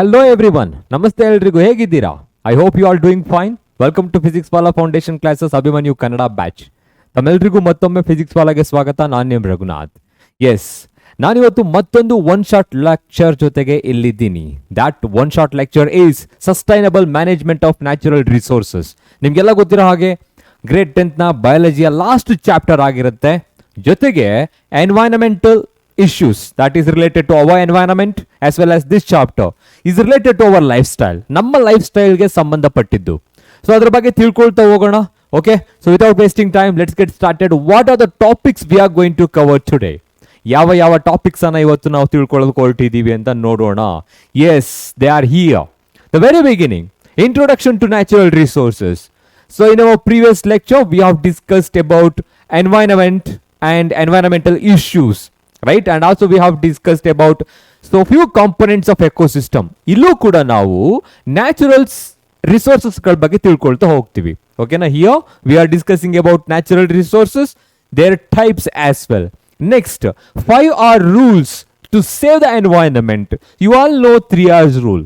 Hello everyone. Namaste ಎಲ್ರಿಗೂ ಹೇಗಿದ್ದೀರಾ? I hope you all doing fine. Welcome to Physics Wala Foundation Classes Abhimanyu Kannada batch. ತಮ್ಮೆಲ್ಲರಿಗೂ ಮತ್ತೊಮ್ಮೆ physics ವಾಲಾಗೆ ಸ್ವಾಗತ. ನಾನು ನಿಮ್ಮ ರಘುನಾಥ್. ಎಸ್, ನಾನಿವತ್ತು ಮತ್ತೊಂದು ಒನ್ ಶಾಟ್ ಲೆಕ್ಚರ್ ಜೊತೆಗೆ ಇಲ್ಲಿದ್ದೀನಿ. That one shot lecture is sustainable management of natural resources. ನಿಮಗೆಲ್ಲ ಗೊತ್ತಿರೋ ಹಾಗೆ ಗ್ರೇಡ್ 10th ನ ಬಯಾಲಜಿಯ ಲಾಸ್ಟ್ ಚಾಪ್ಟರ್ ಆಗಿರುತ್ತೆ. ಜೊತೆಗೆ environmental issues that is related to our environment as well as this chapter is related to our lifestyle. ನಮ್ಮ ಲೈಫ್ ಸ್ಟೈಲ್ಗೆ ಸಂಬಂಧಪಟ್ಟಿದ್ದು. ಸೊ ಅದ್ರ ಬಗ್ಗೆ ತಿಳ್ಕೊಳ್ತಾ ಹೋಗೋಣ. Okay, so without wasting time let's get started. What are the topics we are going to cover today? ಯಾವ topics ಅನ್ನ ಇವತ್ತು ನಾವು ತಿಳ್ಕೊಳ್ಳೋಕೆ ಹೊರಟಿದ್ದೀವಿ ಅಂತ ನೋಡೋಣ. Yes, they are here. The very beginning, introduction to natural resources. So in our previous lecture we have discussed about environment and environmental issues, right? And also we have discussed about so few components of ecosystem. Illu kuda ನಾವು natural resources ಗಳ ಬಗ್ಗೆ ತಿಳ್ಕೊಳ್ತಾ ಹೋಗ್ತೀವಿ. ಓಕೆನಾ? Here we are discussing about natural resources, their types as well. Next, 5 R rules to save the environment. You all know 3 R's rule.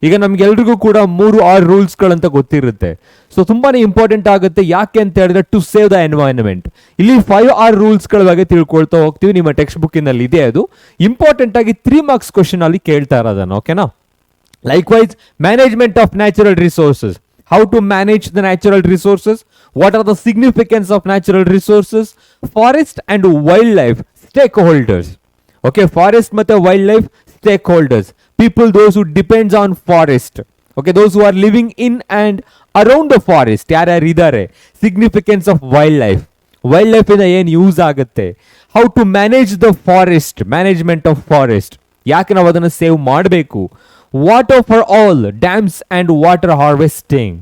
ಈಗ ನಮ್ಗೆಲ್ರಿಗೂ ಕೂಡ 3 R rules ಗಳಂತ ಗೊತ್ತಿರುತ್ತೆ. So ತುಂಬಾನೇ ಇಂಪಾರ್ಟೆಂಟ್ ಆಗುತ್ತೆ. ಯಾಕೆ ಅಂತ ಹೇಳಿದ್ರೆ ಟು ಸೇವ್ ದ ಎನ್ವೈರನ್ಮೆಂಟ್. ಇಲ್ಲಿ 5 R rules ಗಳ ಬಗ್ಗೆ ತಿಳ್ಕೊಳ್ತಾ ಹೋಗ್ತೀವಿ. ನಿಮ್ಮ ಟೆಕ್ಸ್ಟ್ ಬುಕ್ಕಿನಲ್ಲಿ ಇದೆ ಅದು. ಇಂಪಾರ್ಟೆಂಟ್ ಆಗಿ 3 ಮಾರ್ಕ್ಸ್ ಕ್ವಶನ್ ಅಲ್ಲಿ ಕೇಳ್ತಾ ಇರೋದನ್ನ. ಓಕೆನಾ? Likewise, management of natural resources. How to manage the natural resources, what are the significance of natural resources, forest and wild life stakeholders. Okay, forest ಮತ್ತೆ wildlife stakeholders, people those who depends on forest, okay, those who are living in and around the forest, ಯಾರ್ಯಾರು ಇದ್ದಾರೆ, significance of wildlife, wildlife ಇಂದ ಏನು use ಆಗುತ್ತೆ, how to manage the forest, management of forest, ಯಾಕೆ ನಾವು ಅದನ್ನು save ಮಾಡಬೇಕು, water for all, dams and water harvesting,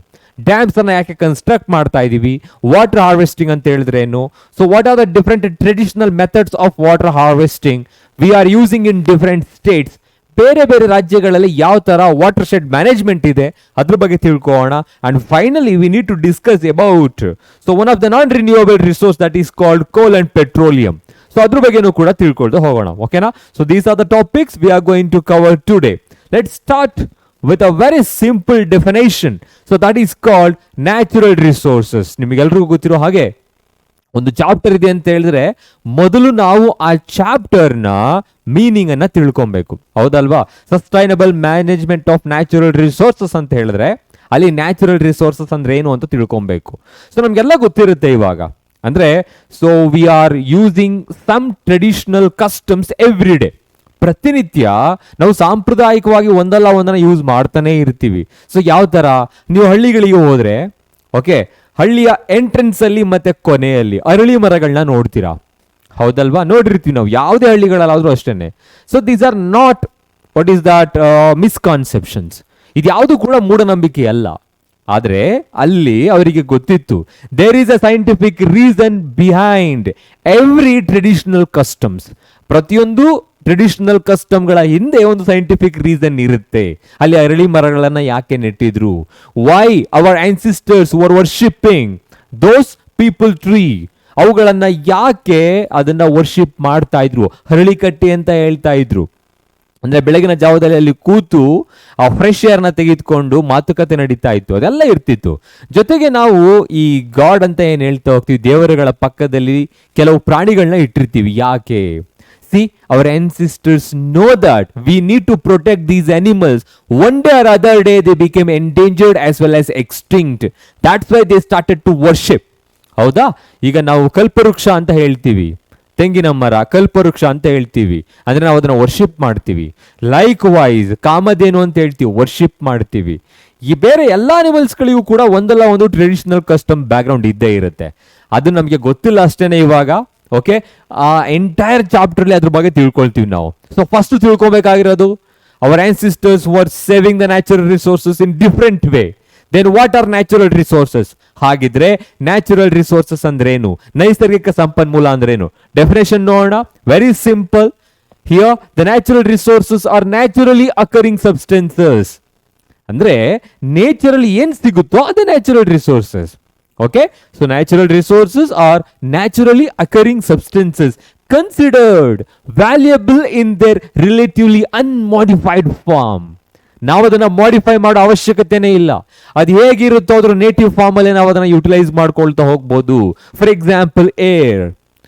dams ಅನ್ನ ಯಾಕೆ ಕನ್ಸ್ಟ್ರಕ್ಟ್ ಮಾಡ್ತಾ ಇದೀವಿ, ವಾಟರ್ ಹಾರ್ವೆಸ್ಟಿಂಗ್ ಅಂತ ಹೇಳಿದ್ರೆ ಏನು, so what are the different traditional methods of water harvesting V are using in different States. ಬೇರೆ ಬೇರೆ ರಾಜ್ಯಗಳಲ್ಲಿ ಯಾವ ತರ ವಾಟರ್ ಶೆಡ್ ಮ್ಯಾನೇಜ್ಮೆಂಟ್ ಇದೆ ಅದ್ರ ಬಗ್ಗೆ ತಿಳ್ಕೊಳ್ಳೋಣ. And finally we need to discuss about so one of the non renewable resource that is called coal and petroleum. So ಅದ್ರ ಬಗ್ಗೆನೂ ಕೂಡ ತಿಳ್ಕೊಳ್ತಾ ಹೋಗೋಣ. ಓಕೆನಾ? So these are the topics we are going to cover today. Let's start with a very simple definition. So that is called natural resources. ನಿಮಗೆಲ್ಲರಿಗೂ ಗೊತ್ತಿರೋ ಹಾಗೆ ಒಂದು ಚಾಪ್ಟರ್ ಇದೆ ಅಂತ ಹೇಳಿದ್ರೆ ಮೊದಲು ನಾವು ಆ ಚಾಪ್ಟರ್ ನ ಮೀನಿಂಗ್ ಅನ್ನ ತಿಳ್ಕೊಬೇಕು. ಹೌದಲ್ವಾ? Sustainable management of natural resources ಅಂತ ಹೇಳಿದ್ರೆ ಅಲ್ಲಿ ನ್ಯಾಚುರಲ್ ರಿಸೋರ್ಸಸ್ ಅಂದ್ರೆ ಏನು ಅಂತ ತಿಳ್ಕೊಬೇಕು. ಸೊ ನಮ್ಗೆಲ್ಲ ಗೊತ್ತಿರುತ್ತೆ ಇವಾಗ. ಅಂದ್ರೆ so we are using some traditional customs every day. ಪ್ರತಿನಿತ್ಯ ನಾವು ಸಾಂಪ್ರದಾಯಿಕವಾಗಿ ಒಂದಲ್ಲ ಒಂದನ್ನ ಯೂಸ್ ಮಾಡ್ತಾನೆ ಇರ್ತೀವಿ. ಸೊ ಯಾವ ತರ, ನೀವು ಹಳ್ಳಿಗಳಿಗೆ ಹೋದ್ರೆ ಓಕೆ, ಹಳ್ಳಿಯ ಎಂಟ್ರೆನ್ಸ್ ಅಲ್ಲಿ ಮತ್ತೆ ಕೊನೆಯಲ್ಲಿ ಅರಳಿ ಮರಗಳನ್ನ ನೋಡ್ತೀರಾ. ಹೌದಲ್ವಾ? ನೋಡಿರ್ತೀವಿ ನಾವು ಯಾವುದೇ ಹಳ್ಳಿಗಳಲ್ಲಾದ್ರೂ ಅಷ್ಟೇನೆ. So these are not what is that misconceptions. ಇದು ಯಾವುದು ಕೂಡ ಮೂಢನಂಬಿಕೆ ಅಲ್ಲ. ಆದ್ರೆ ಅಲ್ಲಿ ಅವರಿಗೆ ಗೊತ್ತಿತ್ತು there is a scientific reason behind every traditional customs. ಪ್ರತಿಯೊಂದು ಟ್ರೆಡಿಷನಲ್ ಕಸ್ಟಮ್ಗಳ ಹಿಂದೆ ಒಂದು ಸೈಂಟಿಫಿಕ್ ರೀಸನ್ ಇರುತ್ತೆ. ಅಲ್ಲಿ ಅರಳಿ ಮರಗಳನ್ನ ಯಾಕೆ ನೆಟ್ಟಿದ್ರು, why our ancestors were worshipping those peepal tree, ಅವುಗಳನ್ನ ಯಾಕೆ ಅದನ್ನ ವರ್ಷಿಪ್ ಮಾಡ್ತಾ ಇದ್ರು, ಹರಳಿ ಕಟ್ಟಿ ಅಂತ ಹೇಳ್ತಾ ಇದ್ರು. ಅಂದ್ರೆ ಬೆಳಗಿನ ಜಾವದಲ್ಲಿ ಅಲ್ಲಿ ಕೂತು ಆ ಫ್ರೆಶ್ ಏರ್ ನ ತೆಗೆದುಕೊಂಡು ಮಾತುಕತೆ ನಡೀತಾ ಇತ್ತು, ಅದೆಲ್ಲ ಇರ್ತಿತ್ತು. ಜೊತೆಗೆ ನಾವು ಈ ಗಾಡ್ ಅಂತ ಏನ್ ಹೇಳ್ತಾ ಹೋಗ್ತೀವಿ, ದೇವರುಗಳ ಪಕ್ಕದಲ್ಲಿ ಕೆಲವು ಪ್ರಾಣಿಗಳನ್ನ ಇಟ್ಟಿರ್ತೀವಿ. ಯಾಕೆ? See, our ancestors know that we need to protect these animals. One day or other day they became endangered as well as extinct. That's why they started to worship. ಹೌದಾ? ಈಗ ನಾವು ಕಲ್ಪವೃಕ್ಷ ಅಂತ ಹೇಳ್ತೀವಿ, ತೆಂಗಿನ ಮರ ಕಲ್ಪವೃಕ್ಷ ಅಂತ ಹೇಳ್ತೀವಿ, ಅಂದ್ರೆ ನಾವು ಅದನ್ನ ವರ್ಷಿಪ್ ಮಾಡ್ತೀವಿ. ಲೈಕ್ ವೈಸ್ ಕಾಮಧೇನು ಅಂತ ಹೇಳ್ತೀವಿ, ವರ್ಷಿಪ್ ಮಾಡ್ತೀವಿ. ಈ ಬೇರೆ ಎಲ್ಲಾ ಅನಿಮಲ್ಸ್ಗಳಿಗೂ ಕೂಡ ಒಂದಲ್ಲ ಒಂದು ಟ್ರೆಡಿಷನಲ್ ಕಸ್ಟಮ್ ಬ್ಯಾಕ್ ಗ್ರೌಂಡ್ ಇದ್ದೇ ಇರುತ್ತೆ. ಅದು ನಮಗೆ ಗೊತ್ತಿಲ್ಲ ಅಷ್ಟೇನೆ ಇವಾಗ. ಓಕೆ, ಆ ಎಂಟೈರ್ ಚಾಪ್ಟರ್ ಅಲ್ಲಿ ಅದ್ರ ಬಗ್ಗೆ ತಿಳ್ಕೊಳ್ತೀವಿ ನಾವು. ಸೊ ಫಸ್ಟ್ ತಿಳ್ಕೊಬೇಕಾಗಿರೋದು our ancestors were saving the natural resources in different way. Then what are natural resources? ಹಾಗಿದ್ರೆ ನ್ಯಾಚುರಲ್ ರಿಸೋರ್ಸಸ್ ಅಂದ್ರೇನು, ನೈಸರ್ಗಿಕ ಸಂಪನ್ಮೂಲ ಅಂದ್ರೇನು? ಡೆಫಿನೇಷನ್ ನೋಡೋಣ. Very simple. Here the natural resources are naturally occurring substances. ಅಂದ್ರೆ ನೇಚರಲ್ಲಿ ಏನ್ ಸಿಗುತ್ತೋ ಅದೇ natural resources. Okay, so natural resources are naturally occurring substances considered valuable in their relatively unmodified form. ನಾವು ಅದನ್ನ ಮಾಡಿಫೈ ಮಾಡೋ ಅವಶ್ಯಕತೆನೇ ಇಲ್ಲ. ಅದು ಹೇಗಿರುತ್ತೋ ಅದ್ರ ನೇಟಿವ್ ಫಾರ್ಮ್ ಅಲ್ಲಿ ನಾವು ಅದನ್ನ ಯುಟಿಲೈಸ್ ಮಾಡ್ಕೊಳ್ತಾ ಹೋಗ್ಬೋದು. For example air.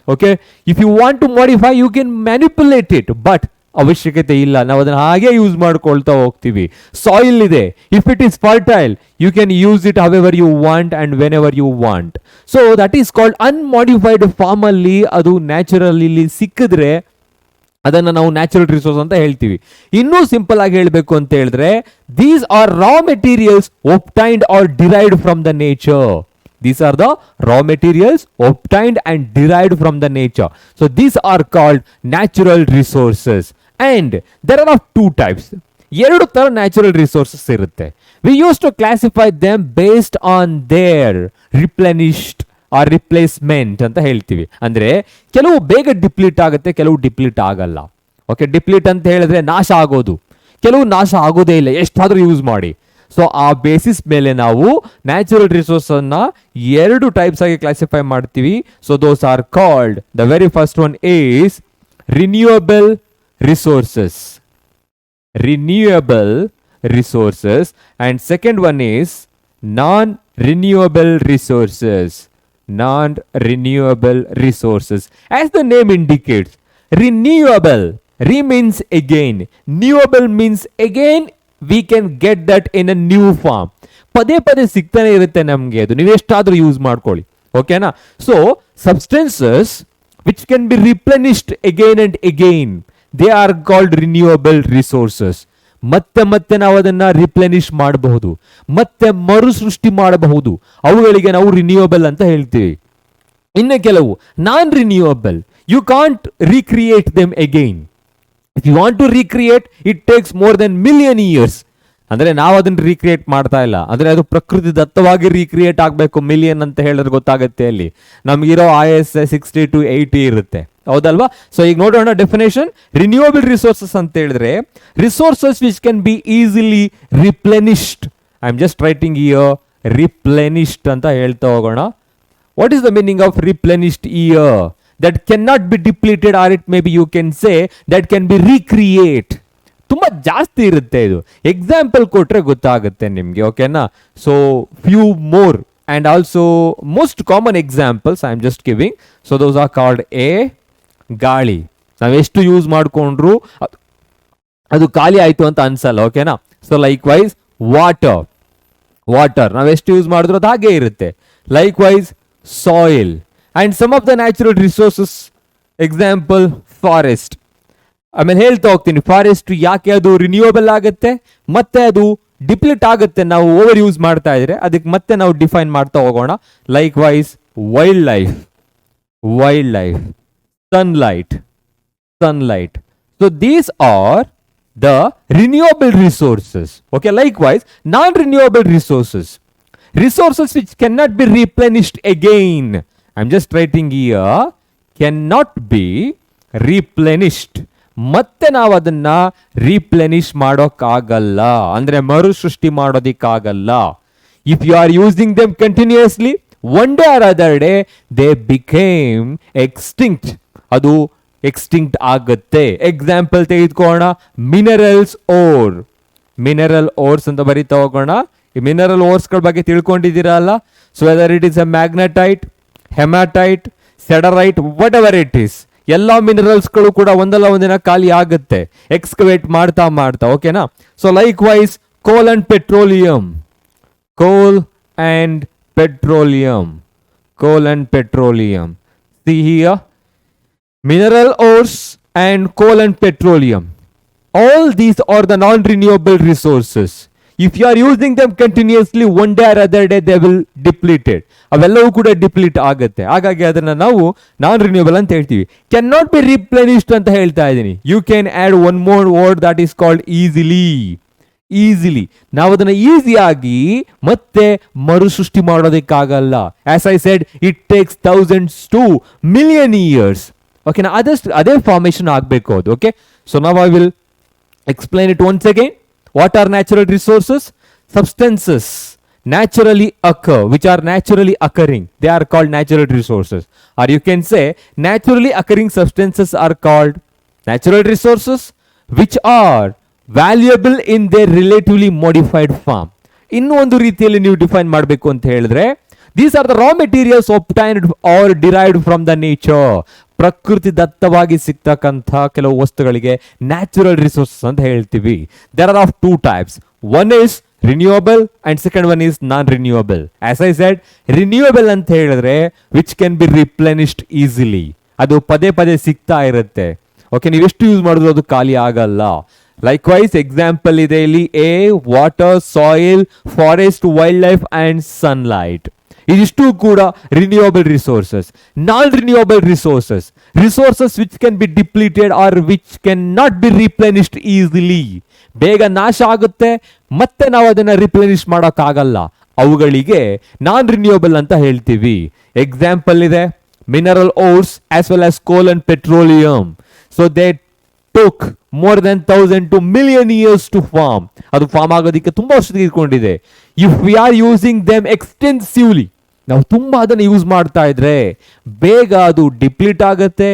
Okay, if you want to modify you can manipulate it, but ಅವಶ್ಯಕತೆ ಇಲ್ಲ, ನಾವು ಅದನ್ನ ಹಾಗೆ ಯೂಸ್ ಮಾಡ್ಕೊಳ್ತಾ ಹೋಗ್ತೀವಿ. ಸಾಯಿಲ್ ಇದೆ, if it is fertile you can use it however you want and whenever you want. So that is called unmodified form ಅಲ್ಲಿ ಅದು ನ್ಯಾಚುರಲ್ ಇಲ್ಲಿ ಸಿಕ್ಕಿದ್ರೆ ಅದನ್ನ ನಾವು ನ್ಯಾಚುರಲ್ ರಿಸೋರ್ಸ್ ಅಂತ ಹೇಳ್ತೀವಿ. ಇನ್ನೂ ಸಿಂಪಲ್ ಆಗಿ ಹೇಳಬೇಕು ಅಂತ ಹೇಳಿದ್ರೆ, these are raw materials obtained or derived from the nature. These are the raw materials obtained and derived from the nature. So these are called natural resources. And there are of two types. ಎರಡು ತರ natural resources ಇರುತ್ತೆ. We used to classify them based on their replenished or replacement ಅಂತ ಹೇಳ್ತೀವಿ. ಅಂದ್ರೆ ಕೆಲವು ಬೇಗ deplete ಆಗುತ್ತೆ, ಕೆಲವು ಡಿಪ್ಲೀಟ್ ಆಗಲ್ಲ. ಓಕೆ, ಡಿಪ್ಲೀಟ್ ಅಂತ ಹೇಳಿದ್ರೆ ನಾಶ ಆಗೋದು, ಕೆಲವು ನಾಶ ಆಗೋದೇ ಇಲ್ಲ ಎಷ್ಟಾದ್ರೂ ಯೂಸ್ ಮಾಡಿ. ಸೊ ಆ ಬೇಸಿಸ್ ಮೇಲೆ ನಾವು ನ್ಯಾಚುರಲ್ ರಿಸೋರ್ಸ್ ಅನ್ನ ಎರಡು ಟೈಪ್ಸ್ ಆಗಿ ಕ್ಲಾಸಿಫೈ ಮಾಡ್ತೀವಿ. So those are called, the very first one is renewable resources, renewable resources, and second one is non-renewable resources, non-renewable resources. As the name indicates, renewable, re means again, newable means again we can get that in a new form. ಪದೇ ಪದೇ ಸಿಗ್ತಾನೆ ಇರುತ್ತೆ ನಮಗೆ, ಅದು ನೀವು ಎಷ್ಟಾದ್ರೂ use ಮಾಡ್ಕೊಳ್ಳಿ. ಓಕೆನಾ? So substances which can be replenished again and again, they are called renewable resources. ಮತ್ತೆ ಮತ್ತೆ ನಾವು ಅದನ್ನ ರಿಪ್ಲೆನಿಶ್ ಮಾಡಬಹುದು, ಮತ್ತೆ ಮರು ಸೃಷ್ಟಿ ಮಾಡಬಹುದು, ಅವುಗಳಿಗೆ ನಾವು ರಿನ್ಯೂಯಬಲ್ ಅಂತ ಹೇಳ್ತೀವಿ. ಇನ್ನು ಕೆಲವು non renewable, you can't recreate them again. If you want to recreate it takes more than million years. ಅಂದ್ರೆ ನಾವು ಅದನ್ನ ರೀಕ್ರಿಯೇಟ್ ಮಾಡ್ತಾ ಇಲ್ಲ, ಅಂದ್ರೆ ಅದು ಪ್ರಕೃತಿ ದತ್ತವಾಗಿ ರೀಕ್ರಿಯೇಟ್ ಆಗಬೇಕು. ಮಿಲಿಯನ್ ಅಂತ ಹೇಳಿದ್ರೆ ಗೊತ್ತಾಗುತ್ತೆ, ಅಲ್ಲಿ ನಮಗಿರೋ IS 60 to 80 ಇರುತ್ತೆ, ಹೌದಲ್ವಾ? ಸೊ ಈಗ ನೋಡೋಣ ಡೆಫಿನೇಷನ್. ರಿನ್ಯೂಯಬಲ್ ರಿಸೋರ್ಸಸ್ ಅಂತ ಹೇಳಿದ್ರೆ resources which can be easily replenished. I am just writing here replenished ಅಂತ ಹೇಳ್ತಾ ಹೋಗೋಣ. What is the meaning of replenished here? That can not be depleted, or it may be you can say that can be recreate. ತುಂಬಾ ಜಾಸ್ತಿ ಇರುತ್ತೆ ಇದು, example ಕೊಟ್ರೆ ಗೊತ್ತಾಗುತ್ತೆ ನಿಮ್ಗೆ. ಓಕೆನಾ? So few more and also most common examples I am just giving. So those are called A, ಗಾಳಿ. ನಾವು ಎಷ್ಟು ಯೂಸ್ ಮಾಡ್ಕೊಂಡ್ರು ಅದು ಖಾಲಿ ಆಯ್ತು ಅಂತ ಅನ್ಸಲ್ಲ. ಓಕೆನಾ? So likewise water, water ನಾವು ಎಷ್ಟು ಯೂಸ್ ಮಾಡಿದ್ರು ಅದು ಹಾಗೆ ಇರುತ್ತೆ. Likewise soil and some of the natural resources, example forest. ಆಮೇಲೆ ಹೇಳ್ತಾ ಹೋಗ್ತೀನಿ ಫಾರೆಸ್ಟ್ ಯಾಕೆ ಅದು ರಿನ್ಯೂಯಬಲ್ ಆಗುತ್ತೆ ಮತ್ತೆ ಅದು ಡಿಪ್ಲೀಟ್ ಆಗುತ್ತೆ ನಾವು ಓವರ್ ಯೂಸ್ ಮಾಡ್ತಾ ಇದ್ರೆ, ಅದಕ್ಕೆ ಮತ್ತೆ ನಾವು ಡಿಫೈನ್ ಮಾಡ್ತಾ ಹೋಗೋಣ. Likewise wild life, wildlife, sunlight, sunlight. So these are the renewable resources. Okay, likewise non-renewable resources, resources which cannot be replenished again. I'm just writing here cannot be replenished. ಮತ್ತೆ ನಾವು ಅದನ್ನ ರೀಪ್ಲೆನಿಶ್ ಮಾಡೋಕ್ಕಾಗಲ್ಲ, ಅಂದ್ರೆ ಮರು ಸೃಷ್ಟಿ ಮಾಡೋದಿಕ್ಕಾಗಲ್ಲ. If you are using them continuously, one day or other day they became extinct, ಅದು extinct ಆಗುತ್ತೆ. ಎಕ್ಸಾಂಪಲ್ ತೆಗೆದುಕೋಣ, ಮಿನರಲ್ಸ್ ಓರ್, ಮಿನರಲ್ ಓರ್ಸ್ ಅಂತ ಬರೀತಾ ಹೋಗೋಣ. ಈ ಮಿನರಲ್ ಓರ್ಸ್ಗಳ ಬಗ್ಗೆ ತಿಳ್ಕೊಂಡಿದ್ದೀರಲ್ಲ. So whether it is a magnetite, hematite, siderite, whatever it is, ಎಲ್ಲ ಮಿನರಲ್ಸ್ಗಳು ಕೂಡ ಒಂದಲ್ಲ ಒಂದಿನ ಖಾಲಿ ಆಗುತ್ತೆ ಎಕ್ಸ್ಕವೇಟ್ ಮಾಡ್ತಾ ಮಾಡ್ತಾ. ಓಕೆನಾ? ಸೊ ಲೈಕ್ ವೈಸ್ ಕೋಲ್ ಅಂಡ್ ಪೆಟ್ರೋಲಿಯಂ, ಕೋಲ್ ಅಂಡ್ ಪೆಟ್ರೋಲಿಯಂ, ಕೋಲ್ and petroleum. See here, mineral ores and coal and petroleum, all these are the non-renewable resources. If you are using them continuously, one day or other day they will deplete it. ಅವೆಲ್ಲವೂ ಕೂಡ deplete ಆಗುತ್ತೆ. ಹಾಗಾಗಿ ಅದನ್ನ ನಾವು ನಾನ್ renewable ಅಂತ ಹೇಳ್ತೀವಿ. Can not be ರಿಪ್ಲೆನಿಶ್ಡ್ ಅಂತ ಹೇಳ್ತಾ ಇದ್ದೀನಿ. You can add one more word that is called easily. Easily ನಾವು ಅದನ್ನ ಈಸಿಯಾಗಿ ಮತ್ತೆ ಮರು ಸೃಷ್ಟಿ ಮಾಡೋದಕ್ಕಾಗಲ್ಲ. As I said, it takes thousands to million years. ಓಕೆನಾ? ಅದೇ ಫಾರ್ಮೇಶನ್ ಆಗಬೇಕು ಅದು. Okay, so now I will explain it once again. What are natural resources? Substances naturally occur, which are naturally occurring, they are called natural resources. Or you can say naturally occurring substances are called natural resources, which are valuable in their relatively modified form. ಇನ್ನೂ ಒಂದು ರೀತಿಯಲ್ಲಿ ನೀವು define ಮಾಡಬೇಕು ಅಂತ ಹೇಳಿದ್ರೆ, these are the raw materials obtained or derived from the nature. ಪ್ರಕೃತಿ ದತ್ತವಾಗಿ ಸಿಗ್ತಕ್ಕಂಥ ಕೆಲವು ವಸ್ತುಗಳಿಗೆ ನ್ಯಾಚುರಲ್ ರಿಸೋರ್ಸಸ್ ಅಂತ ಹೇಳ್ತೀವಿ. There are of two types. One is renewable and second one is non renewable. As I said, renewable ಅಂತ ಹೇಳಿದ್ರೆ which can be replenished easily. ಅದು ಪದೇ ಪದೇ ಸಿಗ್ತಾ ಇರುತ್ತೆ. ಓಕೆ, ನೀವು ಎಷ್ಟು ಯೂಸ್ ಮಾಡಿದ್ರು ಅದು ಖಾಲಿ ಆಗಲ್ಲ. ಲೈಕ್ವೈಸ್ ಎಕ್ಸಾಂಪಲ್ ಇದೆ ಇಲ್ಲಿ air, water, soil, forest, wild life and sunlight. ಇದಿಷ್ಟು ಕೂಡ renewable resources. Non renewable resources, resources which can be depleted or which can not be replenished easily. ಬೇಗ ನಾಶ ಆಗುತ್ತೆ, ಮತ್ತೆ ನಾವು ಅದನ್ನ ರಿಪ್ಲೆನಿಶ್ ಮಾಡೋಕ್ಕಾಗಲ್ಲ. ಅವುಗಳಿಗೆ ನಾನ್ ರಿನ್ಯೂಯಬಲ್ ಅಂತ ಹೇಳ್ತೀವಿ. ಎಕ್ಸಾಂಪಲ್ ಇದೆ ಮಿನರಲ್ ಓರ್ಸ್ ಆಸ್ ವೆಲ್ ಆಸ್ ಕೋಲ್ and petroleum. So they took more than 1,000 to million years to form. ಅದು ಫಾರ್ಮ್ ಆಗೋದಕ್ಕೆ ತುಂಬಾ ವರ್ಷ ತೆಗೆದುಕೊಂಡಿದೆ. If we are using them extensively, ನಾವು ತುಂಬಾ ಅದನ್ನು ಯೂಸ್ ಮಾಡ್ತಾ ಇದ್ರೆ ಬೇಗ ಅದು ಡಿಪ್ಲೀಟ್ ಆಗುತ್ತೆ.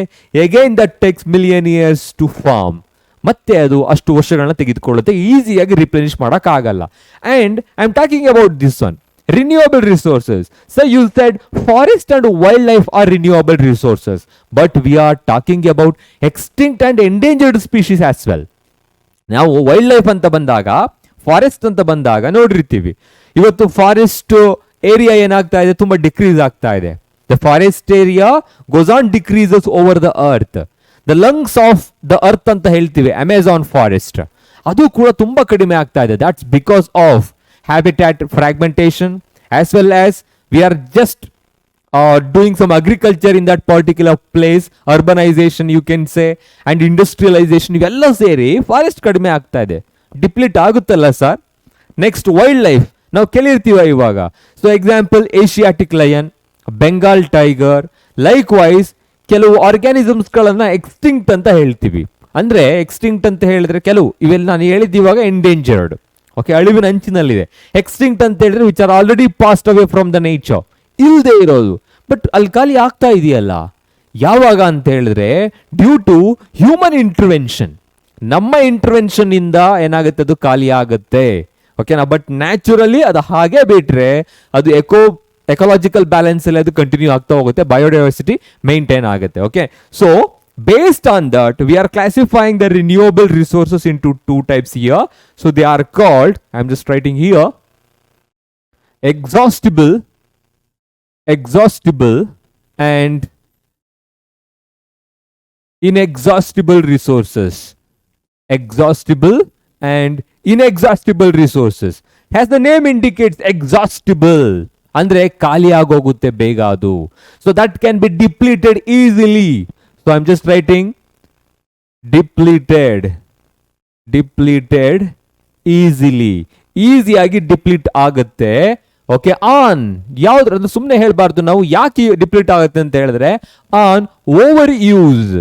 Again that takes million years to form. ಮತ್ತೆ ಅದು ಅಷ್ಟು ವರ್ಷಗಳನ್ನ ತೆಗೆದುಕೊಳ್ಳುತ್ತೆ, ಈಸಿಯಾಗಿ ರಿಪ್ಲೆನಿಶ್ ಮಾಡೋಕ್ಕಾಗಲ್ಲ. And I am talking about this one, renewable resources. So you said forest and wildlife are renewable resources, but we are talking about extinct and endangered species as well. ನಾವು wild life ಅಂತ ಬಂದಾಗ, forest ಅಂತ ಬಂದಾಗ ನೋಡಿರ್ತೀವಿ, ಇವತ್ತು forest area ಏನಾಗ್ತಾ ಇದೆ, ತುಂಬಾ ಡಿಕ್ರೀಸ್ ಆಗ್ತಾ ಇದೆ. The forest area goes on decreases over the earth. The lungs of the earth ಅಂತ ಹೇಳ್ತೀವಿ ಅಮೆಜಾನ್ ಫಾರೆಸ್ಟ್, ಅದು ಕೂಡ ತುಂಬಾ ಕಡಿಮೆ ಆಗ್ತಾ ಇದೆ. That's because of habitat fragmentation, as well as we are just doing some agriculture in that particular place, urbanization you can say, and industrialization. ಇವೆಲ್ಲ ಸೇರಿ ಫಾರೆಸ್ಟ್ ಕಡಿಮೆ ಆಗ್ತಾ ಇದೆ, ಡಿಪ್ಲೀಟ್ ಆಗುತ್ತಲ್ಲ ಸರ್. ನೆಕ್ಸ್ಟ್ ವೈಲ್ಡ್ ಲೈಫ್ ನಾವು ಕೇಳಿರ್ತೀವ ಇವಾಗ. So example Asiatic lion, Bengal tiger. Likewise ಕೆಲವು ಆರ್ಗ್ಯಾನಿಸಮ್ಸ್ಗಳನ್ನ ಎಕ್ಸ್ಟಿಂಕ್ಟ್ ಅಂತ ಹೇಳ್ತೀವಿ. ಅಂದ್ರೆ ಎಕ್ಸ್ಟಿಂಕ್ಟ್ ಅಂತ ಹೇಳಿದ್ರೆ ಕೆಲವು ಇವೆಲ್ಲ ನಾನು ಹೇಳಿದ್ದೀವಾಗ ಎಂಡೇಂಜರ್ಡ್, ಓಕೆ, ಅಳಿವಿನ ಅಂಚಿನಲ್ಲಿದೆ. ಎಕ್ಸ್ಟಿಂಕ್ಟ್ ಅಂತ ಹೇಳಿದ್ರೆ which are already passed away from the nature, ಇಲ್ಲದೆ ಇರೋದು. ಬಟ್ ಅಲ್ಲಿ ಖಾಲಿ ಆಗ್ತಾ ಇದೆಯಲ್ಲ, ಯಾವಾಗ ಅಂತ ಹೇಳಿದ್ರೆ ಡ್ಯೂ ಟು ಹ್ಯೂಮನ್ ಇಂಟರ್ವೆನ್ಷನ್. ನಮ್ಮ ಇಂಟರ್ವೆನ್ಷನ್ ಇಂದ ಏನಾಗುತ್ತೆ, ಅದು ಖಾಲಿ ಆಗುತ್ತೆ. ಓಕೆನಾ. ಬಟ್ ನ್ಯಾಚುರಲಿ ಅದು ಹಾಗೆ ಬಿಟ್ರೆ ಅದು ಎಕೋಲಾಜಿಕಲ್ ಬ್ಯಾಲೆನ್ಸ್ ಅಲ್ಲಿ ಅದು ಕಂಟಿನ್ಯೂ ಆಗ್ತಾ ಹೋಗುತ್ತೆ, ಬಯೋಡೈವರ್ಸಿಟಿ ಮೇಂಟೈನ್ ಆಗುತ್ತೆ. Okay, so based on that we are classifying the renewable resources into two types here. So they are called, I'm just writing here, exhaustible and inexhaustible resources. Exhaustible and inexhaustible resources. As the name indicates, exhaustible ಅಂದ್ರೆ ಖಾಲಿ ಆಗೋಗುತ್ತೆ ಬೇಗ ಅದು. So that can be depleted easily. So I'm just writing depleted easily. ಈಸಿಯಾಗಿ deplete ಆಗುತ್ತೆ. Okay, on ಯಾವ್ದು ಸುಮ್ಮನೆ ಹೇಳ್ಬಾರ್ದು ನಾವು. ಯಾಕೆ ಡಿಪ್ಲೀಟ್ ಆಗುತ್ತೆ ಅಂತ ಹೇಳಿದ್ರೆ ಆನ್ ಓವರ್ ಯೂಸ್,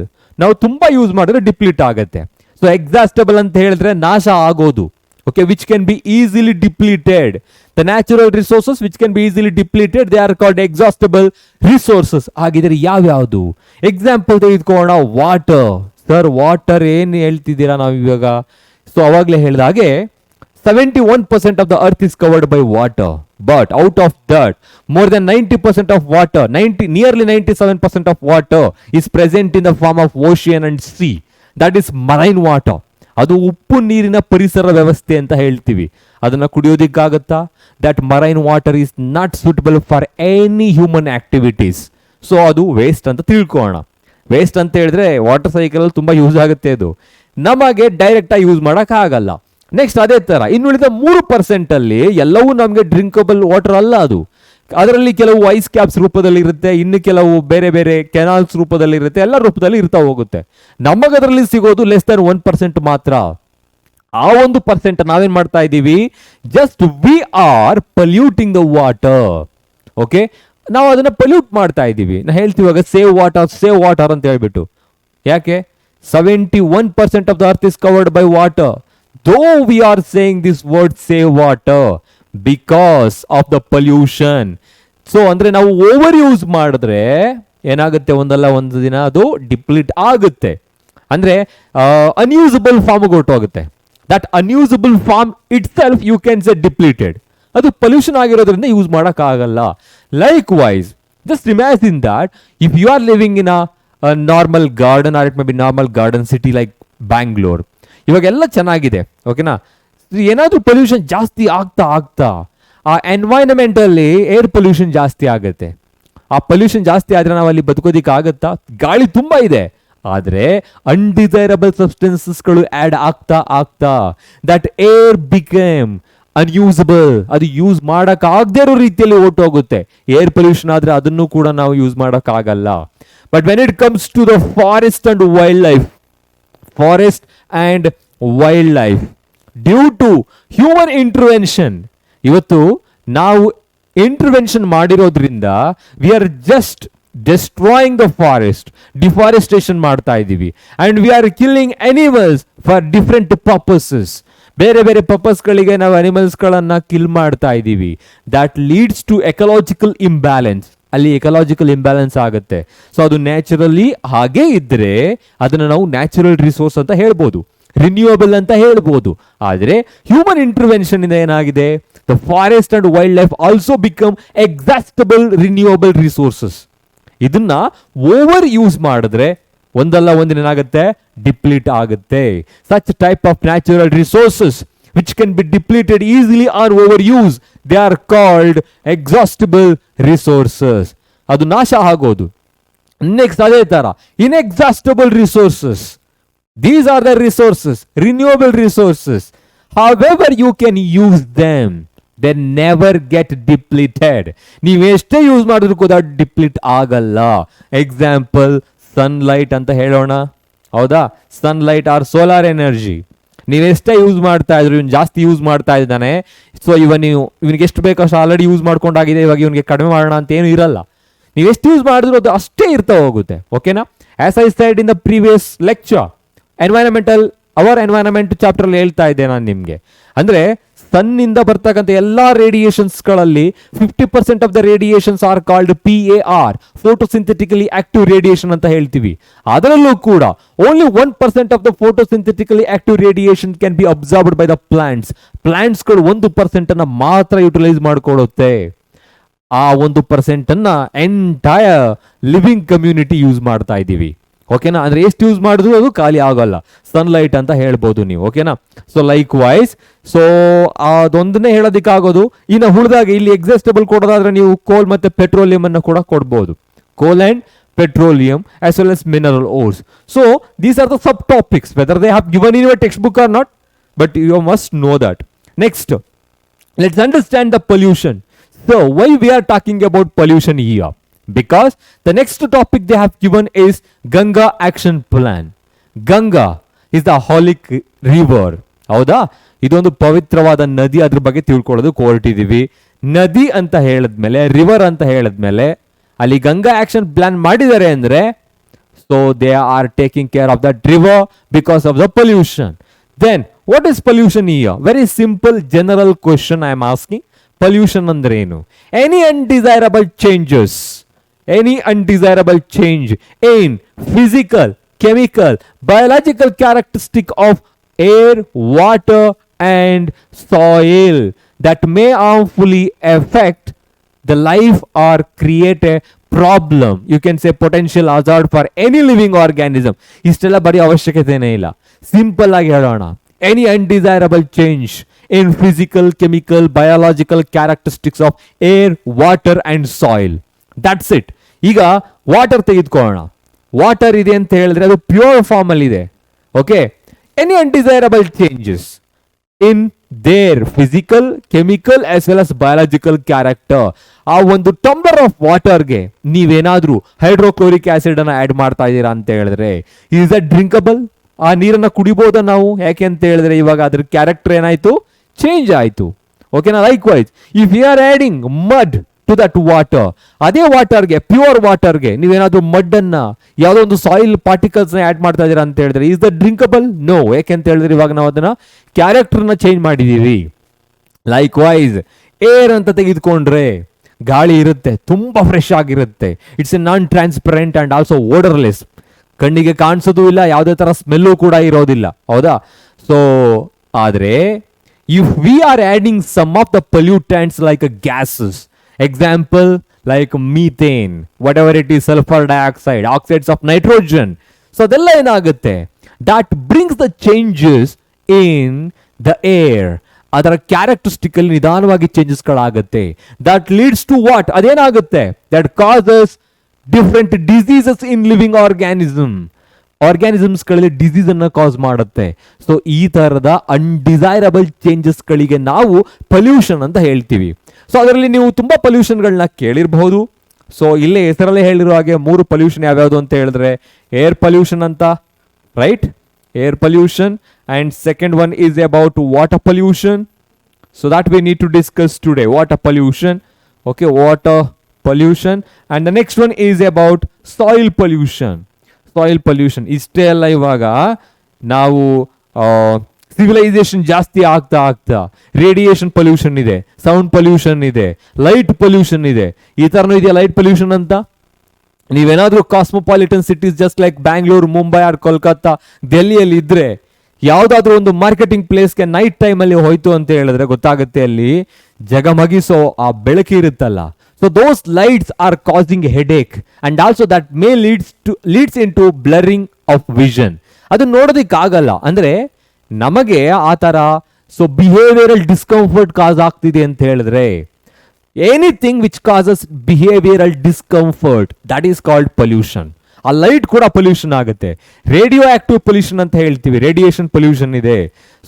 ನಾವು ತುಂಬಾ ಯೂಸ್ ಮಾಡಿದ್ರೆ ಡಿಪ್ಲೀಟ್ ಆಗುತ್ತೆ. ಸೊ ಎಕ್ಸಾಸ್ಟಬಲ್ ಅಂತ ಹೇಳಿದ್ರೆ ನಾಶ ಆಗೋದು. Okay, which can be easily depleted. The natural resources which can be easily depleted, they are called exhaustible resources. ಆಗಿದ್ರೆ ಯಾವ್ಯಾವುದು ಎಕ್ಸಾಂಪಲ್ ತೆಗೆದುಕೊಳ್ಳೋಣ. ವಾಟರ್. ಸರ್ ವಾಟರ್ ಏನು ಹೇಳ್ತಿದ್ದೀರಾ ನಾವು ಇವಾಗ? ಸೊ ಅವಾಗಲೇ ಹೇಳಿದ ಹಾಗೆ 71% of the earth is covered by water, but out of that more than 90% of water, nearly 97% of water is present in the form of ocean and sea. That is marine water. ಅದು ಉಪ್ಪು ನೀರಿನ ಪರಿಸರ ವ್ಯವಸ್ಥೆ ಅಂತ ಹೇಳ್ತೀವಿ. ಅದನ್ನ ಕುಡಿಯೋದಿಕ್ಕಾಗತ್ತಾ? That marine water is not suitable for any human activities. So ಅದು ವೇಸ್ಟ್ ಅಂತ ತಿಳ್ಕೊಳ್ಳೋಣ. ವೇಸ್ಟ್ ಅಂತ ಹೇಳಿದ್ರೆ ವಾಟರ್ ಸೈಕಲ್ ಅಲ್ಲಿ ತುಂಬಾ ಯೂಸ್ ಆಗುತ್ತೆ, ಅದು ನಮಗೆ ಡೈರೆಕ್ಟ್ ಆಗಿ ಯೂಸ್ ಮಾಡಕ್ ಆಗಲ್ಲ. ನೆಕ್ಸ್ಟ್ ಅದೇ ತರ ಇನ್ನುಳಿದ 3% ಅಲ್ಲಿ ಎಲ್ಲವೂ ನಮಗೆ ಡ್ರಿಂಕಬಲ್ ವಾಟರ್ ಅಲ್ಲ. ಅದು ಅದರಲ್ಲಿ ಕೆಲವು ಐಸ್ ಕ್ಯಾಪ್ಸ್ ರೂಪದಲ್ಲಿ ಇರುತ್ತೆ, ಇನ್ನು ಕೆಲವು ಬೇರೆ ಬೇರೆ ಕೆನಾಲ್ಸ್ ರೂಪದಲ್ಲಿ ಇರುತ್ತೆ, ಎಲ್ಲ ರೂಪದಲ್ಲಿ ಇರ್ತಾ ಹೋಗುತ್ತೆ. ನಮಗದರಲ್ಲಿ ಸಿಗೋದು ಲೆಸ್ ದನ್ 1% ಮಾತ್ರ. ಆ 1% ನಾವೇನ್ ಮಾಡ್ತಾ ಇದ್ದೀವಿ, just we are polluting the water. Okay, ನಾವು ಅದನ್ನ ಪಲ್ಯೂಟ್ ಮಾಡ್ತಾ ಇದ್ದೀವಿ. ನಾ ಹೇಳ್ತೀವಾಗ ಸೇವ್ ವಾಟರ್ ಅಂತ ಹೇಳ್ಬಿಟ್ಟು. ಯಾಕೆ? 71% of the earth is covered by water. Though we are saying this word save water because of the pollution. So ಅಂದ್ರೆ ನಾವು ಓವರ್ ಯೂಸ್ ಮಾಡಿದ್ರೆ ಏನಾಗುತ್ತೆ, ಒಂದಲ್ಲ ಒಂದು ದಿನ ಅದು ಡಿಪ್ಲೀಟ್ ಆಗುತ್ತೆ. ಅಂದ್ರೆ ಅನ್ಯೂಸಬಲ್ ಫಾರ್ಮ್ ಹೊರಟೋಗುತ್ತೆ. That unusable form itself you can say depleted. ಅದು ಪೊಲ್ಯೂಷನ್ ಆಗಿರೋದ್ರಿಂದ ಯೂಸ್ ಮಾಡೋಕ್ಕಾಗಲ್ಲ. Likewise, just imagine that if you are living in a normal garden or it may be normal garden city like Bangalore, ಇವಾಗೆಲ್ಲ ಚೆನ್ನಾಗಿದೆ, ಓಕೆನಾ. ಏನಾದರೂ pollution ಜಾಸ್ತಿ ಆಗ್ತಾ ಆಗ್ತಾ ಆ ಎನ್ವೈರನ್ಮೆಂಟಲ್ಲಿ ಏರ್ ಪೊಲ್ಯೂಷನ್ ಜಾಸ್ತಿ ಆಗುತ್ತೆ. ಆ ಪೊಲ್ಯೂಷನ್ ಜಾಸ್ತಿ ಆದರೆ ನಾವು ಅಲ್ಲಿ ಬದುಕೋದಿಕ್ಕೆ ಆಗುತ್ತಾ? ಗಾಳಿ ತುಂಬ ಇದೆ, ಆದರೆ ಅನ್ಡಿಸೈರಬಲ್ ಸಬ್ಸ್ಟೆನ್ಸಸ್ಗಳು ಆ್ಯಡ್ ಆಗ್ತಾ ಆಗ್ತಾ ದಟ್ ಏರ್ ಬಿಕೇಮ್ ಅನ್ಯೂಸಬಲ್. ಅದು ಯೂಸ್ ಮಾಡೋಕ್ಕಾಗದೇ ಇರೋ ರೀತಿಯಲ್ಲಿ ಹೊರಟೋಗುತ್ತೆ. ಏರ್ ಪೊಲ್ಯೂಷನ್ ಆದರೆ ಅದನ್ನು ಕೂಡ ನಾವು ಯೂಸ್ ಮಾಡೋಕ್ಕಾಗಲ್ಲ. But when it comes to the forest and wild life, forest and wildlife, due to human intervention, ಇವತ್ತು ನಾವು ಇಂಟರ್ವೆನ್ಷನ್ ಮಾಡಿರೋದ್ರಿಂದ we are just destroying the forest, deforestation ಮಾಡ್ತಾ ಇದ್ದೀವಿ. And we are killing animals for different purposes. ಬೇರೆ ಬೇರೆ ಪರ್ಪಸ್ಗಳಿಗೆ ನಾವು ಅನಿಮಲ್ಸ್ಗಳನ್ನು ಕಿಲ್ ಮಾಡ್ತಾ ಇದ್ದೀವಿ. That leads to ecological imbalance. ಅಲ್ಲಿ ಎಕಲಾಜಿಕಲ್ ಇಂಬ್ಯಾಲೆನ್ಸ್ ಆಗುತ್ತೆ. ಸೊ ಅದು ನ್ಯಾಚುರಲಿ ಹಾಗೇ ಇದ್ದರೆ ಅದನ್ನು ನಾವು ನ್ಯಾಚುರಲ್ ರಿಸೋರ್ಸ್ ಅಂತ ಹೇಳ್ಬೋದು, ರಿನ್ಯೂಯಬಲ್ ಅಂತ ಹೇಳ್ಬೋದು. ಆದರೆ ಹ್ಯೂಮನ್ ಇಂಟರ್ವೆನ್ಷನ್ ಇಂದ ಏನಾಗಿದೆ, the forest and wild life also become exhaustible renewable resources. ಇದನ್ನ ಓವರ್ ಯೂಸ್ ಮಾಡಿದ್ರೆ ಒಂದಲ್ಲ ಒಂದಿನ ಏನಾಗುತ್ತೆ, ಡಿಪ್ಲೀಟ್ ಆಗುತ್ತೆ. Such type of natural resources which can be depleted easily or overused, they are called exhaustible resources. ಅದು ನಾಶ ಆಗೋದು. ನೆಕ್ಸ್ಟ್ ಅದೇ ತರ inexhaustible resources. These are the resources, renewable resources. However you can use them, they never get depleted. ನೀವು ಎಷ್ಟೇ use ಮಾಡಿದ್ರು ಕೂಡ deplete ಆಗಲ್ಲ. ಎಕ್ಸಾಂಪಲ್ ಸನ್ಲೈಟ್ ಅಂತ ಹೇಳೋಣ, ಹೌದಾ? Sunlight or solar energy. ನೀವೆಷ್ಟೇ ಯೂಸ್ ಮಾಡ್ತಾ ಇದ್ರು, ಇವನು ಜಾಸ್ತಿ ಯೂಸ್ ಮಾಡ್ತಾ ಇದ್ದಾನೆ, ಸೊ ಇವನಿಗೆ ಎಷ್ಟು ಬೇಕೋ ಅಷ್ಟು ಆಲ್ರೆಡಿ ಯೂಸ್ ಮಾಡ್ಕೊಂಡಾಗಿದೆ, ಇವಾಗ ಇವನಿಗೆ ಕಡಿಮೆ ಮಾಡೋಣ ಅಂತ ಏನು ಇರಲ್ಲ. ನೀವು ಎಷ್ಟು ಯೂಸ್ ಮಾಡಿದ್ರು ಅದು ಅಷ್ಟೇ ಇರ್ತಾ ಹೋಗುತ್ತೆ, ಓಕೆನಾ. As I said in the previous lecture, our environment chapter ಅಲ್ಲಿ ಹೇಳ್ತಾ ಇದ್ದೆ ನಾನು ನಿಮಗೆ. ಅಂದರೆ ಸನ್ನಿಂದ ಬರ್ತಕ್ಕಂಥ ಎಲ್ಲ ರೇಡಿಯೇಷನ್ಸ್ಗಳಲ್ಲಿ 50% of the radiations are called PAR, photosynthetically active radiation ಅಂತ ಹೇಳ್ತೀವಿ. ಅದರಲ್ಲೂ ಕೂಡ only 1% of the photosynthetically active radiation can be absorbed by the plants. ಪ್ಲಾಂಟ್ಸ್ಗಳು 1% ಅನ್ನ ಮಾತ್ರ ಯುಟಿಲೈಸ್ ಮಾಡಿಕೊಳ್ಳುತ್ತೆ. ಆ 1% ಅನ್ನ ಎಂಟೈರ್ ಲಿವಿಂಗ್ ಕಮ್ಯುನಿಟಿ ಯೂಸ್ ಮಾಡ್ತಾ ಇದ್ದೀವಿ, ಓಕೆನಾ. ಅಂದ್ರೆ ಎಷ್ಟು ಯೂಸ್ ಮಾಡಿದ್ರು ಅದು ಖಾಲಿ ಆಗೋಲ್ಲ, ಸನ್ಲೈಟ್ ಅಂತ ಹೇಳ್ಬೋದು ನೀವು, ಓಕೆನಾ. ಸೊ ಲೈಕ್ ವೈಸ್, ಸೊ ಅದೊಂದನ್ನೇ ಹೇಳೋದಕ್ಕಾಗೋದು. ಇನ್ನು ಉಳಿದಾಗ ಇಲ್ಲಿ ಎಕ್ಸಾಸ್ಟಬಲ್ ಕೊಡೋದಾದ್ರೆ ನೀವು ಕೋಲ್ ಮತ್ತೆ ಪೆಟ್ರೋಲಿಯಂ ಅನ್ನು ಕೂಡ ಕೊಡ್ಬೋದು, ಕೋಲ್ and petroleum as well as mineral ores. So these are the subtopics, whether they have given in your textbook or not, but you must know that. Next, let's understand the pollution. So why we are talking about pollution here? Because the next topic they have given is Ganga action plan. Ganga is the holic river, ಹೌದಾ? ಇದೊಂದು ಪವಿತ್ರವಾದ ನದಿ, ಅದ್ರ ಬಗ್ಗೆ ತಿಳ್ಕೊಳ್ಳೋದು ಹೊರಟಿದೀವಿ. ನದಿ ಅಂತ ಹೇಳಿದ್ಮೇಲೆ, ರಿವರ್ ಅಂತ ಹೇಳಿದ್ಮೇಲೆ ಅಲ್ಲಿ ಗಂಗಾ ಆಕ್ಷನ್ ಪ್ಲಾನ್ ಮಾಡಿದ್ದಾರೆ ಅಂದ್ರೆ, so they are taking care of that river because of the pollution. Then what is pollution here? Very simple general question I am asking. Pollution ಅಂದ್ರೆ ಏನು? Any undesirable changes, any undesirable change in physical, chemical, biological characteristic of air, water and soil that may harmfully affect the life or create a problem. You can say potential hazard for any living organism. ಇಷ್ಟೆಲ್ಲ ಬರೀ ಅವಶ್ಯಕತೆನೇ ಇಲ್ಲ, simple ಆಗಿ ಹೇಳೋಣ. Any undesirable change in physical, chemical, biological characteristics of air, water and soil. That's it. ಈಗ water ತೆಗೆದುಕೊಳ್ಳೋಣ. Water ಇದೆ ಅಂತ ಹೇಳಿದ್ರೆ ಅದು ಪ್ಯೂರ್ ಫಾರ್ಮ್ ಅಲ್ಲಿ ಇದೆ, okay. Any undesirable changes in their physical, chemical as well as biological character. ಆ ಒಂದು ಟಂಬ್ಲರ್ ಆಫ್ ವಾಟರ್ಗೆ ನೀವೇನಾದ್ರೂ ಹೈಡ್ರೋಕ್ಲೋರಿಕ್ ಆಸಿಡ್ ಅನ್ನ ಆಡ್ ಮಾಡ್ತಾ ಇದ್ದೀರಾ ಅಂತ ಹೇಳಿದ್ರೆ, ಈಸ್ ಅ ಡ್ರಿಂಕಬಲ್? ಆ ನೀರನ್ನ ಕುಡಿಬೋದ ನಾವು? ಯಾಕೆ ಅಂತ ಹೇಳಿದ್ರೆ ಇವಾಗ ಅದ್ರ ಕ್ಯಾರೆಕ್ಟರ್ ಏನಾಯ್ತು, ಚೇಂಜ್ ಆಯ್ತು, ಓಕೆನಾ. Likewise if you are adding mud to that water, ಅದೇ ವಾಟರ್ಗೆ, ಪ್ಯೂರ್ ವಾಟರ್ಗೆ ನೀವೇನಾದ್ರೂ ಮಡ್ ಅನ್ನ, ಯಾವುದೋ ಒಂದು ಸಾಯಿಲ್ ಪಾರ್ಟಿಕಲ್ಸ್ ಆಡ್ ಮಾಡ್ತಾ ಇದೀರಾ ಅಂತ ಹೇಳಿದ್ರೆ, ಈಸ್ ದ ಡ್ರಿಂಕಬಲ್? ನೋ. ಯಾಕೆ ಅಂತ ಹೇಳಿದ್ರೆ ಇವಾಗ ನಾವು ಅದನ್ನ ಕ್ಯಾರೆಕ್ಟರ್ನ ಚೇಂಜ್ ಮಾಡಿದೀವಿ. ಲೈಕ್ ವೈಸ್ ಏರ್ ಅಂತ ತೆಗೆದುಕೊಂಡ್ರೆ ಗಾಳಿ ಇರುತ್ತೆ, ತುಂಬಾ ಫ್ರೆಶ್ ಆಗಿರುತ್ತೆ. It's A non transparent and also odourless. ಕಣ್ಣಿಗೆ ಕಾಣಿಸೋದು ಇಲ್ಲ, ಯಾವುದೇ ತರ ಸ್ಮೆಲ್ಲು ಕೂಡ ಇರೋದಿಲ್ಲ, ಹೌದಾ. ಸೊ ಆದರೆ if we are adding some of the pollutants like gases, example like methane, whatever it is, sulfur dioxide, oxides of nitrogen, so ಅದೆಲ್ಲ ಏನಾಗುತ್ತೆ, that brings the changes in the air. ಅದರ characteristic ಅಲ್ಲಿ ನಿಧಾನವಾಗಿ ಚೇಂಜಸ್ಗಳಾಗುತ್ತೆ. That leads to what, ಅದೇನಾಗುತ್ತೆ, that causes different diseases in living ಆರ್ಗ್ಯಾನಿಸಮ್ಸ್ಗಳಲ್ಲಿ disease ಅನ್ನ cause ಮಾಡುತ್ತೆ. ಸೊ ಈ ತರದ ಅನ್ಡಿಸೈರಬಲ್ ಚೇಂಜಸ್ಗಳಿಗೆ ನಾವು ಪೊಲ್ಯೂಷನ್ ಅಂತ ಹೇಳ್ತೀವಿ. ಸೊ ಅದರಲ್ಲಿ ನೀವು ತುಂಬಾ ಪೊಲ್ಯೂಷನ್ಗಳನ್ನ ಕೇಳಿರಬಹುದು. ಸೊ ಇಲ್ಲೇ ಹೆಸರಲ್ಲೇ ಹೇಳಿರೋ ಹಾಗೆ 3 ಪೊಲ್ಯೂಷನ್ ಯಾವ್ಯಾವುದು ಅಂತ ಹೇಳಿದ್ರೆ, ಏರ್ ಪೊಲ್ಯೂಷನ್ ಅಂತ, right, air pollution, and second one is about water pollution. So that we need to discuss today, water pollution. Okay, water pollution. And the next one is about soil pollution. Soil pollution ಇಷ್ಟೇ ಅಲ್ಲ, ಇವಾಗ ನಾವು civilisation ಜಾಸ್ತಿ ಆಗ್ತಾ radiation pollution ಇದೆ, sound pollution ಇದೆ, light pollution ಇದೆ. ಈ ತರನೂ ಇದೆಯಾ ಲೈಟ್ ಪೊಲ್ಯೂಷನ್ ಅಂತ? ನೀವೇನಾದ್ರೂ cosmopolitan cities just like Bangalore, Mumbai or Kolkata, ಡೆಲ್ಲಿಯಲ್ಲಿ ಇದ್ರೆ, ಯಾವ್ದಾದ್ರು ಒಂದು ಮಾರ್ಕೆಟಿಂಗ್ ಪ್ಲೇಸ್ಗೆ ನೈಟ್ ಟೈಮ್ ಅಲ್ಲಿ ಹೋಯ್ತು ಅಂತ ಹೇಳಿದ್ರೆ ಗೊತ್ತಾಗುತ್ತೆ, ಅಲ್ಲಿ ಜಗಮಗಿಸೋ ಆ ಬೆಳಕು ಇರುತ್ತಲ್ಲ. So those lights are causing headache and also that may leads in to blurring of vision. ಅದು ನೋಡೋದಿಕ್ಕಾಗಲ್ಲ, ಅಂದ್ರೆ ನಮಗೆ ಆ ತರ ಸೊ ಬಿಹೇವಿಯರಲ್ ಡಿಸ್ಕಂಫರ್ಟ್ ಕಾಸ್ ಆಗ್ತಿದೆ ಅಂತ ಹೇಳಿದ್ರೆ, anything which causes behavioural discomfort, that is called pollution. ಆ ಲೈಟ್ ಕೂಡ ಪೊಲ್ಯೂಷನ್ ಆಗುತ್ತೆ. ರೇಡಿಯೋ ಆಕ್ಟಿವ್ ಪೊಲ್ಯೂಷನ್ ಅಂತ ಹೇಳ್ತೀವಿ, ರೇಡಿಯೇಷನ್ ಪೊಲ್ಯೂಷನ್ ಇದೆ.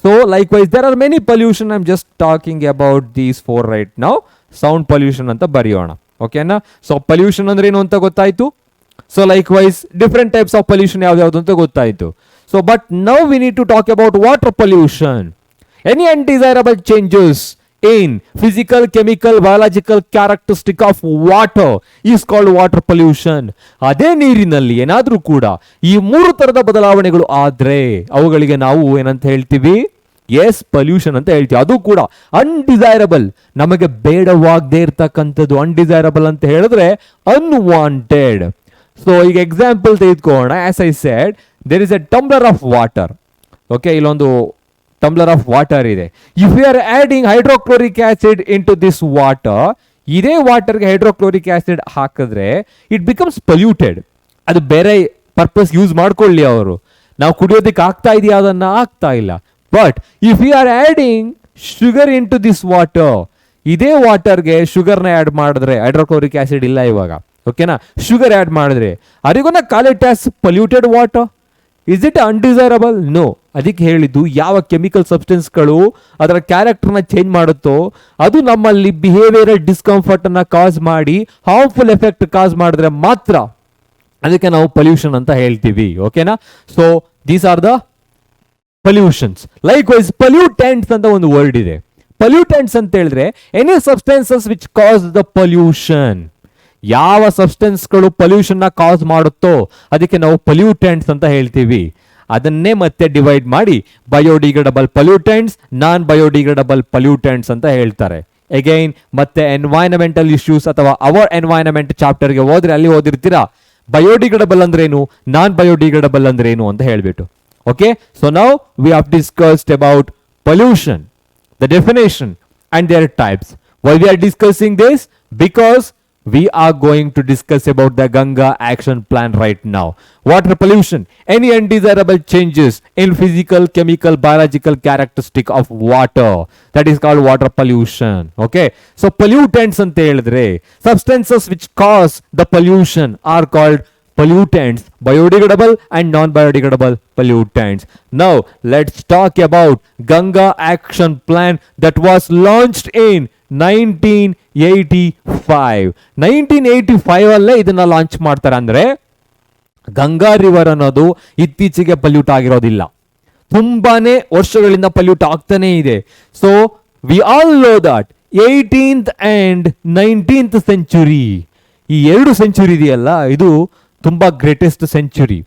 So likewise there are many pollution. I am just talking about these 4 right now. Sound pollution ಅಂತ ಬರೆಯೋಣ, ಓಕೆನಾ? So pollution ಅಂದ್ರೆ ಏನು ಅಂತ ಗೊತ್ತಾಯ್ತು. So likewise different types of pollution ಯಾವ್ದು ಅಂತ ಗೊತ್ತಾಯ್ತು. So but now we need to talk about water pollution. Any undesirable changes in physical, chemical, biological characteristic of water is called water pollution. ಅದೇ ನೀರಿನಲ್ಲಿ ಏನಾದ್ರೂ ಕೂಡ ಈ 3 ತರದ ಬದಲಾವಣೆಗಳು ಆದ್ರೆ ಅವುಗಳಿಗೆ ನಾವು ಏನಂತ ಹೇಳ್ತೀವಿ? ಎಸ್, ಪೊಲ್ಯೂಷನ್ ಅಂತ ಹೇಳ್ತೀವಿ. ಅದು ಕೂಡ ಅನ್ಡಿಸೈರಬಲ್, ನಮಗೆ ಬೇಡವಾಗದೇ ಇರ್ತಕ್ಕಂಥದ್ದು. ಅನ್ಡಿಸೈರಬಲ್ ಅಂತ ಹೇಳಿದ್ರೆ ಅನ್ವಾಂಟೆಡ್. ಸೊ ಈಗ ಎಕ್ಸಾಂಪಲ್ ತೆಗೆದುಕೊಳ್ಳೋಣ. As I said, there is a tumbler of water. Okay, ಇಲ್ಲೊಂದು ಟಂಬ್ಲರ್ ಆಫ್ ವಾಟರ್ ಇದೆ. If you are adding hydrochloric acid in to this water, ಇದೇ ವಾಟರ್ಗೆ ಹೈಡ್ರೋಕ್ಲೋರಿಕ್ ಆಸಿಡ್ ಹಾಕಿದ್ರೆ ಇಟ್ ಬಿಕಮ್ಸ್ ಪೊಲ್ಯೂಟೆಡ್. ಅದು ಬೇರೆ purpose use ಮಾಡ್ಕೊಳ್ಳಿ ಅವರು, ನಾವು ಕುಡಿಯೋದಕ್ಕೆ ಆಗ್ತಾ ಇದೆಯಾ? ಅದನ್ನ ಆಗ್ತಾ ಇಲ್ಲ. But if you are adding sugar in to this water, ಇದೇ ವಾಟರ್ಗೆ ಶುಗರ್ನ ಆಡ್ ಮಾಡಿದ್ರೆ, ಹೈಡ್ರೋಕ್ಲೋರಿಕ್ ಆಸಿಡ್ ಇಲ್ಲ ಇವಾಗ, ಓಕೆನಾ? ಶುಗರ್ ಆಡ್ ಮಾಡಿದ್ರೆ ಅರಿಗೋನ call it as polluted water. Is it undesirable? No. ಅದಕ್ಕೆ ಹೇಳಿದ್ದು, ಯಾವ ಕೆಮಿಕಲ್ ಸಬ್ಸ್ಟೆನ್ಸ್ಗಳು ಅದರ ಕ್ಯಾರೆಕ್ಟರ್ನ ಚೇಂಜ್ ಮಾಡುತ್ತೋ ಅದು ನಮ್ಮಲ್ಲಿ ಬಿಹೇವಿಯರಲ್ ಡಿಸ್ಕಂಫರ್ಟ್ ಅನ್ನ ಕಾಸ್ ಮಾಡಿ ಹಾರ್ಮ್ಫುಲ್ ಎಫೆಕ್ಟ್ ಕಾಸ್ ಮಾಡಿದ್ರೆ ಮಾತ್ರ ಅದಕ್ಕೆ ನಾವು ಪೊಲ್ಯೂಷನ್ ಅಂತ ಹೇಳ್ತೀವಿ, ಓಕೆನಾ? So these are the pollutions. Likewise pollutants ಅಂತ ಒಂದು ವರ್ಡ್ ಇದೆ. ಪೊಲ್ಯೂಟೆಂಟ್ಸ್ ಅಂತ ಹೇಳಿದ್ರೆ any substances which cause the pollution. ಯಾವ ಸಬ್ಸ್ಟೆನ್ಸ್ಗಳು ಪೊಲ್ಯೂಷನ್ ನ ಕಾಸ್ ಮಾಡುತ್ತೋ ಅದಕ್ಕೆ ನಾವು ಪೊಲ್ಯೂಟೆಂಟ್ಸ್ ಅಂತ ಹೇಳ್ತೀವಿ. ಅದನ್ನೇ ಮತ್ತೆ ಡಿವೈಡ್ ಮಾಡಿ ಬಯೋಡಿಗ್ರೇಡಬಲ್ ಪೊಲ್ಯೂಟೆಂಟ್ಸ್, ನಾನ್ ಬಯೋಡಿಗ್ರೇಡಬಲ್ ಪೊಲ್ಯೂಟೆಂಟ್ಸ್ ಅಂತ ಹೇಳ್ತಾರೆ. ಅಗೈನ್ ಮತ್ತೆ ಎನ್ವೈರನ್ಮೆಂಟಲ್ ಇಶ್ಯೂಸ್ ಅಥವಾ ಅವರ್ ಎನ್ವೈರನ್ಮೆಂಟ್ ಚಾಪ್ಟರ್ಗೆ ಹೋದ್ರೆ ಅಲ್ಲಿ ಓದಿರ್ತೀರಾ ಬಯೋಡಿಗ್ರೇಡಬಲ್ ಅಂದ್ರೇನು, ನಾನ್ ಬಯೋಡಿಗ್ರೇಡಬಲ್ ಅಂದ್ರೇನು ಅಂತ ಹೇಳ್ಬಿಟ್ಟು. Okay, so now we have discussed about pollution, the definition and their types. Why we are discussing this? Because we are going to discuss about the Ganga action plan right now. Water pollution, any undesirable changes in physical, chemical, biological characteristic of water, that is called water pollution. Okay, so pollutants ante helidre substances which cause the pollution are called pollutants, biodegradable and non-biodegradable pollutants. Now let's talk about Ganga action plan that was launched in 1985. 1985 ಅಲ್ಲೇ ಇದನ್ನ launch ಮಾಡ್ತಾರೆ. ಅಂದ್ರೆ Ganga river ಅನ್ನೋದು ಇತ್ತೀಚೆಗೆ pollute ಆಗಿರೋದಿಲ್ಲ, ತುಂಬಾನೇ ವರ್ಷಗಳಿಂದ pollute ಆಗ್ತಾನೆ ಇದೆ. So we all know that 18th and 19th century, ಈ 2 ಸೆಂಚುರಿ ಇದೆಯಲ್ಲ, ಇದು ತುಂಬಾ ಗ್ರೇಟೆಸ್ಟ್ ಸೆಂಚುರಿ.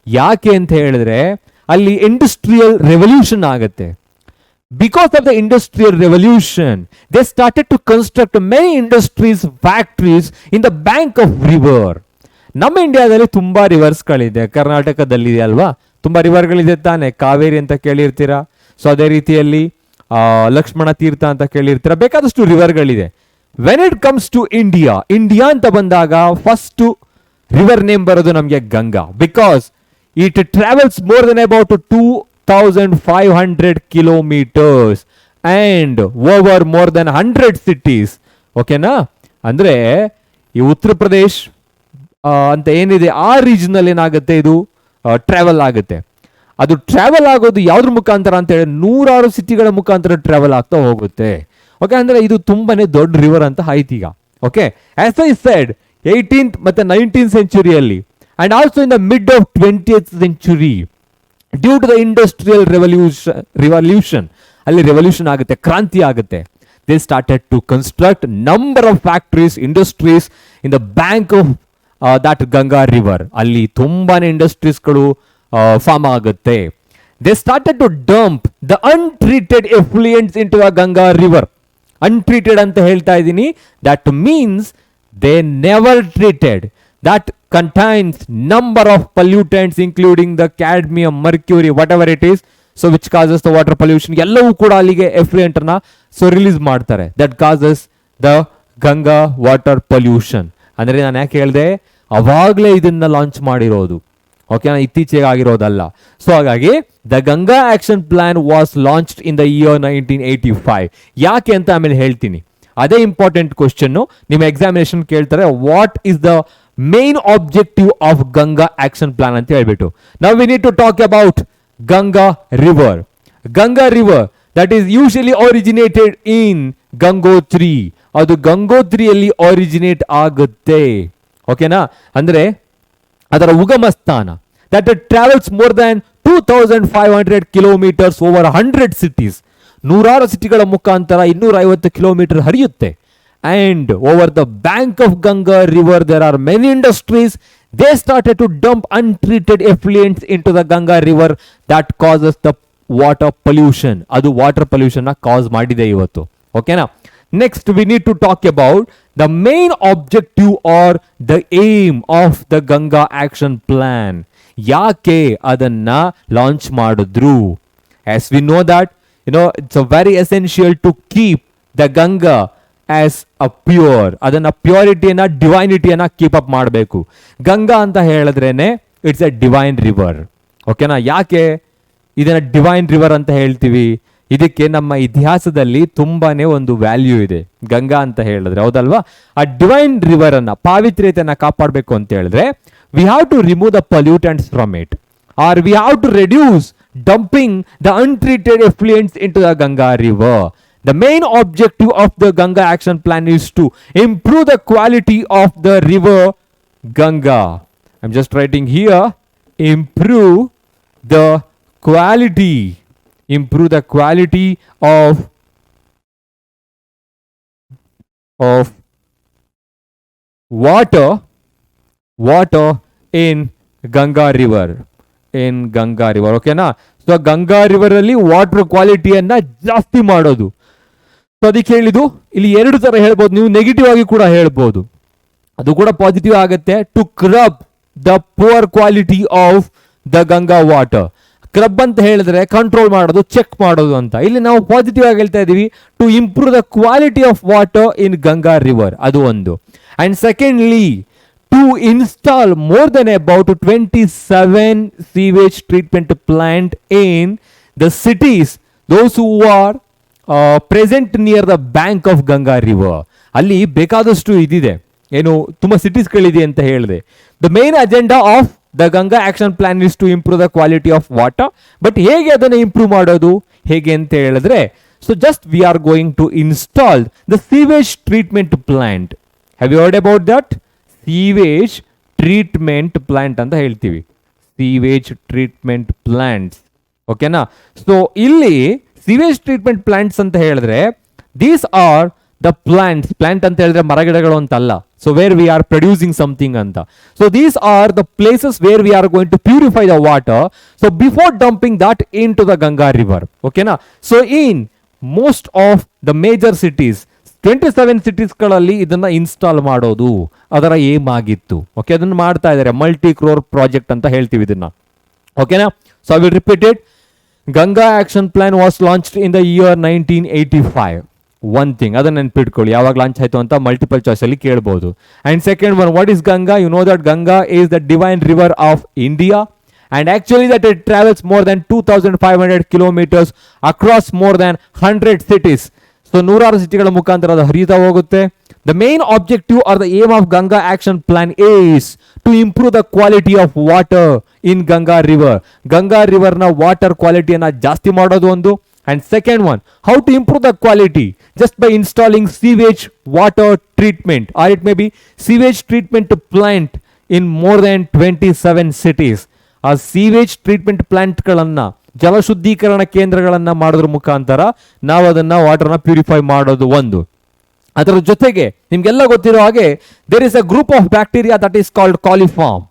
ಯಾಕೆ ಅಂತ ಹೇಳಿದ್ರೆ ಅಲ್ಲಿ ಇಂಡಸ್ಟ್ರಿಯಲ್ ರೆವಲ್ಯೂಷನ್ ಆಗುತ್ತೆ. Because of the industrial revolution, they started to construct many industries, factories in the bank of river. ನಮ್ಮ ಇಂಡಿಯಾದಲ್ಲಿ ತುಂಬಾ ರಿವರ್ಸ್ಗಳಿದೆ, ಕರ್ನಾಟಕದಲ್ಲಿ ಇದೆ ಅಲ್ವಾ, ತುಂಬಾ ರಿವರ್ಗಳಿದೆ ತಾನೆ, ಕಾವೇರಿ ಅಂತ ಕೇಳಿರ್ತೀರಾ. ಸೊ ಅದೇ ರೀತಿಯಲ್ಲಿ ಲಕ್ಷ್ಮಣ ತೀರ್ಥ ಅಂತ ಕೇಳಿರ್ತೀರ, ಬೇಕಾದಷ್ಟು ರಿವರ್ಗಳಿದೆ. When it comes to India, India ಅಂತ ಬಂದಾಗ ಫಸ್ಟ್ ರಿವರ್ ನೇಮ್ ಬರೋದು ನಮಗೆ Ganga, because it travels more than about 2500 kilometres and over more than 100 cities. ಓಕೆನಾ? ಅಂದ್ರೆ ಈ ಉತ್ತರ ಪ್ರದೇಶ್ ಅಂತ ಏನಿದೆ ಆ ರೀಜನ್ ಅಲ್ಲಿ ಏನಾಗುತ್ತೆ, ಇದು ಟ್ರಾವೆಲ್ ಆಗುತ್ತೆ. ಅದು ಟ್ರಾವೆಲ್ ಆಗೋದು ಯಾವ್ದ್ರ ಮುಖಾಂತರ ಅಂತ ಹೇಳಿ 100 ಸಿಟಿಗಳ ಮುಖಾಂತರ ಟ್ರಾವೆಲ್ ಆಗ್ತಾ ಹೋಗುತ್ತೆ. ಓಕೆ, ಅಂದ್ರೆ ಇದು ತುಂಬಾನೇ ದೊಡ್ಡ ರಿವರ್ ಅಂತ ಆಯ್ತು ಈಗ. Okay, as I shed 18th ಮತ್ತೆ 19th ಸೆಂಚುರಿಯಲ್ಲಿ and also in the mid of 20th century due to the industrial revolution, ಅಲ್ಲಿ ರೆವಲ್ಯೂಷನ್ ಆಗುತ್ತೆ, ಕ್ರಾಂತಿ ಆಗುತ್ತೆ. They started to construct number of factories, industries in the bank of that Ganga river. ಅಲ್ಲಿ ತುಂಬಾನೇ ಇಂಡಸ್ಟ್ರೀಸ್ಗಳು form ಆಗುತ್ತೆ. They started to dump the untreated effluents in to the Ganga river. Untreated ಅಂತ ಹೇಳ್ತಾ ಇದ್ದೀನಿ, that means they never treated, that contains number of pollutants including the cadmium, mercury, whatever it is, so which causes the water pollution. ಎಲ್ಲವೂ ಕೂಡ ಅಲ್ಲಿಗೆ effluent ಅನ್ನ so release ಮಾಡ್ತಾರೆ. That causes the Ganga water pollution. ಅಂದ್ರೆ ನಾನು ಯಾಕೆ ಹೇಳಿದೆ, ಅವಾಗಲೇ ಇದನ್ನ ಲಾಂಚ್ ಮಾಡಿರೋದು, ಓಕೆನಾ, ಇತ್ತೀಚೆಗೆ ಆಗಿರೋದಲ್ಲ. ಸೊ ಹಾಗಾಗಿ the Ganga action plan was launched in the year 1985. ಯಾಕೆ ಅಂತ ಆಮೇಲೆ ಹೇಳ್ತೀನಿ. ಅದೇ ಇಂಪಾರ್ಟೆಂಟ್ ಕ್ವಶನ್ ನಿಮ್ಮ ಎಕ್ಸಾಮಿನೇಷನ್ ಕೇಳ್ತಾರೆ, what is the main objective of Ganga action plan ಅಂತ ಹೇಳ್ಬಿಟ್ಟು. ನಾವು we need to talk about Ganga river. Ganga river that is usually originated in Gangotri. ಅದು ಗಂಗೋತ್ರಿಯಲ್ಲಿ ಆರಿಜಿನೇಟ್ ಆಗುತ್ತೆ. ಓಕೆನಾ? ಅಂದ್ರೆ ಅದರ ಉಗಮ ಸ್ಥಾನ that it travels more than 2500 kilometres over 100 cities. 100 ಸಿಟಿಗಳ ಮುಖಾಂತರ 250 kilometre ಹರಿಯುತ್ತೆ. And over the bank of Ganga river there are many industries. They started to dump untreated effluents into the Ganga river that causes the water pollution. Adu water pollution na cause madide ivattu. Okay na? Next we need to talk about the main objective or the aim of the Ganga action plan. Yake adanna launch madidru? As we know that, it's a very essential to keep the Ganga as a pure. ಅದನ್ನ ಪ್ಯೂರಿಟಿಯನ್ನ, ಡಿವೈನಿಟಿಯನ್ನ keep up ಮಾಡಬೇಕು. ಗಂಗಾ ಅಂತ ಹೇಳಿದ್ರೇನೆ it's A divine river. ಓಕೆನಾ? ಯಾಕೆ ಇದನ್ನ divine river ಅಂತ ಹೇಳ್ತೀವಿ? ಇದಕ್ಕೆ ನಮ್ಮ ಇತಿಹಾಸದಲ್ಲಿ ತುಂಬಾನೇ ಒಂದು ವ್ಯಾಲ್ಯೂ ಇದೆ ಗಂಗಾ ಅಂತ ಹೇಳಿದ್ರೆ, ಹೌದಲ್ವಾ? ಆ ಡಿವೈನ್ ರಿವರ್ ಅನ್ನ, ಪಾವಿತ್ರ್ಯತೆಯನ್ನ ಕಾಪಾಡಬೇಕು ಅಂತ ಹೇಳಿದ್ರೆ we have to remove the pollutants from it, or we have to reduce dumping the untreated effluents in to the Ganga river. The main objective of the Ganga action plan is to improve the quality of the river Ganga. I'm just writing here, improve the quality of water in Ganga river. Okay na? So Ganga river ಅಲ್ಲಿ water ಕ್ವಾಲಿಟಿಯನ್ನ ಜಾಸ್ತಿ ಮಾಡೋದು. So ಅದಕ್ಕೆ ಹೇಳಿದ್ದು ಇಲ್ಲಿ 2 ತರ ಹೇಳ್ಬೋದು. ನೀವು negative ಆಗಿ ಕೂಡ ಹೇಳ್ಬೋದು, ಅದು ಕೂಡ ಪಾಸಿಟಿವ್ ಆಗುತ್ತೆ. To curb the poor quality of the Ganga water. Curb ಅಂತ ಹೇಳಿದ್ರೆ ಕಂಟ್ರೋಲ್ ಮಾಡೋದು, ಚೆಕ್ ಮಾಡೋದು ಅಂತ. ಇಲ್ಲಿ ನಾವು ಪಾಸಿಟಿವ್ ಆಗಿ ಹೇಳ್ತಾ ಇದೀವಿ, to improve the quality of water in Ganga river. ಅದು ಒಂದು. And secondly, to install more than about 27 sewage treatment plant in the cities those who are present near the bank of Ganga river. ಅಲ್ಲಿ ಬೇಕಾದಷ್ಟು ಇದಿದೆ, ಏನು ತುಂಬಾ ಸಿಟೀಸ್ಗಳಿದೆ ಅಂತ ಹೇಳಿದೆ. The main agenda of the Ganga action plan is to improve the quality of water. But ಹೇಗೆ ಅದನ್ನು ಇಂಪ್ರೂವ್ ಮಾಡೋದು, ಹೇಗೆ ಅಂತ ಹೇಳಿದ್ರೆ, so just we are going to install the sewage treatment plant. Have you heard about that? Sewage treatment plant ಅಂತ ಹೇಳ್ತೀವಿ, sewage treatment plants. ಓಕೆನಾ? So ಇಲ್ಲಿ ಸೀವೇಜ್ ಟ್ರೀಟ್ಮೆಂಟ್ ಪ್ಲಾಂಟ್ಸ್ ಅಂತ ಹೇಳಿದ್ರೆ, ದೀಸ್ ಆರ್ ದ ಪ್ಲಾಂಟ್ ಅಂತ ಹೇಳಿದ್ರೆ ಮರಗಿಡಗಳು ಅಂತಲ್ಲ. So where we are producing something ಅಂತ. So these are the places where we are going to purify the water, so before dumping that in to the Ganga river. ಓಕೆನಾ? So in most of the major cities, 27 ಸಿಟೀಸ್ಗಳಲ್ಲಿ ಇದನ್ನ install ಮಾಡೋದು ಅದರ aim ಆಗಿತ್ತು. Okay, ಅದನ್ನು ಮಾಡ್ತಾ ಇದ್ದಾರೆ. Multi crore project ಅಂತ ಹೇಳ್ತೀವಿ ಇದನ್ನ. ಓಕೆನಾ? So I will repeat it. Ganga action plan was launched in the year 1985. One thing ಅದನ್ನ ನೆನ್ಪಿಟ್ಕೊಳ್ಳಿ, ಯಾವಾಗ ಲಾಂಚ್ ಆಯ್ತು ಅಂತ ಮಲ್ಟಿಪಲ್ ಚಾಯ್ಸ್ ಅಲ್ಲಿ ಕೇಳಬಹುದು. And second one, what is Ganga? You know that Ganga is the divine river of India. And actually that it travels more than 2500 kilometers across more than 100 cities. So ನೂರಾರು ಸಿಟಿಗಳ ಮುಖಾಂತರ ಅದು ಹರಿತಾ ಹೋಗುತ್ತೆ. The main objective or the aim of Ganga action plan is to improve the quality of water in Ganga river. Ganga river na water quality ಅನ್ನ ಜಾಸ್ತಿ ಮಾಡೋದು ಒಂದು. And second one, how to improve the quality? Just by installing sewage water treatment, or it may be sewage treatment plant in more than 27 cities. ಆ sewage treatment ಪ್ಲಾಂಟ್ಗಳನ್ನ, ಜಲಶುದ್ಧೀಕರಣ ಕೇಂದ್ರಗಳನ್ನ ಮಾಡೋದ್ರ ಮುಖಾಂತರ ನಾವು ಅದನ್ನ ವಾಟರ್ನ ಪ್ಯೂರಿಫೈ ಮಾಡೋದು ಒಂದು. ಅದರ ಜೊತೆಗೆ ನಿಮ್ಗೆಲ್ಲ ಗೊತ್ತಿರೋ ಹಾಗೆ there is a group of bacteria that is called coliform.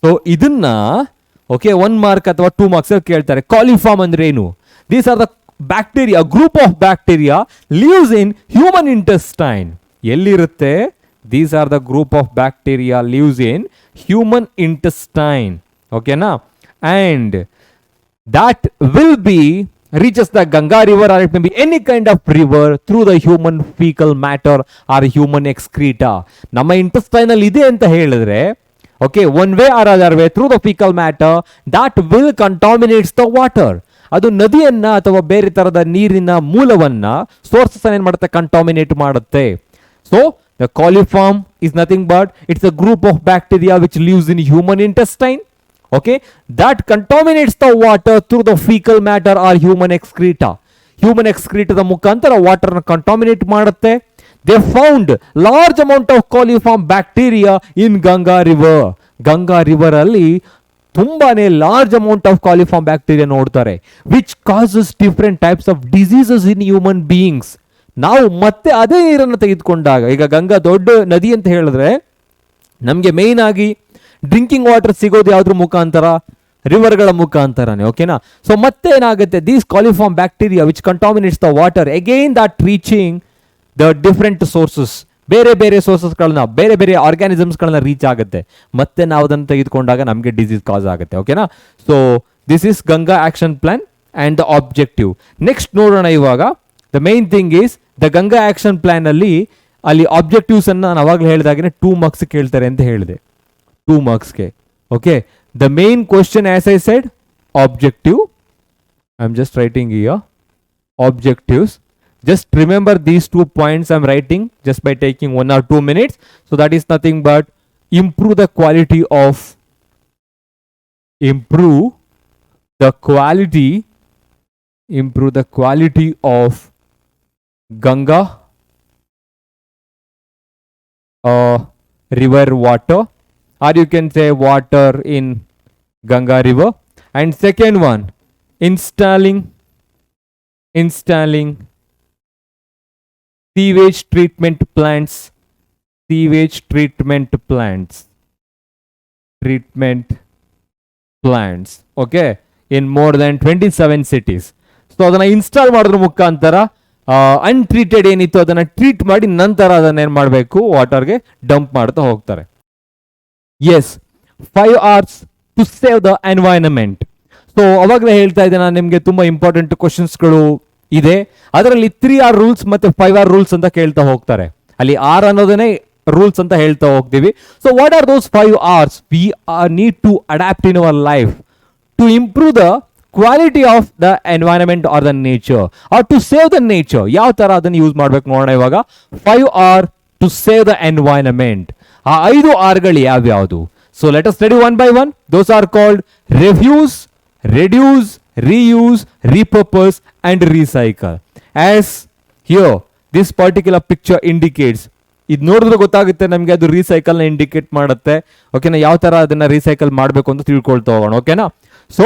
So ಇದನ್ನ ಓಕೆ 1 ಮಾರ್ಕ್ ಅಥವಾ 2 ಮಾರ್ಕ್ಸ್ ಕೇಳ್ತಾರೆ. ಕಾಲಿಫಾರ್ಮ್ ಅಂದ್ರೆ ಏನು? These are the bacteria, group of bacteria lives in human intestine. ಎಲ್ಲಿರುತ್ತೆ? These are the group of bacteria lives in human intestine. Okay na? And that will be reaches the Ganga river, or it may be any kind of river, through the human fecal matter or human excreta. Nama intestine alli ide anta helidre, okay, one way or other way through the fecal matter that will contaminates the water. ಅದು ನದಿಯನ್ನ ಅಥವಾ ಬೇರೆ ತರದ ನೀರಿನ ಮೂಲವನ್ನ sources ಏನ್ ಮಾಡುತ್ತೆ? Contaminate ಮಾಡುತ್ತೆ. So the coliform is nothing but it's a group of bacteria which lives in human intestine. Okay, that contaminates the water through the fecal matter or human excreta. Human excreta the ಮುಖಾಂತರ water ನ contaminate ಮಾಡುತ್ತೆ. They found large amount of coliform bacteria in Ganga river. Ganga river ಅಲ್ಲಿ ತುಂಬಾನೇ large amount of coliform bacteria ನೋಡ್ತಾರೆ, which causes different types of diseases in human beings. ನಾವು ಮತ್ತೆ ಅದೇ ನೀರನ್ನು ತೆಗೆದುಕೊಂಡಾಗ, ಈಗ ಗಂಗಾ ದೊಡ್ಡ ನದಿ ಅಂತ ಹೇಳಿದ್ರೆ ನಮಗೆ ಮೇನ್ ಆಗಿ ಡ್ರಿಂಕಿಂಗ್ ವಾಟರ್ ಸಿಗೋದು ಯಾವ್ದ್ರ ಮುಖಾಂತರ? ರಿವರ್ಗಳ ಮುಖಾಂತರನೇ. ಓಕೆನಾ? ಸೊ ಮತ್ತೆ ಏನಾಗುತ್ತೆ? These coliform bacteria which contaminates the water again that reaching the different sources, ಬೇರೆ ಬೇರೆ ಸೋರ್ಸಸ್ಗಳನ್ನ, ಬೇರೆ ಬೇರೆ ಆರ್ಗ್ಯಾನಿಸಮ್ಸ್ಗಳನ್ನ ರೀಚ್ ಆಗುತ್ತೆ. ಮತ್ತೆ ನಾವು ಅದನ್ನು ತೆಗೆದುಕೊಂಡಾಗ ನಮಗೆ ಡಿಸೀಸ್ ಕಾಸ್ ಆಗುತ್ತೆ. ಓಕೆನಾ? So this is Ganga action plan and the objective. Next ನೋಡೋಣ ಇವಾಗ. The main thing is the Ganga action plan ಅಲ್ಲಿ ಆಬ್ಜೆಕ್ಟಿವ್ಸ್ ಅನ್ನ ನಾನು ಅವಾಗಲೇ ಹೇಳಿದಾಗನೇ 2 ಮಾರ್ಕ್ಸ್ ಕೇಳ್ತಾರೆ ಅಂತ ಹೇಳಿದೆ. 2 ಮಾರ್ಕ್ಸ್ಗೆ. Okay, the main question as I said objective. I am just writing here objectives. Just remember these 2 points I'm writing just by taking 1 or 2 minutes. So that is nothing but improve the quality of Ganga river water, or you can say water in Ganga river. And second one, installing sewage treatment plants okay, in more than 27 cities. So ಅದನ್ನ install ಮಾಡೋದ್ರ ಮುಖಾಂತರ untreated ಏನಿತ್ತು ಅದನ್ನ treat ಮಾಡಿ ನಂತರ ಅದನ್ನ ಏನ್ ಮಾಡಬೇಕು? ವಾಟರ್ಗೆ ಡಂಪ್ ಮಾಡ್ತಾ ಹೋಗ್ತಾರೆ. Yes, 5 hours to save the environment. So ಅವಾಗಲೇ ಹೇಳ್ತಾ ಇದ್ದೆ ನಾನು ನಿಮಗೆ, ತುಂಬಾ ಇಂಪಾರ್ಟೆಂಟ್ ಕ್ವಶನ್ಸ್ಗಳು ಇದೆ. ಅದರಲ್ಲಿ 3R ರೂಲ್ಸ್ ಮತ್ತೆ 5R ರೂಲ್ಸ್ ಅಂತ ಕೇಳ್ತಾ ಹೋಗ್ತಾರೆ. ಅಲ್ಲಿ R ಅನ್ನೋದನ್ನೇ ರೂಲ್ಸ್ ಅಂತ ಹೇಳ್ತಾ ಹೋಗ್ತೀವಿ. So what are those 5 R's we need to adapt in our life to improve the quality of the environment or the nature, or to save the nature. ಯಾವ ತರ ಅದನ್ನು ಯೂಸ್ ಮಾಡ್ಬೇಕು ನೋಡೋಣ ಇವಾಗ. 5R to save the environment. ಆ 5 Rಗಳು ಯಾವ್ಯಾವುದು? So let us study one by one. Those are called refuse, reduce, reuse, repurpose and recycle. As here this particular picture indicates, ಇದು ನೋಡಿದ್ರೆ ಗೊತ್ತಾಗುತ್ತೆ ನಮಗೆ ಅದು ರೀಸೈಕಲ್ ನ ಇಂಡಿಕೇಟ್ ಮಾಡುತ್ತೆ. ಓಕೆನಾ? ಯಾವ ತರ ಅದನ್ನ ರೀಸೈಕಲ್ ಮಾಡಬೇಕು ಅಂತ ತಿಳ್ಕೊಳ್ತಾ ಹೋಗೋಣ. ಓಕೆನಾ? So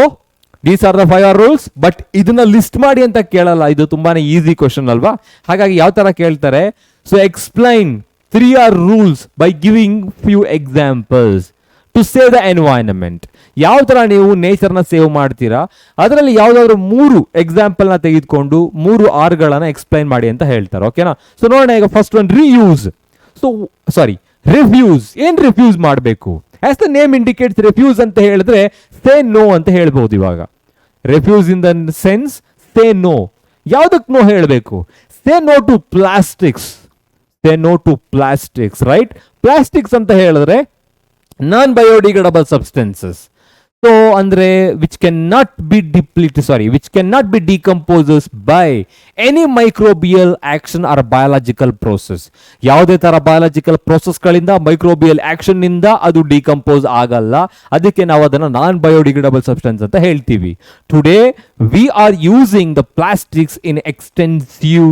these are the 5R rules. But ಇದನ್ನ ಲಿಸ್ಟ್ ಮಾಡಿ ಅಂತ ಕೇಳಲ್ಲ, ಇದು ತುಂಬಾನೇ ಈಸಿ ಕ್ವಶನ್ ಅಲ್ವಾ? ಹಾಗಾಗಿ ಯಾವ ತರ ಕೇಳ್ತಾರೆ? So explain 3R rules by giving few examples to save the environment. ಯಾವ ತರ ನೀವು ನೇಚರ್ನ ಸೇವ್ ಮಾಡ್ತೀರಾ, ಅದರಲ್ಲಿ ಯಾವ್ದಾದ್ರು 3 ಎಕ್ಸಾಂಪಲ್ ನ ತೆಗೆದುಕೊಂಡು 3 Rಗಳನ್ನ ಎಕ್ಸ್ಪ್ಲೈನ್ ಮಾಡಿ ಅಂತ ಹೇಳ್ತಾರೆ. ಓಕೆನಾ? ಸೊ ನೋಡೋಣ ಈಗ. First one, reuse. So sorry, refuse. ಏನ್ ರಿಫ್ಯೂಸ್ ಮಾಡಬೇಕು? As the name indicates, refuse ಅಂತ ಹೇಳಿದ್ರೆ ಸೇ ನೋ ಅಂತ ಹೇಳ್ಬಹುದು. ಇವಾಗ refuse in the sense say no. ಯಾವುದಕ್ಕೆ ನೋ ಹೇಳಬೇಕು? Say no to plastics. Say no to plastics, right? Plastics ಅಂತ ಹೇಳಿದ್ರೆ ನಾನ್ ಬಯೋಡಿಗ್ರೇಡಬಲ್ ಸಬ್ಸ್ಟೆನ್ಸಸ್. ಸೊ ಅಂದ್ರೆ which cannot be decomposed by any microbial action or biological process. ಯಾವುದೇ ತರ biological ಪ್ರೋಸೆಸ್ಗಳಿಂದ microbial action ನಿಂದ ಅದು decompose ಆಗಲ್ಲ. ಅದಕ್ಕೆ ನಾವು ಅದನ್ನ ನಾನ್ ಬಯೋಡಿಗ್ರೇಡಬಲ್ ಸಬ್ಸ್ಟೆನ್ಸ್ ಅಂತ ಹೇಳ್ತೀವಿ. Today we are using the plastics in extensive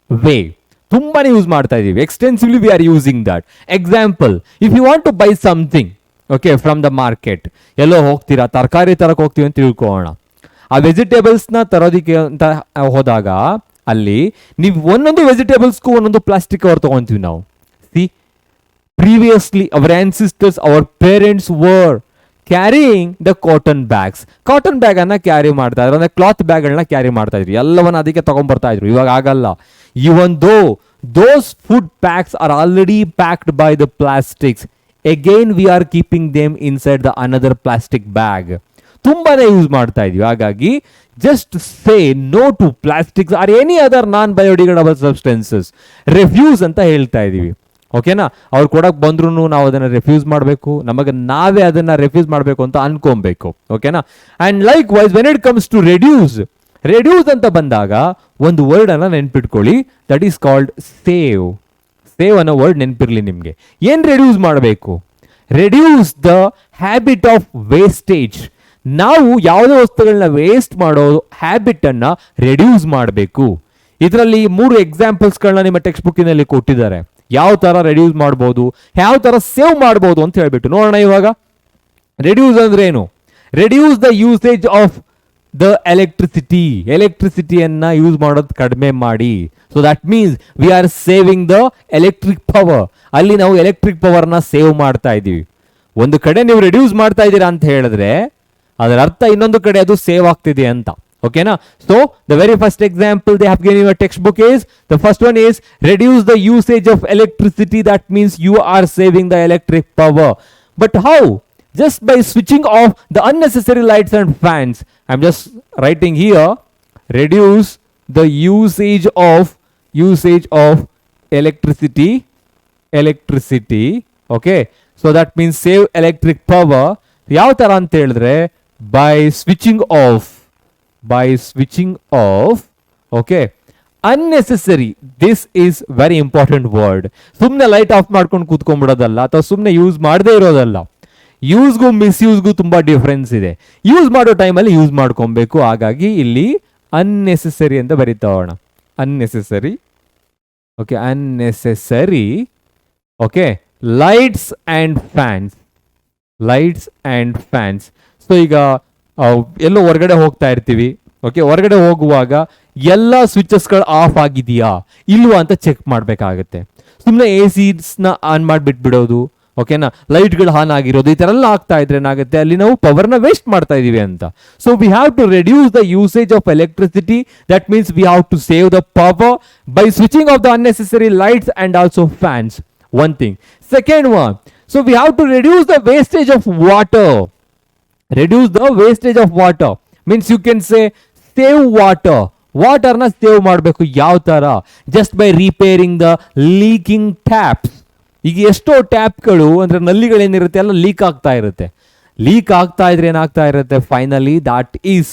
way. ತುಂಬಾನೇ ಯೂಸ್ ಮಾಡ್ತಾ ಇದೀವಿ. Extensively we are using that. Example, if you want to buy something okay from the market, ಎಲ್ಲೋ ಹೋಗ್ತೀರಾ, ತರಕಾರಿ ತರಕ್ಕೆ ಹೋಗ್ತೀವಿ ಅಂತ ತಿಳ್ಕೊಳ್ಳೋಣ. ಆ ವೆಜಿಟೇಬಲ್ಸ್ನ ತರೋದಿಕ್ಕೆ ಅಂತ ಹೋದಾಗ ಅಲ್ಲಿ ನೀವು ಒಂದೊಂದು ವೆಜಿಟೇಬಲ್ಸ್ಗೂ ಒಂದೊಂದು ಪ್ಲಾಸ್ಟಿಕ್ ಕವರ್ ತಗೊಂತೀವಿ ನಾವು. C, previously our ancestors, our parents were carrying the cotton bags. Cotton bag ಅನ್ನ ಕ್ಯಾರಿ ಮಾಡ್ತಾ ಇದ್ರು, ಅಂದ್ರೆ ಕ್ಲಾತ್ ಬ್ಯಾಗ್ ಗಳನ್ನ ಕ್ಯಾರಿ ಮಾಡ್ತಾ ಇದ್ರು, ಎಲ್ಲವನ್ನ ಅದಕ್ಕೆ ತಗೊಂಡ್ ಬರ್ತಾ ಇದ್ರು. ಇವಾಗ ಆಗಲ್ಲ. Even though those food packs are already packed by the plastics, again we are keeping them inside the another plastic bag. ತುಂಬಾನೇ ಯೂಸ್ ಮಾಡ್ತಾ ಇದೀವಿ. ಹಾಗಾಗಿ just say no to plastics or any other non biodegradable substances. Refuse ಅಂತ ಹೇಳ್ತಾ ಇದೀವಿ. ಓಕೆನಾ? ಅವ್ರು ಕೊಡಕ್ ಬಂದ್ರು ನಾವು ಅದನ್ನ ರೆಫ್ಯೂಸ್ ಮಾಡಬೇಕು, ನಮಗೆ ನಾವೇ ಅದನ್ನ ರೆಫ್ಯೂಸ್ ಮಾಡಬೇಕು ಅಂತ ಅನ್ಕೊಬೇಕು. ಓಕೆನಾ? And likewise when it comes to reduce ಅಂತ ಬಂದಾಗ ಒಂದು ವರ್ಡ್ ಅನ್ನ ನೆನ್ಪಿಟ್ಕೊಳ್ಳಿ, that is called save. Save ಅನ್ನೋ ವರ್ಡ್ ನೆನಪಿರ್ಲಿ ನಿಮಗೆ. ಏನ್ ರೆಡ್ಯೂಸ್ ಮಾಡಬೇಕು? Reduce the habit of wastage. ನಾವು ಯಾವುದೇ ವಸ್ತುಗಳನ್ನ ವೇಸ್ಟ್ ಮಾಡೋ ಹ್ಯಾಬಿಟ್ ಅನ್ನ ರೆಡ್ಯೂಸ್ ಮಾಡಬೇಕು. ಇದರಲ್ಲಿ 3 ಎಕ್ಸಾಂಪಲ್ಸ್ಗಳನ್ನ ನಿಮ್ಮ ಟೆಕ್ಸ್ಟ್ ಬುಕ್ಕಿನಲ್ಲಿ ಕೊಟ್ಟಿದ್ದಾರೆ. ಯಾವ ತರ ರೆಡ್ಯೂಸ್ ಮಾಡ್ಬೋದು, ಯಾವ ತರ ಸೇವ್ ಮಾಡ್ಬೋದು ಅಂತ ಹೇಳ್ಬಿಟ್ಟು ನೋಡೋಣ. ಇವಾಗ ರೆಡ್ಯೂಸ್ ಅಂದ್ರೆ ಏನು? Reduce the usage of the ಎಲೆಕ್ಟ್ರಿಸಿಟಿಯನ್ನ ಯೂಸ್ ಮಾಡೋದು ಕಡಿಮೆ ಮಾಡಿ. So that means we are saving the electric power. ಅಲ್ಲಿ ನಾವು ಎಲೆಕ್ಟ್ರಿಕ್ ಪವರ್ನ ಸೇವ್ ಮಾಡ್ತಾ ಇದ್ದೀವಿ. ಒಂದು ಕಡೆ ನೀವು ರೆಡ್ಯೂಸ್ ಮಾಡ್ತಾ ಇದ್ದೀರಾ ಅಂತ ಹೇಳಿದ್ರೆ ಅದರ ಅರ್ಥ ಇನ್ನೊಂದು ಕಡೆ ಅದು ಸೇವ್ ಆಗ್ತಿದೆ ಅಂತ. ಓಕೆನಾ? So the very first example they have given your text book is, the first one is reduce the usage of electricity. That means you are saving the electric power. But how? Just by switching off the unnecessary lights and fans. I'm just writing here, reduce the usage of electricity. Okay, so that means save electric power. ಯಾವ ತರ ಅಂತ ಹೇಳಿದ್ರೆ by switching off. Okay, unnecessary. This is very important word. ಸುಮ್ನೆ light off ಮಾಡ್ಕೊಂಡು ಕೂತ್ಕೊಂಡ್ಬಿಡೋದಲ್ಲ, ಅಥವಾ ಸುಮ್ನೆ use ಮಾಡದೇ ಇರೋದಲ್ಲ. ಯೂಸ್ಗೂ ಮಿಸ್ಯೂಸ್ಗೂ ತುಂಬಾ ಡಿಫ್ರೆನ್ಸ್ ಇದೆ. ಯೂಸ್ ಮಾಡೋ ಟೈಮಲ್ಲಿ ಯೂಸ್ ಮಾಡ್ಕೊಬೇಕು. ಹಾಗಾಗಿ ಇಲ್ಲಿ ಅನ್ನೆಸೆಸರಿ ಅಂತ ಬರೀತಾ ಹೋಗೋಣ. Unnecessary. Okay, unnecessary. Okay, lights and fans. So ಈಗ ಎಲ್ಲೋ ಹೊರಗಡೆ ಹೋಗ್ತಾ ಇರ್ತೀವಿ. ಓಕೆ, ಹೊರಗಡೆ ಹೋಗುವಾಗ ಎಲ್ಲ ಸ್ವಿಚಸ್ಗಳು ಆಫ್ ಆಗಿದೆಯಾ ಇಲ್ವಾ ಅಂತ ಚೆಕ್ ಮಾಡಬೇಕಾಗತ್ತೆ. ಸುಮ್ಮನೆ AC ಆನ್ ಮಾಡಿಬಿಟ್ಬಿಡೋದು, ಓಕೆನಾ, ಲೈಟ್ಗಳು ಆನ್ ಆಗಿರೋದು, ಈ ಥರ ಎಲ್ಲ ಆಗ್ತಾ ಇದ್ರೆ ಏನಾಗುತ್ತೆ, ಅಲ್ಲಿ ನಾವು ಪವರ್ನ ವೇಸ್ಟ್ ಮಾಡ್ತಾ ಇದೀವಿ ಅಂತ. So we have to reduce the usage of electricity. That means we have to save the power by switching off the unnecessary lights and also fans. One thing. Second one, so we have to reduce the wastage of water. Means you can say save water. ವಾಟರ್ನ save ಮಾಡಬೇಕು. ಯಾವ ತರ? Just by repairing the leaking taps. ಈಗ ಎಷ್ಟೋ ಟ್ಯಾಪ್ಗಳು ಅಂದ್ರೆ ನಲ್ಲಿಗಳೇನಿರುತ್ತೆ ಎಲ್ಲ leak ಆಗ್ತಾ ಇರುತ್ತೆ. ಲೀಕ್ ಆಗ್ತಾ ಇದ್ರೆ ಏನಾಗ್ತಾ ಇರುತ್ತೆ, finally that is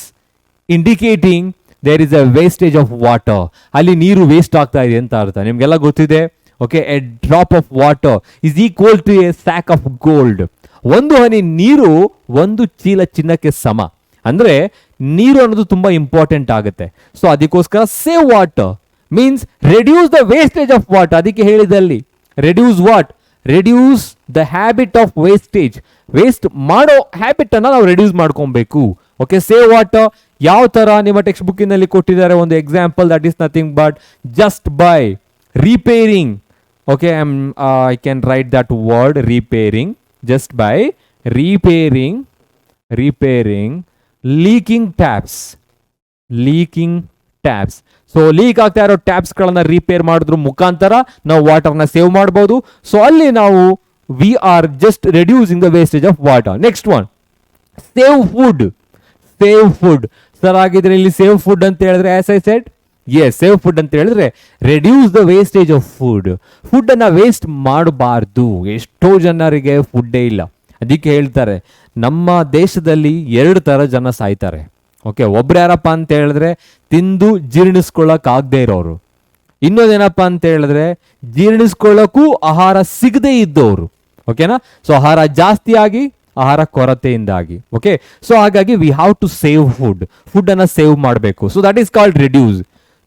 indicating there is a wastage of water. ಅಲ್ಲಿ ನೀರು ವೇಸ್ಟ್ ಆಗ್ತಾ ಇದೆ ಅಂತ ಅರ್ಥ. ನಿಮ್ಗೆಲ್ಲ ಗೊತ್ತಿದೆ. Okay, a drop of water is equal to a sack of gold. ಒಂದು ಹನಿ ನೀರು ಒಂದು ಚೀಲ ಚಿನ್ನಕ್ಕೆ ಸಮ. ಅಂದ್ರೆ ನೀರು ಅನ್ನೋದು ತುಂಬಾ ಇಂಪಾರ್ಟೆಂಟ್ ಆಗುತ್ತೆ. ಸೊ ಅದಕ್ಕೋಸ್ಕರ save water means reduce the wastage of water. ಅದಕ್ಕೆ ಹೇಳಿದಲ್ಲಿ reduce what? Reduce the habit of wastage. Waste ಮಾಡೋ ಹ್ಯಾಬಿಟ್ ಅನ್ನ ನಾವು ರೆಡ್ಯೂಸ್ ಮಾಡ್ಕೊಬೇಕು. ಓಕೆ, ಸೇವ್ ವಾಟರ್ ಯಾವ ತರ? ನಿಮ್ಮ ಟೆಕ್ಸ್ಟ್ ಬುಕ್ಕಿನಲ್ಲಿ ಕೊಟ್ಟಿದ್ದಾರೆ ಒಂದು example. That is nothing but just by repairing. Okay, I can write that word repairing. Just by repairing leaking taps. So leak ಆಗ್ತಾ ಇರೋ ಟ್ಯಾಪ್ಸ್ ಗಳನ್ನ ರಿಪೇರ್ ಮಾಡೋದ್ರ ಮುಖಾಂತರ ನಾವು ವಾಟರ್ನ ಸೇವ್ ಮಾಡಬಹುದು. ಸೊ ಅಲ್ಲಿ ನಾವು V are just reducing the wastage of water. Next one, save food. Sir ಆಗಿದ್ರೆ ಇಲ್ಲಿ ಸೇವ್ ಫುಡ್ ಅಂತ ಹೇಳಿದ್ರೆ as I shed save food ಅಂತ ಹೇಳಿದ್ರೆ reduce the wastage of food. Food ಅನ್ನ ವೇಸ್ಟ್ ಮಾಡಬಾರ್ದು. ಎಷ್ಟೋ ಜನರಿಗೆ ಫುಡ್ಡೇ ಇಲ್ಲ. ಅದಕ್ಕೆ ಹೇಳ್ತಾರೆ ನಮ್ಮ ದೇಶದಲ್ಲಿ 2 ತರ ಜನ ಸಾಯ್ತಾರೆ. ಓಕೆ, ಒಬ್ರು ಯಾರಪ್ಪ ಅಂತ ಹೇಳಿದ್ರೆ ತಿಂದು ಜೀರ್ಣಿಸ್ಕೊಳ್ಳಕ್ ಆಗದೆ ಇರೋರು. ಇನ್ನೊಂದೇನಪ್ಪ ಅಂತ ಹೇಳಿದ್ರೆ ಜೀರ್ಣಿಸ್ಕೊಳ್ಳಕ್ಕೂ ಆಹಾರ ಸಿಗದೆ ಇದ್ದವರು. ಓಕೆನಾ? ಸೊ ಆಹಾರ ಜಾಸ್ತಿ ಆಗಿ ಆಹಾರ ಕೊರತೆಯಿಂದಾಗಿ. ಓಕೆ, ಸೊ ಹಾಗಾಗಿ we have to save food ಅನ್ನ ಸೇವ್ ಮಾಡಬೇಕು. So that is called reduce.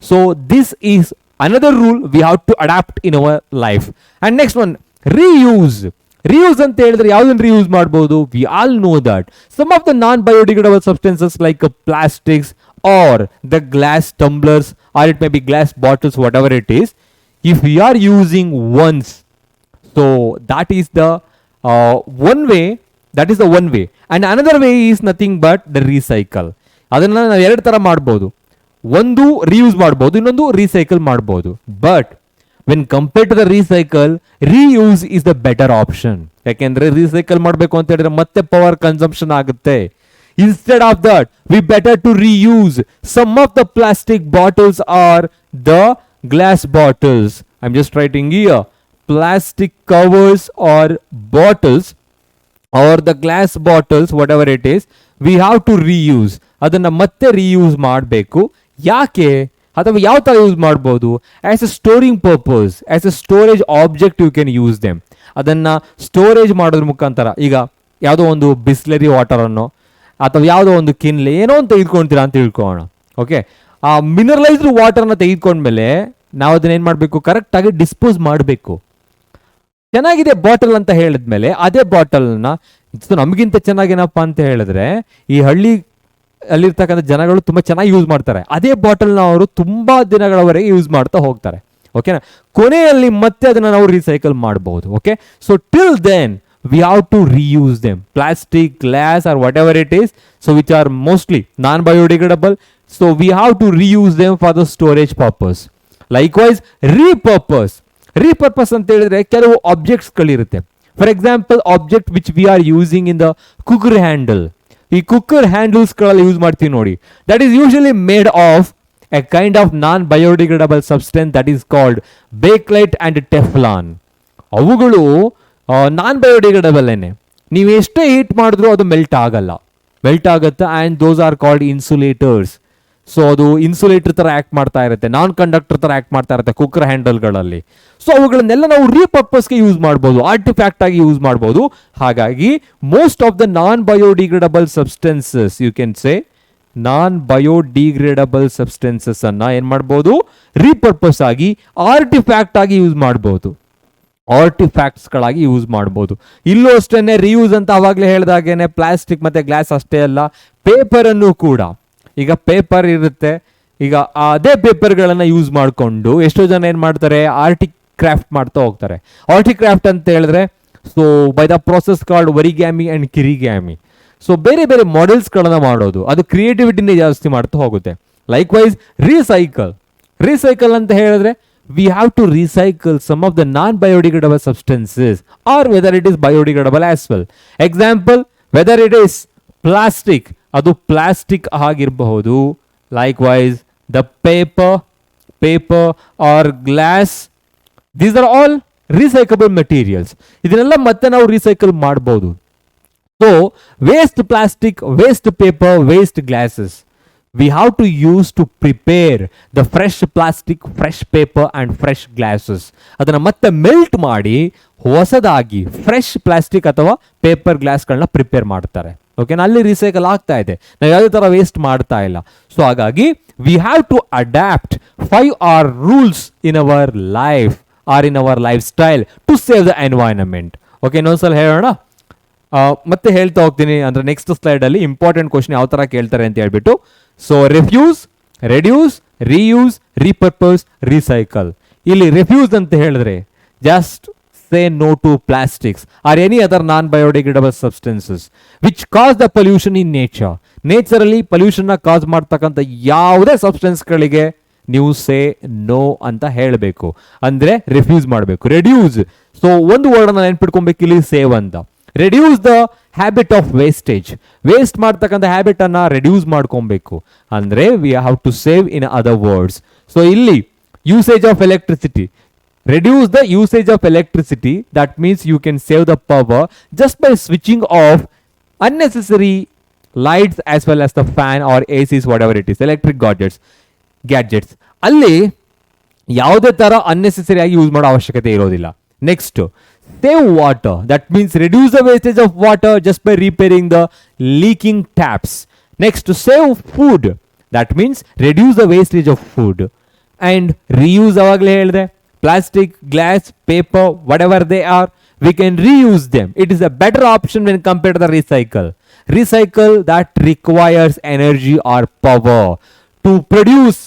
So this is another rule we have to adapt in our life. And next one reuse ಅಂತ ಹೇಳಿದ್ರೆ ಯಾವ್ದನ್ನ ರೀಯೂಸ್ ಮಾಡಬಹುದು? We all know that some of the non biodegradable substances like plastics or the glass tumblers or it may be glass bottles, whatever it is, if we are using once, so that is the one way. And another way is nothing but the recycle. ಅದನ್ನ ನಾವು 2 ತರ ಮಾಡಬಹುದು. ಒಂದು reuse ಮಾಡಬಹುದು, ಇನ್ನೊಂದು recycle ಮಾಡಬಹುದು. But when compared to the recycle, reuse is the better option. ಯಾಕೆಂದ್ರೆ recycle ಮಾಡಬೇಕು ಅಂತ ಹೇಳಿದ್ರೆ ಮತ್ತೆ ಪವರ್ ಕನ್ಸಂಪ್ಷನ್ ಆಗುತ್ತೆ. Instead of that, we better to reuse. Some of the plastic bottles are the glass bottles. I'm just writing here. Plastic covers or bottles or the glass bottles, whatever it is, we have to reuse. ಅದನ್ನ ಮತ್ತೆ reuse ಮಾಡಬೇಕು. ಯಾಕೆ? ಅಥವಾ ಯಾವ ತರ use ಮಾಡಬಹುದು? As a storing purpose, as a storage object you can use them. ಅದನ್ನ storage ಮಾಡೋದ್ರ ಮುಖಾಂತರ, ಈಗ ಯಾವುದೋ ಒಂದು ಬಿಸ್ಲರಿ ವಾಟರ್ ಅನ್ನೋ ಅಥವಾ ಯಾವುದೋ ಒಂದು ಕಿನ್ಲೆ ಏನೋ ಅಂತ ತೆಗೆದುಕೊಳ್ತೀರಾ ಅಂತ ತಿಳ್ಕೊಳ್ಳೋಣ. ಓಕೆ, ಆ ಮಿನರಲೈಸ್ಡ್ ವಾಟರ್ನ ತೆಗೆದುಕೊಂಡ್ಮೇಲೆ ನಾವು ಅದನ್ನ ಏನು ಮಾಡಬೇಕು? ಕರೆಕ್ಟಾಗಿ ಡಿಸ್ಪೋಸ್ ಮಾಡಬೇಕು. ಚೆನ್ನಾಗಿದೆ ಬಾಟಲ್ ಅಂತ ಹೇಳಿದ್ಮೇಲೆ ಅದೇ ಬಾಟಲ್ನ ನಮಗಿಂತ ಚೆನ್ನಾಗೇನಪ್ಪ ಅಂತ ಹೇಳಿದ್ರೆ ಈ ಅಲ್ಲಿರ್ತಕ್ಕಂಥ ಜನಗಳು ತುಂಬ ಚೆನ್ನಾಗಿ ಯೂಸ್ ಮಾಡ್ತಾರೆ. ಅದೇ ಬಾಟಲ್ನ ಅವರು ತುಂಬಾ ದಿನಗಳವರೆಗೆ ಯೂಸ್ ಮಾಡ್ತಾ ಹೋಗ್ತಾರೆ. ಓಕೆನಾ? ಕೊನೆಯಲ್ಲಿ ಮತ್ತೆ ಅದನ್ನ ನಾವು ರೀಸೈಕಲ್ ಮಾಡಬಹುದು. Okay, so till then we have to reuse them. Plastic, glass or whatever it is, so which are mostly non-biodegradable, so we have to reuse them for the storage purpose. Likewise, repurpose ಅಂತ ಹೇಳಿದ್ರೆ ಕೆಲವು objects ಗಳಿರುತ್ತೆ. For example, object which we are using in the cooker handle. ಈ cooker handles ಗಳಲ್ಲಿ use ಮಾಡ್ತೀವಿ ನೋಡಿ, that is usually made of a kind of non-biodegradable substance that is called bakelite and teflon. ಅವುಗಳು ನಾನ್ biodegradable ಏನೆ. ನೀವು ಎಷ್ಟೇ heat ಮಾಡಿದ್ರು ಅದು ಮೆಲ್ಟ್ ಆಗುತ್ತೆ. And those are called insulators. So ಅದು ಇನ್ಸುಲೇಟರ್ ಥರ ಆ್ಯಕ್ಟ್ ಮಾಡ್ತಾ ಇರುತ್ತೆ, ನಾನ್ ಕಂಡಕ್ಟರ್ ಥರ ಆ್ಯಕ್ಟ್ ಮಾಡ್ತಾ ಇರುತ್ತೆ ಕುಕ್ಕರ್ ಹ್ಯಾಂಡಲ್ಗಳಲ್ಲಿ. ಸೊ ಅವುಗಳನ್ನೆಲ್ಲ ನಾವು ರೀಪರ್ಪಸ್ಗೆ ಯೂಸ್ ಮಾಡ್ಬೋದು, ಆರ್ಟಿಫ್ಯಾಕ್ಟ್ ಆಗಿ ಯೂಸ್ ಮಾಡ್ಬೋದು. ಹಾಗಾಗಿ most of the non biodegradable substances, you can say non biodegradable substances ಅನ್ನ ಏನು ಮಾಡ್ಬೋದು? ರೀಪರ್ಪಸ್ ಆಗಿ, ಆರ್ಟಿಫ್ಯಾಕ್ಟ್ ಆಗಿ ಯೂಸ್ ಮಾಡ್ಬೋದು, ಆರ್ಟಿಫ್ಯಾಕ್ಟ್ಸ್ಗಳಾಗಿ ಯೂಸ್ ಮಾಡ್ಬೋದು. ಇಲ್ಲೂ ಅಷ್ಟೇ ರಿಯೂಸ್ ಅಂತ ಅವಾಗಲೇ ಹೇಳಿದಾಗೇನೆ ಪ್ಲಾಸ್ಟಿಕ್ ಮತ್ತೆ ಗ್ಲಾಸ್ ಅಷ್ಟೇ ಅಲ್ಲ, ಪೇಪರನ್ನು ಕೂಡ. ಈಗ ಪೇಪರ್ ಇರುತ್ತೆ, ಈಗ ಅದೇ ಪೇಪರ್ಗಳನ್ನು ಯೂಸ್ ಮಾಡಿಕೊಂಡು ಎಷ್ಟೋ ಜನ ಏನು ಮಾಡ್ತಾರೆ? ಕ್ರಾಫ್ಟ್ ಮಾಡ್ತಾ ಹೋಗ್ತಾರೆ. ಕ್ರಾಫ್ಟ್ ಅಂತ ಹೇಳಿದ್ರೆ so by the process called origami and kirigami. So ಬೇರೆ ಬೇರೆ ಮಾಡೆಲ್ಸ್ಗಳನ್ನ ಮಾಡೋದು, ಅದು ಕ್ರಿಯೇಟಿವಿಟಿನೇ ಜಾಸ್ತಿ ಮಾಡ್ತಾ ಹೋಗುತ್ತೆ. ಲೈಕ್ವೈಸ್ ರೀಸೈಕಲ್ ಅಂತ ಹೇಳಿದ್ರೆ we have to recycle some of the non-biodegradable substances or whether it is biodegradable as well. Example, whether it is plastic, adu plastic ಆಗಿರಬಹುದು. Likewise, the paper or glass, these are all recyclable materials. ಇದನ್ನೆಲ್ಲ ಮತ್ತೆ ನಾವು recycle ಮಾಡಬಹುದು. So, waste plastic, waste paper, waste glasses, we have to use to prepare the fresh plastic, fresh paper and fresh glasses. ಅದನ್ನ ಮತ್ತೆ melt ಮಾಡಿ ಹೊಸದಾಗಿ fresh plastic ಅಥವಾ paper ಗ್ಲಾಸ್ಗಳನ್ನ prepare ಮಾಡ್ತಾರೆ. ಓಕೆನಾ? ಅಲ್ಲಿ ರೀಸೈಕಲ್ ಆಗ್ತಾ ಇದೆ, ನಾವು ಯಾವುದೇ ತರ ವೇಸ್ಟ್ ಮಾಡ್ತಾ ಇಲ್ಲ. ಸೊ ಹಾಗಾಗಿ we have to adapt 5 R rules in our life or in our life style to save the environment. Okay, ಇನ್ನೊಂದ್ಸಲ ಹೇಳೋಣ, ಮತ್ತೆ ಹೇಳ್ತಾ ಹೋಗ್ತೀನಿ. ಅಂದ್ರೆ ನೆಕ್ಸ್ಟ್ ಸ್ಲೈಡ್ ಅಲ್ಲಿ ಇಂಪಾರ್ಟೆಂಟ್ ಕ್ವಶನ್ ಯಾವ ತರ ಕೇಳ್ತಾರೆ ಅಂತ ಹೇಳ್ಬಿಟ್ಟು. So refuse, reduce, reuse, repurpose, recycle. ಇಲ್ಲಿ ರೆಫ್ಯೂಸ್ ಅಂತ ಹೇಳಿದ್ರೆ just say no to plastics or any other non biodegradable substances which cause the pollution in ನೇಚರಲ್ಲಿ ಪೊಲ್ಯೂಷನ್ ನ ಕಾಸ್ ಮಾಡ್ತಕ್ಕಂಥ ಯಾವುದೇ ಸಬ್ಸ್ಟೆನ್ಸ್ಗಳಿಗೆ ನೀವು ಸೇ ನೋ ಅಂತ ಹೇಳಬೇಕು, ಅಂದ್ರೆ ರೆಫ್ಯೂಸ್ ಮಾಡಬೇಕು. ರೆಡ್ಯೂಸ್, ಸೊ ಒಂದು ವರ್ಡ್ ಅನ್ನ ನೆನ್ಪಿಟ್ಕೊಬೇಕು ಇಲ್ಲಿ, ಸೇವ್ ಅಂತ. Reduce the habit of wastage. Waste ಮಾಡ್ತಕ್ಕಂಥ ಹ್ಯಾಬಿಟ್ ಅನ್ನ ರೆಡ್ಯೂಸ್ ಮಾಡ್ಕೊಬೇಕು ಅಂದ್ರೆ we have to save in other words. So ಇಲ್ಲಿ usage of electricity, reduce the usage of electricity. That means you can save the power just by switching off unnecessary lights as well as the fan or ACs, whatever it is, electric gadgets. ಅಲ್ಲಿ ಯಾವುದೇ ತರ unnecessary ಆಗಿ use ಮಾಡೋ ಅವಶ್ಯಕತೆ ಇರೋದಿಲ್ಲ. Next, save water. That means reduce the wastage of water just by repairing the leaking taps. Next, save food. That means reduce the wastage of food. And reuse, ಅವಾಗಲೇ ಹೇಳಿದೆ, plastic, glass, paper, whatever they are, we can reuse them. It is a better option when compared to the recycle. Recycle that requires energy or power to produce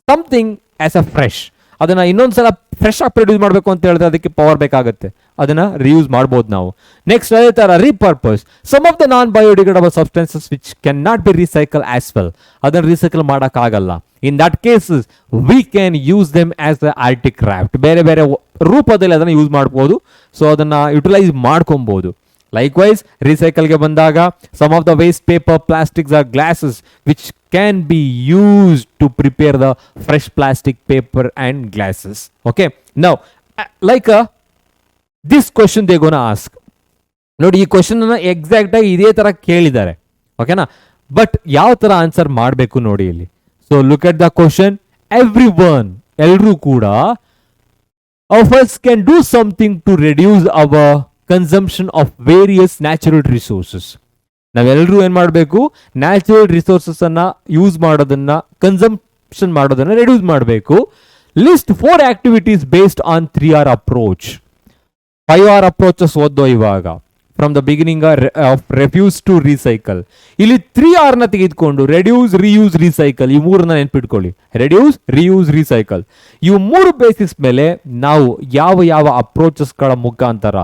something as a fresh. ಅದನ್ನ ಇನ್ನೊಂದ್ಸಲ fresh ಆಗಿ produce ಮಾಡಬೇಕು ಅಂತ ಹೇಳಿದ್ರೆ ಅದಕ್ಕೆ power ಬೇಕಾಗುತ್ತೆ. ಅದನ್ನ reuse ಮಾಡ್ಬೋದು ನಾವು. ನೆಕ್ಸ್ಟ್, ಅದೇ ತರ repurpose. Some of the non biodegradable substances which can not be recycle as well. ಅದನ್ನ ರೀಸೈಕಲ್ ಮಾಡೋಕ್ಕಾಗಲ್ಲ. In that cases we can use them as a arty craft. ಬೇರೆ ಬೇರೆ ರೂಪದಲ್ಲಿ ಅದನ್ನ ಯೂಸ್ ಮಾಡ್ಬೋದು. ಸೊ ಅದನ್ನ ಯುಟಿಲೈಸ್ ಮಾಡ್ಕೊಬಹುದು. ಲೈಕ್ವೈಸ್ ರೀಸೈಕಲ್ಗೆ ಬಂದಾಗ some of the waste paper, plastics or glasses which can be used to prepare the fresh plastic paper and glasses. Okay, now this question they're gonna ask. ನೋಡಿ, ಈ question ಅನ್ನ exact ಆಗಿ ಇದೇ ತರ ಕೇಳಿದ್ದಾರೆ. ಓಕೆನಾ, ಬಟ್ ಯಾವ ತರ ಆನ್ಸರ್ ಮಾಡಬೇಕು ನೋಡಿ ಇಲ್ಲಿ. So look at the question. ಎಲ್ರೂ ಕೂಡ of us can do something to reduce our consumption of various natural resources. ನಾವೆಲ್ಲರೂ ಏನ್ ಮಾಡಬೇಕು, ನ್ಯಾಚುರಲ್ ರಿಸೋರ್ಸಸ್ ಅನ್ನ ಯೂಸ್ ಮಾಡೋದನ್ನ, ಕನ್ಸಂಪ್ಷನ್ ಮಾಡೋದನ್ನ ರೆಡ್ಯೂಸ್ ಮಾಡಬೇಕು. List 4 activities based on 3R approach. 5R approaches ಓದೋ ಇವಾಗ. From the beginning of refuse to recycle. ಇಲ್ಲಿ 3R ನ ತೆಗೆದುಕೊಂಡು ರೆಡ್ಯೂಸ್, ರಿಯೂಸ್, ರೀಸೈಕಲ್, ಈ ಮೂರನ್ನ ನೆನ್ಪಿಟ್ಕೊಳ್ಳಿ. ರೆಡ್ಯೂಸ್, ರಿಯೂಸ್, ರೀಸೈಕಲ್, ಇವು 3 ಬೇಸಿಸ್ ಮೇಲೆ ನಾವು ಯಾವ ಯಾವ ಅಪ್ರೋಚಸ್ ಗಳ ಮುಖಾಂತರ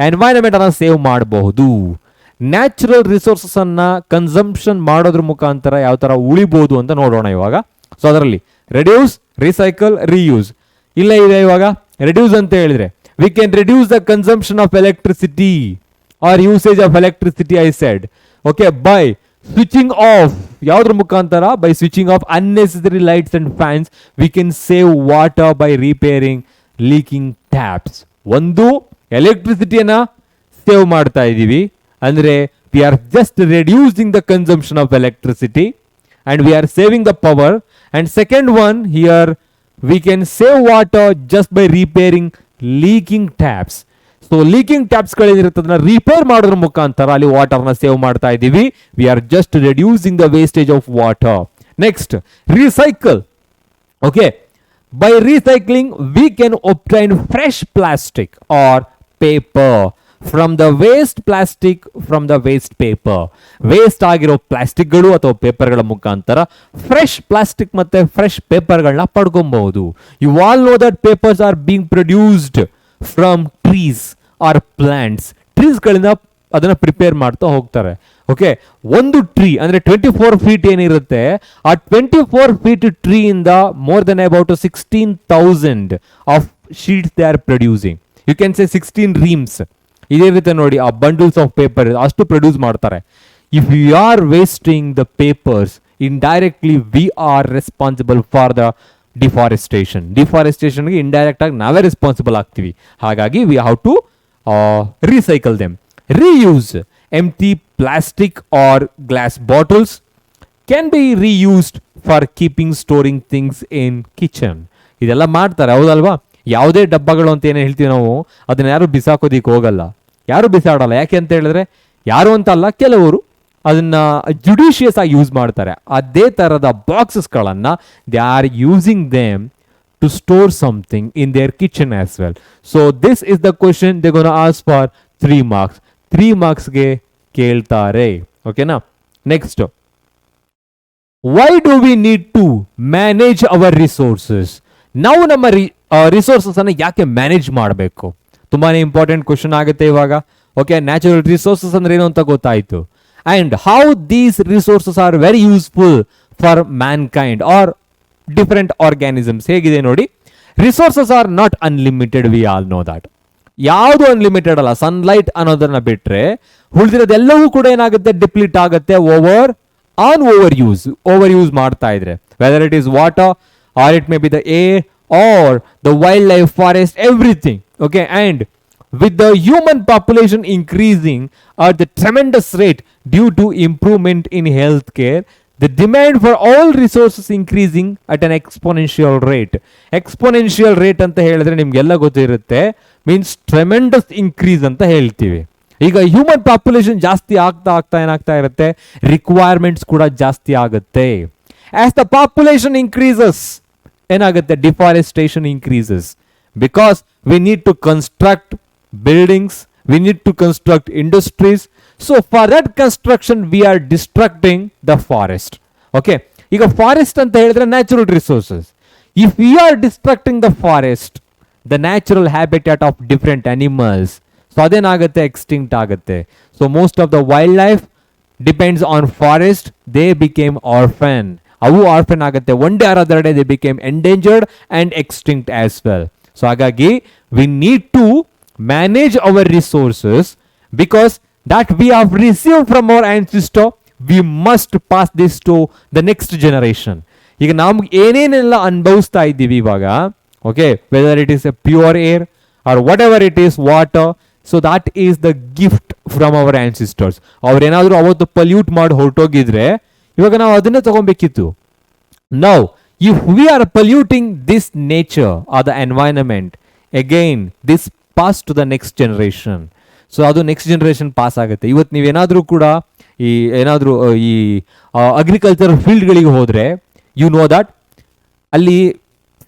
ಎನ್ವೈರನ್ಮೆಂಟ್ ಅನ್ನ ಸೇವ್ ಮಾಡಬಹುದು, ನ್ಯಾಚುರಲ್ ರಿಸೋರ್ಸಸ್ ಅನ್ನ ಕನ್ಸಂಪ್ಷನ್ ಮಾಡೋದ್ರ ಮುಖಾಂತರ ಯಾವ ತರ ಉಳಿಬಹುದು ಅಂತ ನೋಡೋಣ ಇವಾಗ. ಸೊ ಅದರಲ್ಲಿ ರೆಡ್ಯೂಸ್, ರೀಸೈಕಲ್, ರೀಯೂಸ್ ಇಲ್ಲ ಇದೆ. ಇವಾಗ ರೆಡ್ಯೂಸ್ ಅಂತ ಹೇಳಿದ್ರೆ we can reduce the consumption of electricity or usage of electricity, I said. Okay, by switching off, ಯಾವ್ದ್ರ ಮುಖಾಂತರ? By switching off unnecessary lights and fans. We can save water by repairing leaking taps. ಒಂದು, ಎಲೆಕ್ಟ್ರಿಸಿಟಿಯನ್ನ save ಮಾಡ್ತಾ ಇದ್ದೀವಿ ಅಂದ್ರೆ we are just reducing the consumption of electricity and we are saving the power. And second one, here we can save water just by repairing leaking taps. So leaking taps ಗಳಿರುತ್ತದನ್ನ repair ಮಾಡೋದ್ರ ಮುಖಾಂತರ ಅಲ್ಲಿ water ನ save ಮಾಡ್ತಾ ಇದ್ದೀವಿ. We are just reducing the wastage of water. Next, recycle. Okay, by recycling we can obtain fresh plastic or paper from the waste plastic, from the waste paper. Waste ಆಗಿರೋ ಪ್ಲಾಸ್ಟಿಕ್ಗಳು ಅಥವಾ ಪೇಪರ್ಗಳ ಮುಖಾಂತರ fresh plastic ಮತ್ತೆ fresh ಪೇಪರ್ಗಳನ್ನ ಪಡ್ಕೊಬಹುದು. You all know that papers are being produced from trees or plants. ಟ್ರೀಸ್ಗಳಿಂದ ಅದನ್ನ ಪ್ರಿಪೇರ್ ಮಾಡ್ತಾ ಹೋಗ್ತಾರೆ. ಓಕೆ, ಒಂದು ಟ್ರೀ ಅಂದ್ರೆ 24 ಫೀಟ್ ಏನಿರುತ್ತೆ, ಆ 24 ಫೀಟ್ ಟ್ರೀ ಇಂದ more than about 16,000 of sheets they are producing. You can say 16 reams. ಇದೇ ರೀತಿ ನೋಡಿ, ಆ ಬಂಡಲ್ಸ್ ಆಫ್ ಪೇಪರ್ ಅಷ್ಟು ಪ್ರೊಡ್ಯೂಸ್ ಮಾಡ್ತಾರೆ. If you are wasting the papers, indirectly we are responsible for the deforestation. ಡಿಫಾರೆಸ್ಟೇಷನ್ಗೆ indirect ಆಗಿ ನಾವೇ ರೆಸ್ಪಾನ್ಸಿಬಲ್ ಆಗ್ತೀವಿ. ಹಾಗಾಗಿ we have to recycle them. Reuse. Empty plastic or glass bottles can be reused for keeping storing things in kitchen. ಇದೆಲ್ಲ ಮಾಡ್ತಾರೆ, ಹೌದಲ್ವಾ? ಯಾವುದೇ ಡಬ್ಬಗಳು ಅಂತ ಏನೇ ಹೇಳ್ತೀವಿ ನಾವು, ಅದನ್ನ ಯಾರು ಬಿಸಾಕೋದಿಕ್ಕೆ ಹೋಗಲ್ಲ, ಯಾರು ಬಿಸಾಡಲ್ಲ. ಯಾಕೆ ಅಂತ ಹೇಳಿದ್ರೆ, ಯಾರು ಅಂತ ಅಲ್ಲ, ಕೆಲವರು ಅದನ್ನ ಜುಡಿಷಿಯಸ್ ಆಗಿ ಯೂಸ್ ಮಾಡ್ತಾರೆ. ಅದೇ ತರದ ಬಾಕ್ಸಸ್ಗಳನ್ನ they are using them to store something in their kitchen as well. So this is the question they gonna ask for 3 marks. 3 marksಗೆ ಕೇಳ್ತಾರೆ. ಓಕೆನಾ? Next, why do we need to manage our resources? ನಾವು ನಮ್ಮ resources ಅನ್ನ ಯಾಕೆ manage ಮಾಡಬೇಕು? ತುಂಬಾನೇ important question ಆಗುತ್ತೆ ಇವಾಗ. ಓಕೆ, ನ್ಯಾಚುರಲ್ ರಿಸೋರ್ಸಸ್ ಅಂದ್ರೆ ಏನು ಅಂತ ಗೊತ್ತಾಯ್ತು. And how these resources are very useful for mankind or different organisms. ಹೇಗಿದೆ ನೋಡಿ, resources are not unlimited, we all know that. ಯಾವುದು ಅನ್ಲಿಮಿಟೆಡ್ ಅಲ್ಲ, ಸನ್ಲೈಟ್ ಅನ್ನೋದನ್ನ ಬಿಟ್ರೆ ಉಳಿದಿರೋದೆಲ್ಲವೂ ಕೂಡ ಏನಾಗುತ್ತೆ, ಡಿಪ್ಲೀಟ್ ಆಗುತ್ತೆ ಓವರ್ ಯೂಸ್ ಮಾಡ್ತಾ ಇದ್ರೆ, whether it is water or it may be the air or the wild life, forest, everything. Okay, and with the human population increasing at the tremendous rate due to improvement in healthcare, the demand for all resources increasing at an exponential rate. Exponential rate ಅಂತ ಹೇಳಿದ್ರೆ ನಿಮ್ಗೆಲ್ಲ ಗೊತ್ತಿರುತ್ತೆ, means tremendous increase ಅಂತ ಹೇಳ್ತೀವಿ. ಈಗ human population ಜಾಸ್ತಿ ಆಗ್ತಾ ಏನಾಗ್ತಾ ಇರುತ್ತೆ, ರಿಕ್ವೈರ್ಮೆಂಟ್ಸ್ ಕೂಡ ಜಾಸ್ತಿ ಆಗುತ್ತೆ. ಆಸ್ ದ ಪಾಪ್ಯುಲೇಷನ್ ಇನ್ಕ್ರೀಸಸ್ ಏನಾಗುತ್ತೆ, deforestation increases, because we need to construct buildings, we need to construct industries. So for that construction we are destructing the forest. Okay, ಈಗ ಫಾರೆಸ್ಟ್ ಅಂತ ಹೇಳಿದ್ರೆ natural resources. If we are destructing the forest, the natural habitat of different animals, so ಅದೇನಾಗುತ್ತೆ, extinct ಆಗುತ್ತೆ. So most of the wild life depends on forest, they became orphan. ಅವು orphan ಆಗುತ್ತೆ, one day or other day they became endangered and extinct as well. So ಹಾಗಾಗಿ we need to manage our resources, because that we have received from our ancestor, we must pass this to the next generation. ಈಗ ನಮ್ಗೆ ಏನೇನೆಲ್ಲ ಅನುಭವಿಸ್ತಾ ಇದ್ದೀವಿ ಇವಾಗ, okay, whether it is a pure air or whatever it is water, so that is the gift from our ancestors. ಅವ್ರೇನಾದರೂ ಅವತ್ತು pollute ಮಾಡಿ ಹೊರಟೋಗಿದ್ರೆ ಇವಾಗ ನಾವು ಅದನ್ನೇ ತಗೊಬೇಕಿತ್ತು. Now if we are polluting this nature or the environment, again this pass to the next generation. So ಅದು next generation pass ಆಗುತ್ತೆ. ಇವತ್ತು ನೀವೇನಾದರೂ ಕೂಡ ಈ ಅಗ್ರಿಕಲ್ಚರ್ ಫೀಲ್ಡ್ಗಳಿಗೆ ಹೋದರೆ, ಯು ನೋ ದಟ್ ಅಲ್ಲಿ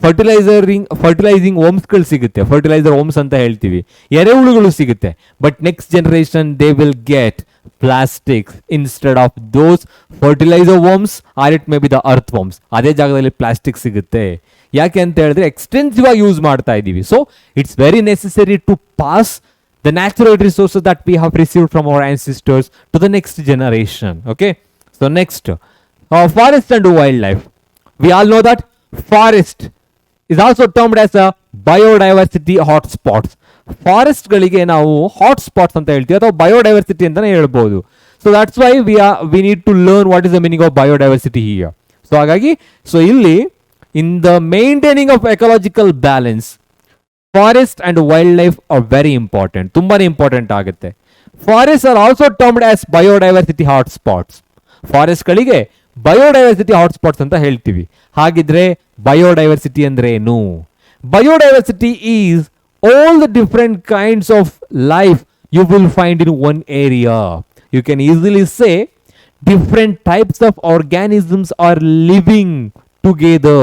ಫರ್ಟಿಲೈಸಿಂಗ್ ಹೋಮ್ಸ್ಗಳು ಸಿಗುತ್ತೆ, ಫರ್ಟಿಲೈಸರ್ ಹೋಮ್ಸ್ ಅಂತ ಹೇಳ್ತೀವಿ, ಎರೆಹುಳುಗಳು ಸಿಗುತ್ತೆ. But next generation they will get plastics instead of those fertilizer worms or it may be the earth worms. ಅದೇ ಜಾಗದಲ್ಲಿ ಪ್ಲಾಸ್ಟಿಕ್ ಸಿಗುತ್ತೆ. ಯಾಕೆ ಅಂತ ಹೇಳಿದ್ರೆ ಎಕ್ಸ್ಟೆನ್ಸಿವ್ ಆಗಿ ಯೂಸ್ ಮಾಡ್ತಾ ಇದ್ದೀವಿ. So it's very necessary to pass the natural resources that we have received from our ancestors to the next generation. Okay, so next forest and wild life. We all know that forest is also termed as a biodiversity hotspots. Forest ಗಳಿಗೆ ನಾವು hot spots ಅಂತ ಹೇಳ್ತೀವಿ, ಅಥವಾ biodiversity ಅಂತಾನೆ ಹೇಳ್ಬೋದು. So that's why we need to learn what is the meaning of biodiversity here. So ಹಾಗಾಗಿ so ಇಲ್ಲಿ in the maintaining of ecological balance, forest and wild life are very important, ತುಂಬಾನೇ important ಆಗುತ್ತೆ. Forest are also termed as biodiversity hot spots. Forest ಗಳಿಗೆ biodiversity hotspots ಅಂತ ಹೇಳ್ತೀವಿ. ಹಾಗಿದ್ರೆ biodiversity ಅಂದ್ರೆ ಏನು? Biodiversity is all the different kinds of life you will find in one area. You can easily say different types of organisms are living together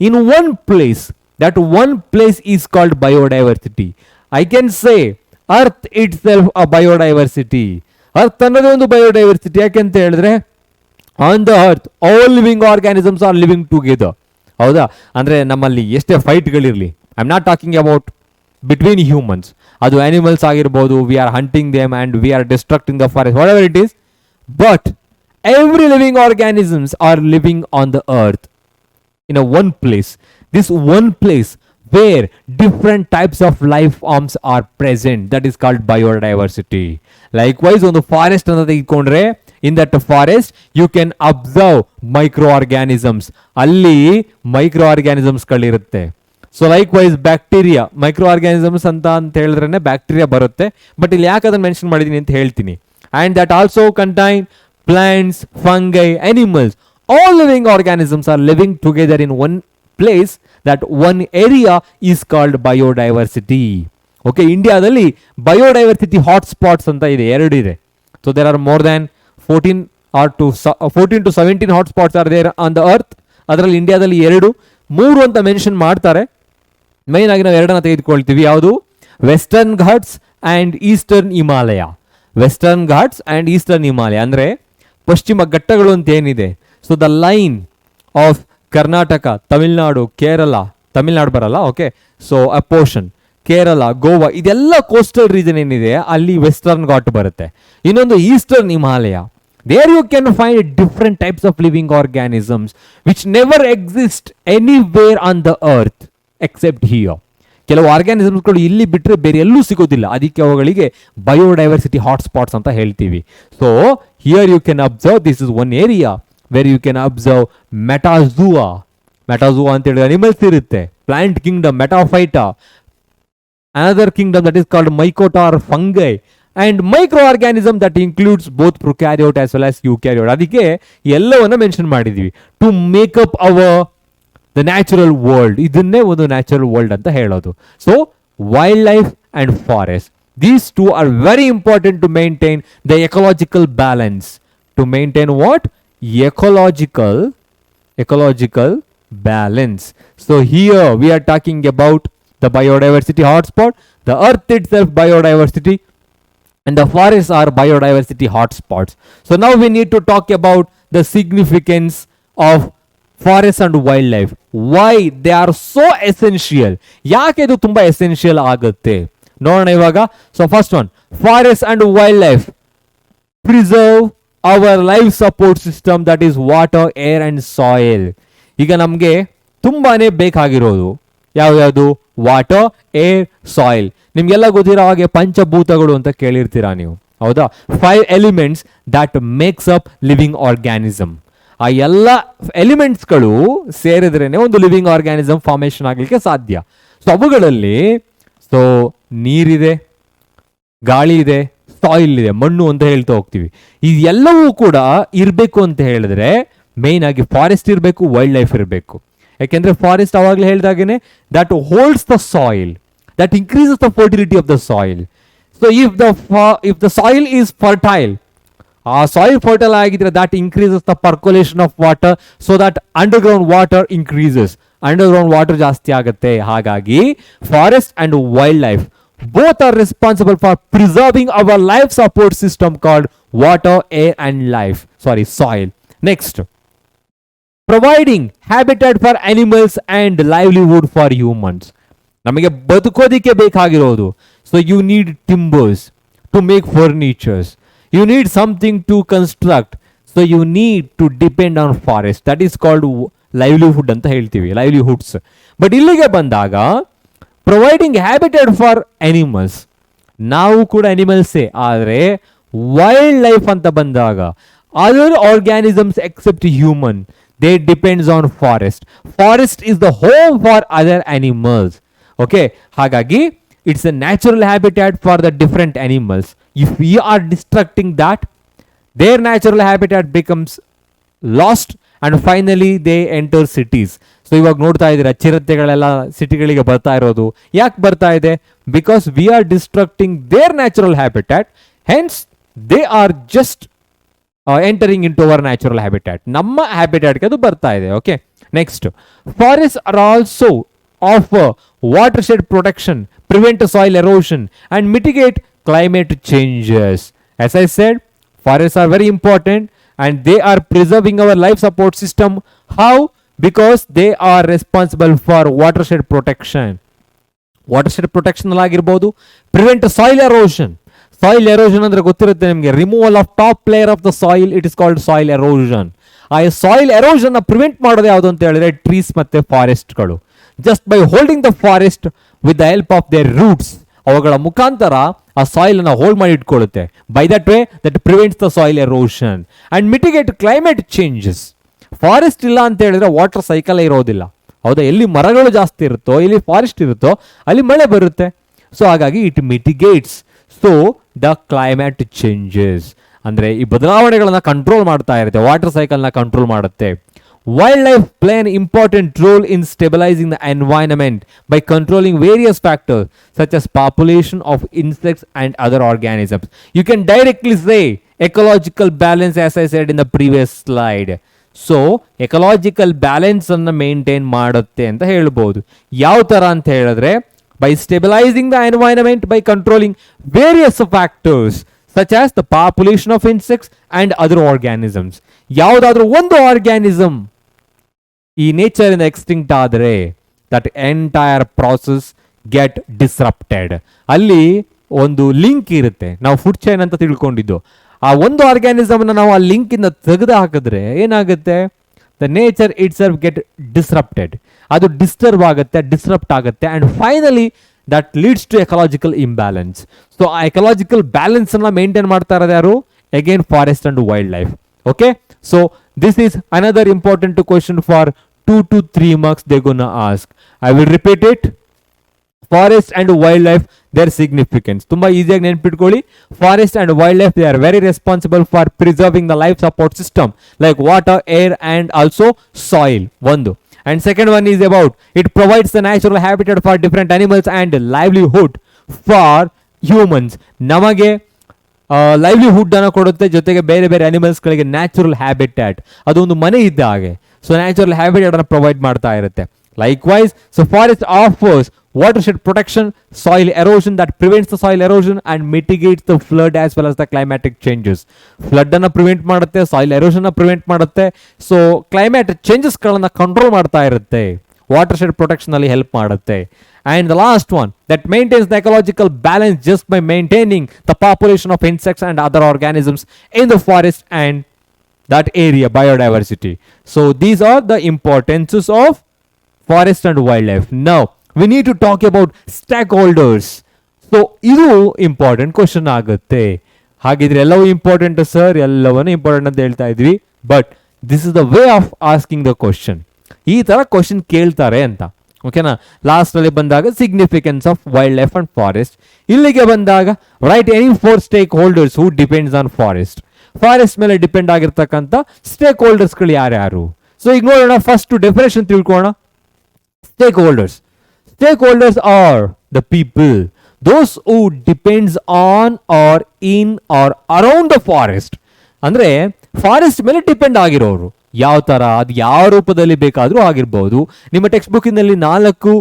in one place. That one place is called biodiversity. I can say earth itself a biodiversity. Earth ಅನ್ನೋದೇ ಒಂದು biodiversity. ಯಾಕೆಂತ ಹೇಳಿದ್ರೆ on the earth all living organisms are living together. ಹೌದಾ? ಅಂದ್ರೆ ನಮ್ಮಲ್ಲಿ ಎಷ್ಟೇ ಫೈಟ್ಗಳಿರಲಿ, I am not talking about between humans, adu animals agirbodu, we are hunting them and we are destructing the forest, whatever it is, but every living organisms are living on the earth in a one place. This one place where different types of life forms are present, that is called biodiversity. Likewise on the forest anta tegikondre, in that forest you can observe microorganisms, alli microorganisms ಗಳಿರುತ್ತೆ. So likewise bacteria, micro organisms ಅಂತ ಹೇಳಿದ್ರೆ bacteria ಬರುತ್ತೆ, but ಇಲ್ಲಿ ಯಾಕೆ ಅದನ್ನು mention ಮಾಡಿದ್ದೀನಿ ಅಂತ ಹೇಳ್ತೀನಿ. And that also contain plants, fungi, animals. All living organisms are living together in one place. That one area is called biodiversity. Okay, ಇಂಡಿಯಾದಲ್ಲಿ ಬಯೋಡೈವರ್ಸಿಟಿ ಹಾಟ್ಸ್ಪಾಟ್ಸ್ ಅಂತ ಇದೆ, 2 ಇದೆ. So there are more than 14 to 17 hotspots are there on the earth. ಅದರಲ್ಲಿ ಇಂಡಿಯಾದಲ್ಲಿ 3 ಅಂತ mention ಮಾಡ್ತಾರೆ. Main ಆಗಿ ನಾವು 2 ತೆಗೆದುಕೊಳ್ತೀವಿ. ಯಾವುದು? Western Ghats and eastern Himalaya. Western Ghats and eastern Himalaya ಅಂದ್ರೆ ಪಶ್ಚಿಮ ಘಟ್ಟಗಳು ಅಂತ ಏನಿದೆ. So the line of Karnataka, Tamil Nadu, Kerala, Tamil Nadu ಬರಲ್ಲ, ಓಕೆ, ಸೊ ಅ ಪೋರ್ಷನ್, ಕೇರಳ, ಗೋವಾ, ಇದೆಲ್ಲ ಕೋಸ್ಟಲ್ ರೀಜನ್ ಏನಿದೆ ಅಲ್ಲಿ ವೆಸ್ಟರ್ನ್ ಘಾಟ್ ಬರುತ್ತೆ. ಇನ್ನೊಂದು eastern Himalaya. There you can find different types of living organisms which never exist anywhere on the earth except here. ಕೆಲವು ಆರ್ಗ್ಯಾನಿಸಮ್ಸ್ಗಳು ಇಲ್ಲಿ ಬಿಟ್ಟರೆ ಬೇರೆ ಎಲ್ಲೂ ಸಿಗೋದಿಲ್ಲ, ಅದಕ್ಕೆ ಅವುಗಳಿಗೆ ಬಯೋಡೈವರ್ಸಿಟಿ ಹಾಟ್ಸ್ಪಾಟ್ಸ್ ಅಂತ ಹೇಳ್ತೀವಿ. So here you can observe, this is one area where you can observe metazoa. Metazoa ಅಂತ ಹೇಳಿದ್ರೆ ಅನಿಮಲ್ಸ್ ಇರುತ್ತೆ, plant kingdom metaphyta, another kingdom that is called mycota or fungi, and microorganism that includes both prokaryote as well as eukaryote. ಅದಕ್ಕೆ ಎಲ್ಲವನ್ನ mention ಮಾಡಿದ್ವಿ to make up our the natural world. ಇದನ್ನೇ ಒಂದು natural world ಅಂತ ಹೇಳೋದು. So wild life and forest, these two are very important to maintain the ecological balance. To maintain what? ecological balance. So here we are talking about the biodiversity hotspot, the earth itself biodiversity, and the forests are biodiversity hotspots. So now we need to talk about the significance of forests and wildlife. Why they are so essential? ಯಾಕೆ ಇದು ತುಂಬಾ essential ಆಗುತ್ತೆ ನೋಡೋಣ ಇವಾಗ. So first one, forest and wild life preserve our life support system, that is water, air and soil. ಈಗ ನಮಗೆ ತುಂಬಾನೇ ಬೇಕಾಗಿರೋದು ಯಾವ್ಯಾವುದು? Water, air, soil. ನಿಮ್ಗೆಲ್ಲ ಗೊತ್ತಿರೋ ಹಾಗೆ ಪಂಚಭೂತಗಳು ಅಂತ ಕೇಳಿರ್ತೀರಾ ನೀವು, ಹೌದಾ? 5 elements that makes up living organism. ಆ ಎಲ್ಲ ಎಲಿಮೆಂಟ್ಸ್ಗಳು ಸೇರಿದ್ರೇನೆ ಒಂದು ಲಿವಿಂಗ್ ಆರ್ಗ್ಯಾನಿಸಮ್ ಫಾರ್ಮೇಶನ್ ಆಗಲಿಕ್ಕೆ ಸಾಧ್ಯ. ಸೊ ಅವುಗಳಲ್ಲಿ ನೀರಿದೆ, ಗಾಳಿ ಇದೆ, ಸಾಯಿಲ್ ಇದೆ, ಮಣ್ಣು ಅಂತ ಹೇಳ್ತಾ ಹೋಗ್ತೀವಿ. ಇದೆಲ್ಲವೂ ಕೂಡ ಇರಬೇಕು ಅಂತ ಹೇಳಿದ್ರೆ ಮೇನ್ ಆಗಿ ಫಾರೆಸ್ಟ್ ಇರಬೇಕು, ವೈಲ್ಡ್ ಲೈಫ್ ಇರಬೇಕು. ಯಾಕೆಂದ್ರೆ ಫಾರೆಸ್ಟ್ ಅವಾಗಲೇ ಹೇಳಿದಾಗೇನೆ that holds the soil, that increases the fertility of the soil. So if the soil is fertile, ಆ ಸಾಯಿಲ್ ಫರ್ಟೈಲ್ ಆಗಿದ್ರೆ that increases the percolation of water, so that underground water increases, underground water ಜಾಸ್ತಿ ಆಗುತ್ತೆ. ಹಾಗಾಗಿ forest and wild life both are responsible for preserving our life support system called water, air and soil. Next, providing habitat for animals and livelihood for humans. ನಮಗೆ ಬದುಕೋದಿಕ್ಕೆ ಬೇಕಾಗಿರೋದು. So you need timbers to make furnitures, you need something to construct, so you need to depend on forest, that is called livelihood ಅಂತ ಹೇಳ್ತೀವಿ, livelihoods. But ಇಲ್ಲಿಗೆ ಬಂದಾಗ providing habitat for animals, ನಾವು ಕೂಡ ಅನಿಮಲ್ಸೇ, ಆದರೆ ವೈಲ್ಡ್ ಲೈಫ್ ಅಂತ ಬಂದಾಗ other organisms except human, they depends on forest. Forest is the home for other animals. Okay, ಹಾಗಾಗಿ it's a natural habitat for the different animals. If we are destructing that, their natural habitat becomes lost and finally they enter cities. So ಇವಾಗ ನೋಡ್ತಾ ಇದ್ದೀರಾ ಚಿರತೆಗಳೆಲ್ಲ ಸಿಟಿಗಳಿಗೆ ಬರ್ತಾ ಇರೋದು. ಯಾಕೆ ಬರ್ತಾ ಇದೆ? Because we are destructing their natural habitat, hence they are just entering into our natural habitat. ನಮ್ಮ ಹ್ಯಾಬಿಟ್ಯಾಟ್ಗೆ ಅದು ಬರ್ತಾ ಇದೆ. Okay, next, forest are also offer watershed protection, prevent soil erosion and mitigate climate changes. As I said, forests are very important and they are preserving our life support system. How? Because they are responsible for watershed protection. Watershed protection ಆಗಿರಬಹುದು, prevent soil erosion. Soil erosion ಅಂದ್ರೆ ಗೊತ್ತಿರುತ್ತೆ ನಿಮಗೆ, removal of top layer of the soil, it is called soil erosion. ಆ soil erosion prevent ಮಾಡೋದು ಯಾವುದು ಅಂತ ಹೇಳಿದ್ರೆ trees ಮತ್ತೆ ಫಾರೆಸ್ಟ್ಗಳು. Just by holding the forest with the help of their roots, ಅವುಗಳ ಮುಖಾಂತರ ಆ ಸಾಯಿಲ್ ಅನ್ನ ಹೋಲ್ಡ್ ಮಾಡಿ ಇಟ್ಕೊಳ್ಳುತ್ತೆ. By that way that prevents the soil erosion and mitigate climate changes. Forest ಇಲ್ಲ ಅಂತ ಹೇಳಿದ್ರೆ ವಾಟರ್ ಸೈಕಲ್ ಇರೋದಿಲ್ಲ, ಹೌದಾ? ಎಲ್ಲಿ ಮರಗಳು ಜಾಸ್ತಿ ಇರುತ್ತೋ, ಎಲ್ಲಿ ಫಾರೆಸ್ಟ್ ಇರುತ್ತೋ ಅಲ್ಲಿ ಮಳೆ ಬರುತ್ತೆ. ಸೊ ಹಾಗಾಗಿ it mitigates so the climate changes, ಅಂದ್ರೆ ಈ ಬದಲಾವಣೆಗಳನ್ನ ಕಂಟ್ರೋಲ್ ಮಾಡ್ತಾ ಇರುತ್ತೆ, ವಾಟರ್ ಸೈಕಲ್ನ ಕಂಟ್ರೋಲ್ ಮಾಡುತ್ತೆ. Wildlife play an important role in stabilizing the environment by controlling various factors such as population of insects and other organisms. You can directly say ecological balance, as I said in the previous slide. So ecological balance ಅನ್ನು maintain ಮಾಡುತ್ತೆ ಅಂತ ಹೇಳ್ಬೋದು. ಯಾವ ತರ ಅಂತ ಹೇಳಿದ್ರೆ by stabilizing the environment by controlling various factors such as the population of insects and other organisms. ಯಾವುದಾದ್ರೂ ಒಂದು ಆರ್ಗ್ಯಾನಿಸಮ್ ಈ ನೇಚರ್ ಇಂದ ಎಕ್ಸ್ಟಿಂಕ್ಟ್ ಆದರೆ ದಟ್ ಎಂಟೈರ್ ಪ್ರಾಸೆಸ್ ಗೆಟ್ ಡಿಸ್ರಪ್ಟೆಡ್. ಅಲ್ಲಿ ಒಂದು ಲಿಂಕ್ ಇರುತ್ತೆ, ನಾವು ಫುಡ್ ಚೈನ್ ಅಂತ ತಿಳ್ಕೊಂಡಿದ್ದು. ಆ ಒಂದು ಆರ್ಗ್ಯಾನಿಸಮ್ ನಾವು ಆ ಲಿಂಕ್ ಇಂದ ತೆಗೆದು ಹಾಕಿದ್ರೆ ಏನಾಗುತ್ತೆ? The nature itself get disrupted. ಅದು ಡಿಸ್ಟರ್ಬ್ ಆಗುತ್ತೆ, ಡಿಸ್ರಪ್ಟ್ ಆಗುತ್ತೆ, and finally that leads to ecological imbalance. So ಆ ಎಕಲಾಜಿಕಲ್ ಬ್ಯಾಲೆನ್ಸ್ ಅನ್ನ ಮೇಂಟೈನ್ ಮಾಡ್ತಾ ಇರೋದು ಯಾರು? Again forest and wild life. Okay, so this is another important question for 2 to 3 marks they're gonna ask. I will repeat it. Forest and wildlife, their significance. ತುಂಬಾ ಈಸಿಯಾಗಿ ನೆನಪಿಟ್ಕೊಳ್ಳಿ. Forest and wild life, they are very responsible for preserving the life support system like water, air and also soil. ಒಂದು. And second one is about it provides the natural habitat for different animals and livelihood for humans. ನಮಗೆ livelihood ಅನ್ನು ಕೊಡುತ್ತೆ, ಜೊತೆಗೆ ಬೇರೆ ಬೇರೆ animals ಗಳಿಗೆ natural habitat, ಅದೊಂದು ಮನೆ ಇದ್ದ ಹಾಗೆ. ಸೊ ನ್ಯಾಚುರಲ್ ಹ್ಯಾಬಿಟ್ಯಾಟ್ ಅನ್ನು ಪ್ರೊವೈಡ್ ಮಾಡ್ತಾ ಇರುತ್ತೆ. Likewise, so forest offers watershed protection, soil erosion that prevents the soil erosion and mitigates the flood as well as the climatic changes. Flood ಅನ್ನ prevent ಮಾಡುತ್ತೆ, soil erosion prevent ಮಾಡುತ್ತೆ. So climate changes ಗಳನ್ನ control ಮಾಡ್ತಾ ಇರುತ್ತೆ, water shed protection ಅಲ್ಲಿ help ಮಾಡುತ್ತೆ. And the last one, that maintains the ecological balance just by maintaining the population of insects and other organisms in the forest and that area, biodiversity. So these are the importances of forest and wildlife. Now we need to talk about stakeholders. So ಇದು important question ಆಗುತ್ತೆ. ಹಾಗಿದ್ರೆ ಎಲ್ಲವೂ important sir, ಎಲ್ಲವನ್ನೂ important ಅಂತ ಹೇಳ್ತಾ ಇದ್ವಿ, but this is the way of asking the question. ಈ ತರ ಕ್ವಶನ್ ಕೇಳ್ತಾರೆ ಅಂತ. ಓಕೆನಾ? ಲಾಸ್ಟ್ ಅಲ್ಲಿ ಬಂದಾಗ significance of wild life and forest. ಇಲ್ಲಿಗೆ ಬಂದಾಗ right any 4 stake holders who depends on forest. Forest ಮೇಲೆ ಡಿಪೆಂಡ್ ಆಗಿರ್ತಕ್ಕಂಥ ಸ್ಟೇಕ್ ಹೋಲ್ಡರ್ಸ್ಗಳು ಯಾರ್ಯಾರು? ಸೊ ಈಗ ನೋಡೋಣ, ಫಸ್ಟ್ ಡೆಫಿನೇಷನ್ ತಿಳ್ಕೊಳ್ಳೋಣ. Stakeholders. Stakeholders are the people, those who depends on or in or around the forest. ಅಂದ್ರೆ forest ಮೇಲೆ ಡಿಪೆಂಡ್ ಆಗಿರೋರು. ಯಾವ ತರ, ಅದು ಯಾವ ರೂಪದಲ್ಲಿ ಬೇಕಾದ್ರೂ ಆಗಿರ್ಬೋದು. ನಿಮ್ಮ ಟೆಕ್ಸ್ಟ್ ಬುಕ್ಕಿನಲ್ಲಿ 4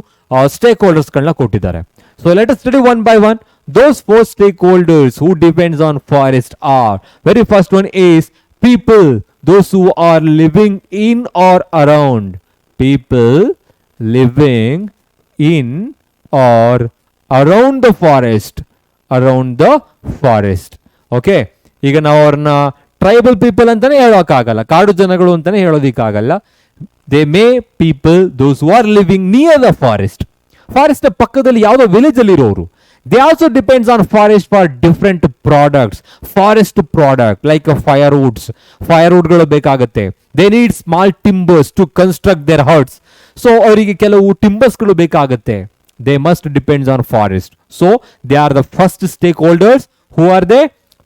ಸ್ಟೇಕ್ ಹೋಲ್ಡರ್ಸ್ಗಳನ್ನ ಕೊಟ್ಟಿದ್ದಾರೆ. So let us study one by one. Those 4 stakeholders who depends on forest are, very first one is people, those who are living in or around. People living in or around the forest, around the forest. Okay, ಈಗ ನಾವು ಅವ್ರನ್ನ tribal people ಅಂತಾನೆ ಹೇಳೋಕ್ಕಾಗಲ್ಲ, ಕಾಡು ಜನಗಳು ಅಂತಾನೆ ಹೇಳೋದಿಕ್ಕಾಗಲ್ಲ. They may people those who are living near the forest. Forest ಪಕ್ಕದಲ್ಲಿ ಯಾವುದೋ ವಿಲೇಜ್ ಅಲ್ಲಿ ಇರೋರು. They also depends on forest for different products. Forest product like firewoods. Firewoodಗಳು ಬೇಕಾಗುತ್ತೆ. They need small timbers to construct their huts. So ಅವರಿಗೆ ಕೆಲವು ಟಿಂಬರ್ಸ್ಗಳು ಬೇಕಾಗುತ್ತೆ. They must depends on forest. So they are the first stakeholders. Who are they?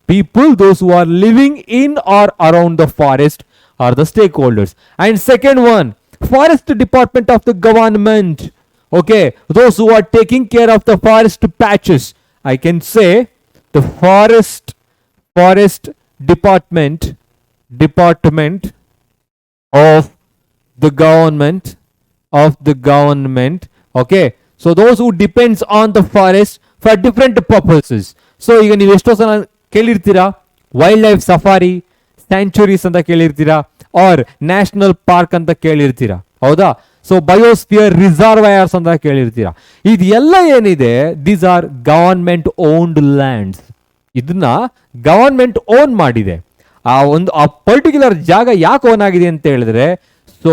People, those who are living in or around the forest are the stakeholders. And second one, forest department of the government. Okay, those who are taking care of the forest patches. I can say the forest department of the government. Okay, so those who depends on the forest for different purposes. So ಈಗ ನೀವು ಎಷ್ಟೋ ಸಲ ಕೇಳಿರ್ತೀರಾ wild life safari sanctuaries ಅಂತ ಕೇಳಿರ್ತೀರಾ, R national park ಅಂತ ಕೇಳಿರ್ತೀರಾ, ಹೌದಾ? So biosphere ರಿಸರ್ವೈರ್ಸ್ ಅಂತ ಕೇಳಿರ್ತೀರಾ. ಇದೆಲ್ಲ ಏನಿದೆ, these are government owned lands. ಇದನ್ನ ಗವರ್ಮೆಂಟ್ ಓನ್ ಮಾಡಿದೆ. ಆ ಪರ್ಟಿಕ್ಯುಲರ್ ಜಾಗ ಯಾಕೆ ಓನ್ ಆಗಿದೆ ಅಂತ ಹೇಳಿದ್ರೆ, so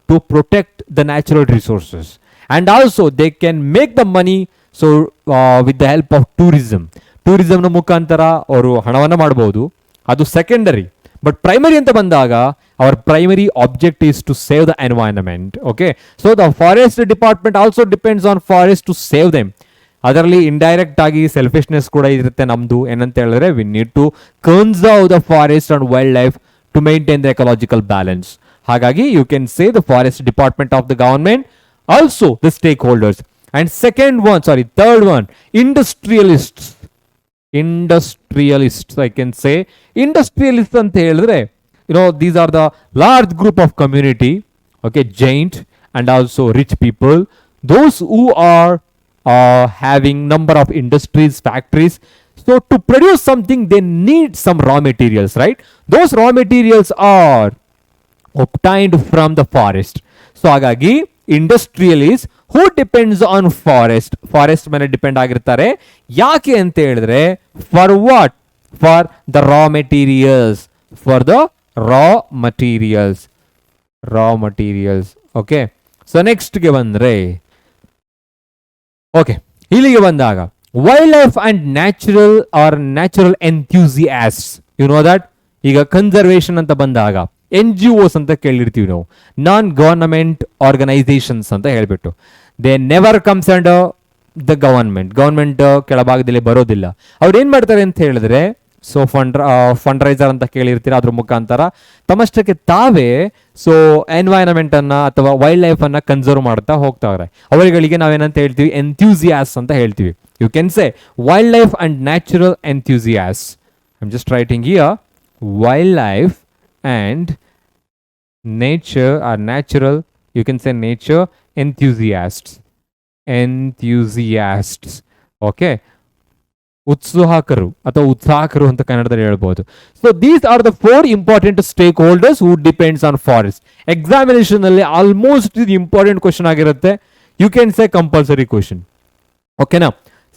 to protect the natural resources and also they can make the money. So with the help of ಟೂರಿಸಮ್ನ ಮುಖಾಂತರ ಅವರು ಹಣವನ್ನು ಮಾಡಬಹುದು. ಅದು ಸೆಕೆಂಡರಿ. ಬಟ್ ಪ್ರೈಮರಿ ಅಂತ ಬಂದಾಗ our primary object is to save the environment. Okay, so the forest department also depends on forest to save them. ಅದರಲ್ಲಿ indirect ಆಗಿ ಸೆಲ್ಫಿಶ್ನೆಸ್ ಕೂಡ ಇರುತ್ತೆ ನಮ್ದು. ಏನಂತ ಹೇಳಿದ್ರೆ, we need to conserve the forest and wild life to maintain the ecological balance. ಹಾಗಾಗಿ you can say the forest department of the government, also the stakeholders. And third one, industrialists. I can say industrialists ಅಂತ ಹೇಳಿದ್ರೆ, these are the large group of community, okay, giant and also rich people, those who are having number of industries, factories. So to produce something they need some raw materials, right? Those raw materials are obtained from the forest. So ಹಾಗಾಗಿ industrialist who depends on forest ಮೇಲೆ depend ಆಗಿರ್ತಾರೆ. ಯಾಕೆ ಅಂತ ಹೇಳಿದ್ರೆ, for what? For the raw materials. Okay, so ನೆಕ್ಸ್ಟ್ಗೆ ಬಂದರೆ okay, ಇಲ್ಲಿಗೆ ಬಂದಾಗ wild life and natural enthusiasts, you know that. ಈಗ ಕನ್ಸರ್ವೇಷನ್ ಅಂತ ಬಂದಾಗ NGOs ಅಂತ ಕೇಳಿರ್ತೀವಿ ನಾವು, ನಾನ್ ಗವರ್ನಮೆಂಟ್ ಆರ್ಗನೈಸೇಷನ್ಸ್ ಅಂತ ಹೇಳ್ಬಿಟ್ಟು. They never comes under the government ಕೆಳಭಾಗದಲ್ಲಿ ಬರೋದಿಲ್ಲ. ಅವ್ರು ಏನ್ ಮಾಡ್ತಾರೆ ಅಂತ ಹೇಳಿದ್ರೆ, ಸೊ ಫಂಡ್ ರೈಸರ್ ಅಂತ ಕೇಳಿರ್ತೀರ, ಅದ್ರ ಮುಖಾಂತರ ತಮ್ಮಷ್ಟಕ್ಕೆ ತಾವೇ ಸೊ ಎನ್ವೈರನ್ಮೆಂಟ್ ಅನ್ನ ಅಥವಾ ವೈಲ್ಡ್ ಲೈಫ್ ಅನ್ನ ಕನ್ಸರ್ವ್ ಮಾಡ್ತಾ ಹೋಗ್ತಾರೆ. ಅವರುಗಳಿಗೆ ನಾವೇನಂತ ಹೇಳ್ತೀವಿ, ಎಂಥ್ಯೂಸಿಯಾಸ್ ಅಂತ ಹೇಳ್ತೀವಿ. You can say wild life and natural enthusiasts. I am just writing here wild life and nature or natural, you can say nature enthusiasts. Okay, ಉತ್ಸಾಹಕರು ಅಥವಾ ಉತ್ಸಾಹಕರು ಅಂತ ಕನ್ನಡದಲ್ಲಿ ಹೇಳ್ಬೋದು. So these are the 4 important stake holders who depends on forest. Examination ಅಲ್ಲಿ almost ಇದು important question ಆಗಿರುತ್ತೆ. You can say compulsory question. ಓಕೆನಾ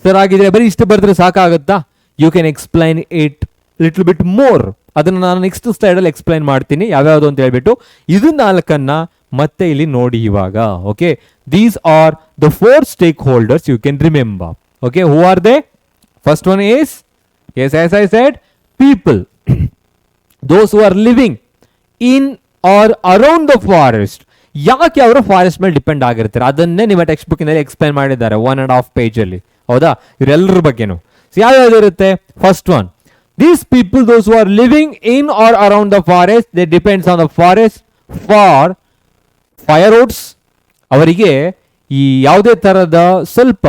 ಸರ್? ಆಗಿದ್ರೆ ಬರೀ ಇಷ್ಟು ಬರೆದ್ರೆ ಸಾಕಾಗುತ್ತಾ? You can explain it little bit more. ಅದನ್ನು ನಾನು ನೆಕ್ಸ್ಟ್ ಸ್ಲೈಡಲ್ಲಿ ಎಕ್ಸ್ಪ್ಲೈನ್ ಮಾಡ್ತೀನಿ ಯಾವ್ಯಾವುದು ಅಂತ ಹೇಳ್ಬಿಟ್ಟು. ಇದು 4 ಮತ್ತೆ ಇಲ್ಲಿ ನೋಡಿ ಇವಾಗ. Okay, these are the 4 stakeholders you can remember. Okay, who are they? First one is, yes, as I said, people. Those who are living in or around the forest. ಯಾಕೆ ಅವರು ಫಾರೆಸ್ಟ್ ಮೇಲೆ depend ಆಗಿರ್ತಾರೆ ಅದನ್ನೇ ನಿಮ್ಮ text ಬುಕ್ಕಿನಲ್ಲಿ explain ಮಾಡಿದ್ದಾರೆ 1.5 ಪೇಜಲ್ಲಿ. ಹೌದಾ? ಇವರೆಲ್ಲರ ಬಗ್ಗೆನು ಯಾವ್ಯಾವ್ದು ಇರುತ್ತೆ? First one, these people, those who are living in or around the forest, they depends on the forest for firewoods. ಅವರಿಗೆ ಈ ಯಾವುದೇ ತರದ ಸ್ವಲ್ಪ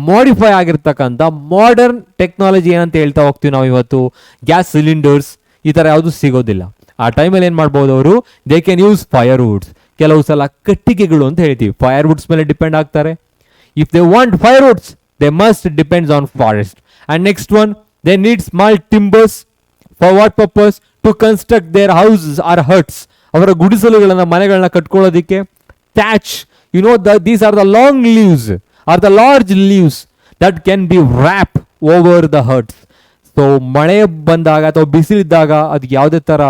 ಮಾಡಿಫೈ ಆಗಿರ್ತಕ್ಕಂಥ ಮಾಡರ್ನ್ ಟೆಕ್ನಾಲಜಿ ಏನಂತ ಹೇಳ್ತಾ ಹೋಗ್ತೀವಿ ನಾವು ಇವತ್ತು, ಗ್ಯಾಸ್ ಸಿಲಿಂಡರ್ಸ್ ಈ ತರ ಯಾವುದು ಸಿಗೋದಿಲ್ಲ. ಆ ಟೈಮಲ್ಲಿ ಏನ್ ಮಾಡ್ಬೋದು ಅವರು? They can use firewoods. ಕೆಲವು ಸಲ ಕಟ್ಟಿಗೆಗಳು ಅಂತ ಹೇಳ್ತೀವಿ, ಫೈರ್ವುಡ್ಸ್ ಮೇಲೆ ಡಿಪೆಂಡ್ ಆಗ್ತಾರೆ. If they want firewoods, they must depends on forest. And next one, they need small timbers. For what purpose? To construct their houses or huts. ಅವರ ಗುಡಿಸಲುಗಳನ್ನ ಮನೆಗಳನ್ನ ಕಟ್ಕೊಳ್ಳೋದಿಕ್ಕೆ. Thatch, you know that these are the long leaves or the large leaves that can be wrapped over the huts. So ಮಳೆ ಬಂದಾಗ ಅಥವಾ ಬಿಸಿಲಿದ್ದಾಗ ಅದಕ್ಕೆ ಯಾವುದೇ ತರ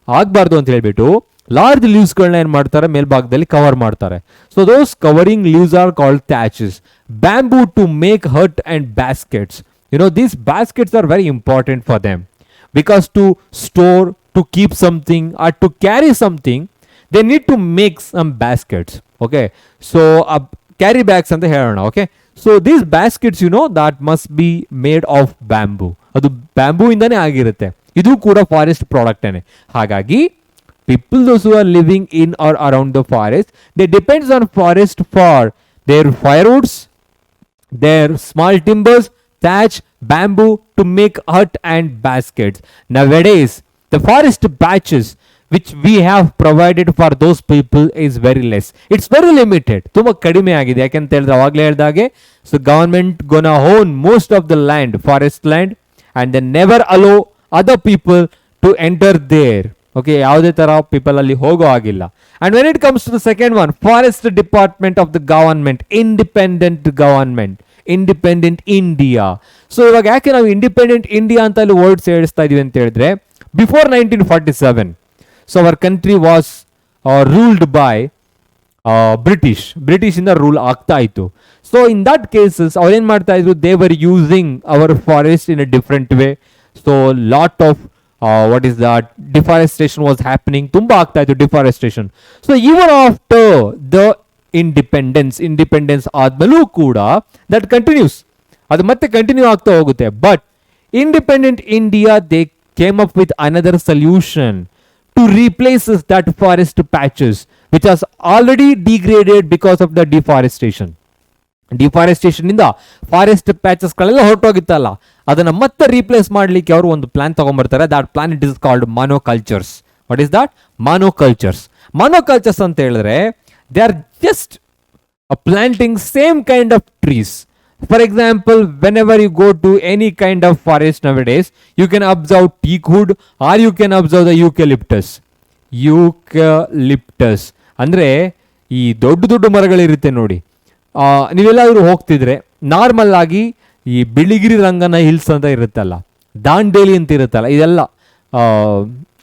ಆಗಬಾರ್ದು ಅಂತ ಹೇಳ್ಬಿಟ್ಟು ಲಾರ್ಜ್ ಲೀವ್ಸ್ಗಳನ್ನ ಏನು ಮಾಡ್ತಾರೆ, ಮೇಲ್ಭಾಗದಲ್ಲಿ ಕವರ್ ಮಾಡ್ತಾರೆ. So those covering leaves are called thatches. Bamboo to make hut and baskets. You know, these baskets are very important for them because to store, to keep something or to carry something, they need to make some baskets. Okay, so carry bags anta helona. Okay, so these baskets, you know, that must be made of bamboo. Adu bamboo indane agirutte. Idu kuda forest product ane. Hagagi people those who are living in or around the forest, they depends on forest for their firewoods, their small timbers, thatch, bamboo to make hut and baskets. Nowadays, the forest patches which we have provided for those people is very less. It's very limited. ತುಂಬಾ ಕಡಿಮೆ ಆಗಿದೆ. ಯಾಕಂತ ಹೇಳಿದ್ರೆ ಅವಾಗಲೇ ಹೇಳಿದಾಗೆ, so government gonna own most of the land, forest land, and they never allow other people to enter there. Okay, ಯಾವುದೇ ತರ people ಅಲ್ಲಿ ಹೋಗೋ ಆಗಿಲ್ಲ. And when it comes to the second one, forest department of the government, independent government. Independent India. So ಇವಾಗ ಯಾಕೆ ನಾವು independent India ಅಂತ ಅಲ್ಲಿ ವರ್ಡ್ಸ್ ಹೇಳಿಸ್ತಾ ಇದೀವಿ ಅಂತ ಹೇಳಿದ್ರೆ, before 1947 so our country was ruled by British ಇಂದ ರೂಲ್ ಆಗ್ತಾ ಇತ್ತು. ಸೊ ಇನ್ ದಟ್ ಕೇಸಸ್ ಅವ್ರು ಏನ್ ಮಾಡ್ತಾ ಇದ್ರು, they were using our forest in a different way. So lot of what is that deforestation was happening. ತುಂಬಾ ಆಗ್ತಾ ಇತ್ತು deforestation. So even after the independence ಆದ್ಮೇಲೂ ಕೂಡ ದಟ್ ಕಂಟಿನ್ಯೂಸ್, ಅದು ಮತ್ತೆ ಕಂಟಿನ್ಯೂ ಆಗ್ತಾ ಹೋಗುತ್ತೆ. But independent India they came up with another solution to replace that forest patches which as already degraded because of the deforestation. Deforestation ಇಂದ forest patches ಗಳೆಲ್ಲ ಹೊರಟೋಗಿತ್ತಲ್ಲ, ಅದನ್ನ ಮತ್ತೆ ರೀಪ್ಲೇಸ್ ಮಾಡ್ಲಿಕ್ಕೆ ಅವರು ಒಂದು ಪ್ಲಾನ್ ತಗೊಂಡ್ಬರ್ತಾರೆ. That plan it is called monocultures. What is that? Monocultures ಅಂತ ಹೇಳಿದ್ರೆ they are just planting same kind of trees. For example, whenever you go to any kind of forest nowadays, you can observe teak wood or you can observe the eucalyptus. ಅಂದ್ರೆ ಈ ದೊಡ್ಡ ಮರಗಳಿರುತ್ತೆ ನೋಡಿ. ನೀವೆಲ್ಲಾದ್ರೂ ಹೋಗ್ತಿದ್ರೆ normal ಆಗಿ ಈ ಬಿಳಿಗಿರಿ ರಂಗನ hills ಅಂತ ಇರುತ್ತಲ್ಲ, ದಾಂಡೇಲಿ ಅಂತ ಇರುತ್ತಲ್ಲ, ಇದೆಲ್ಲ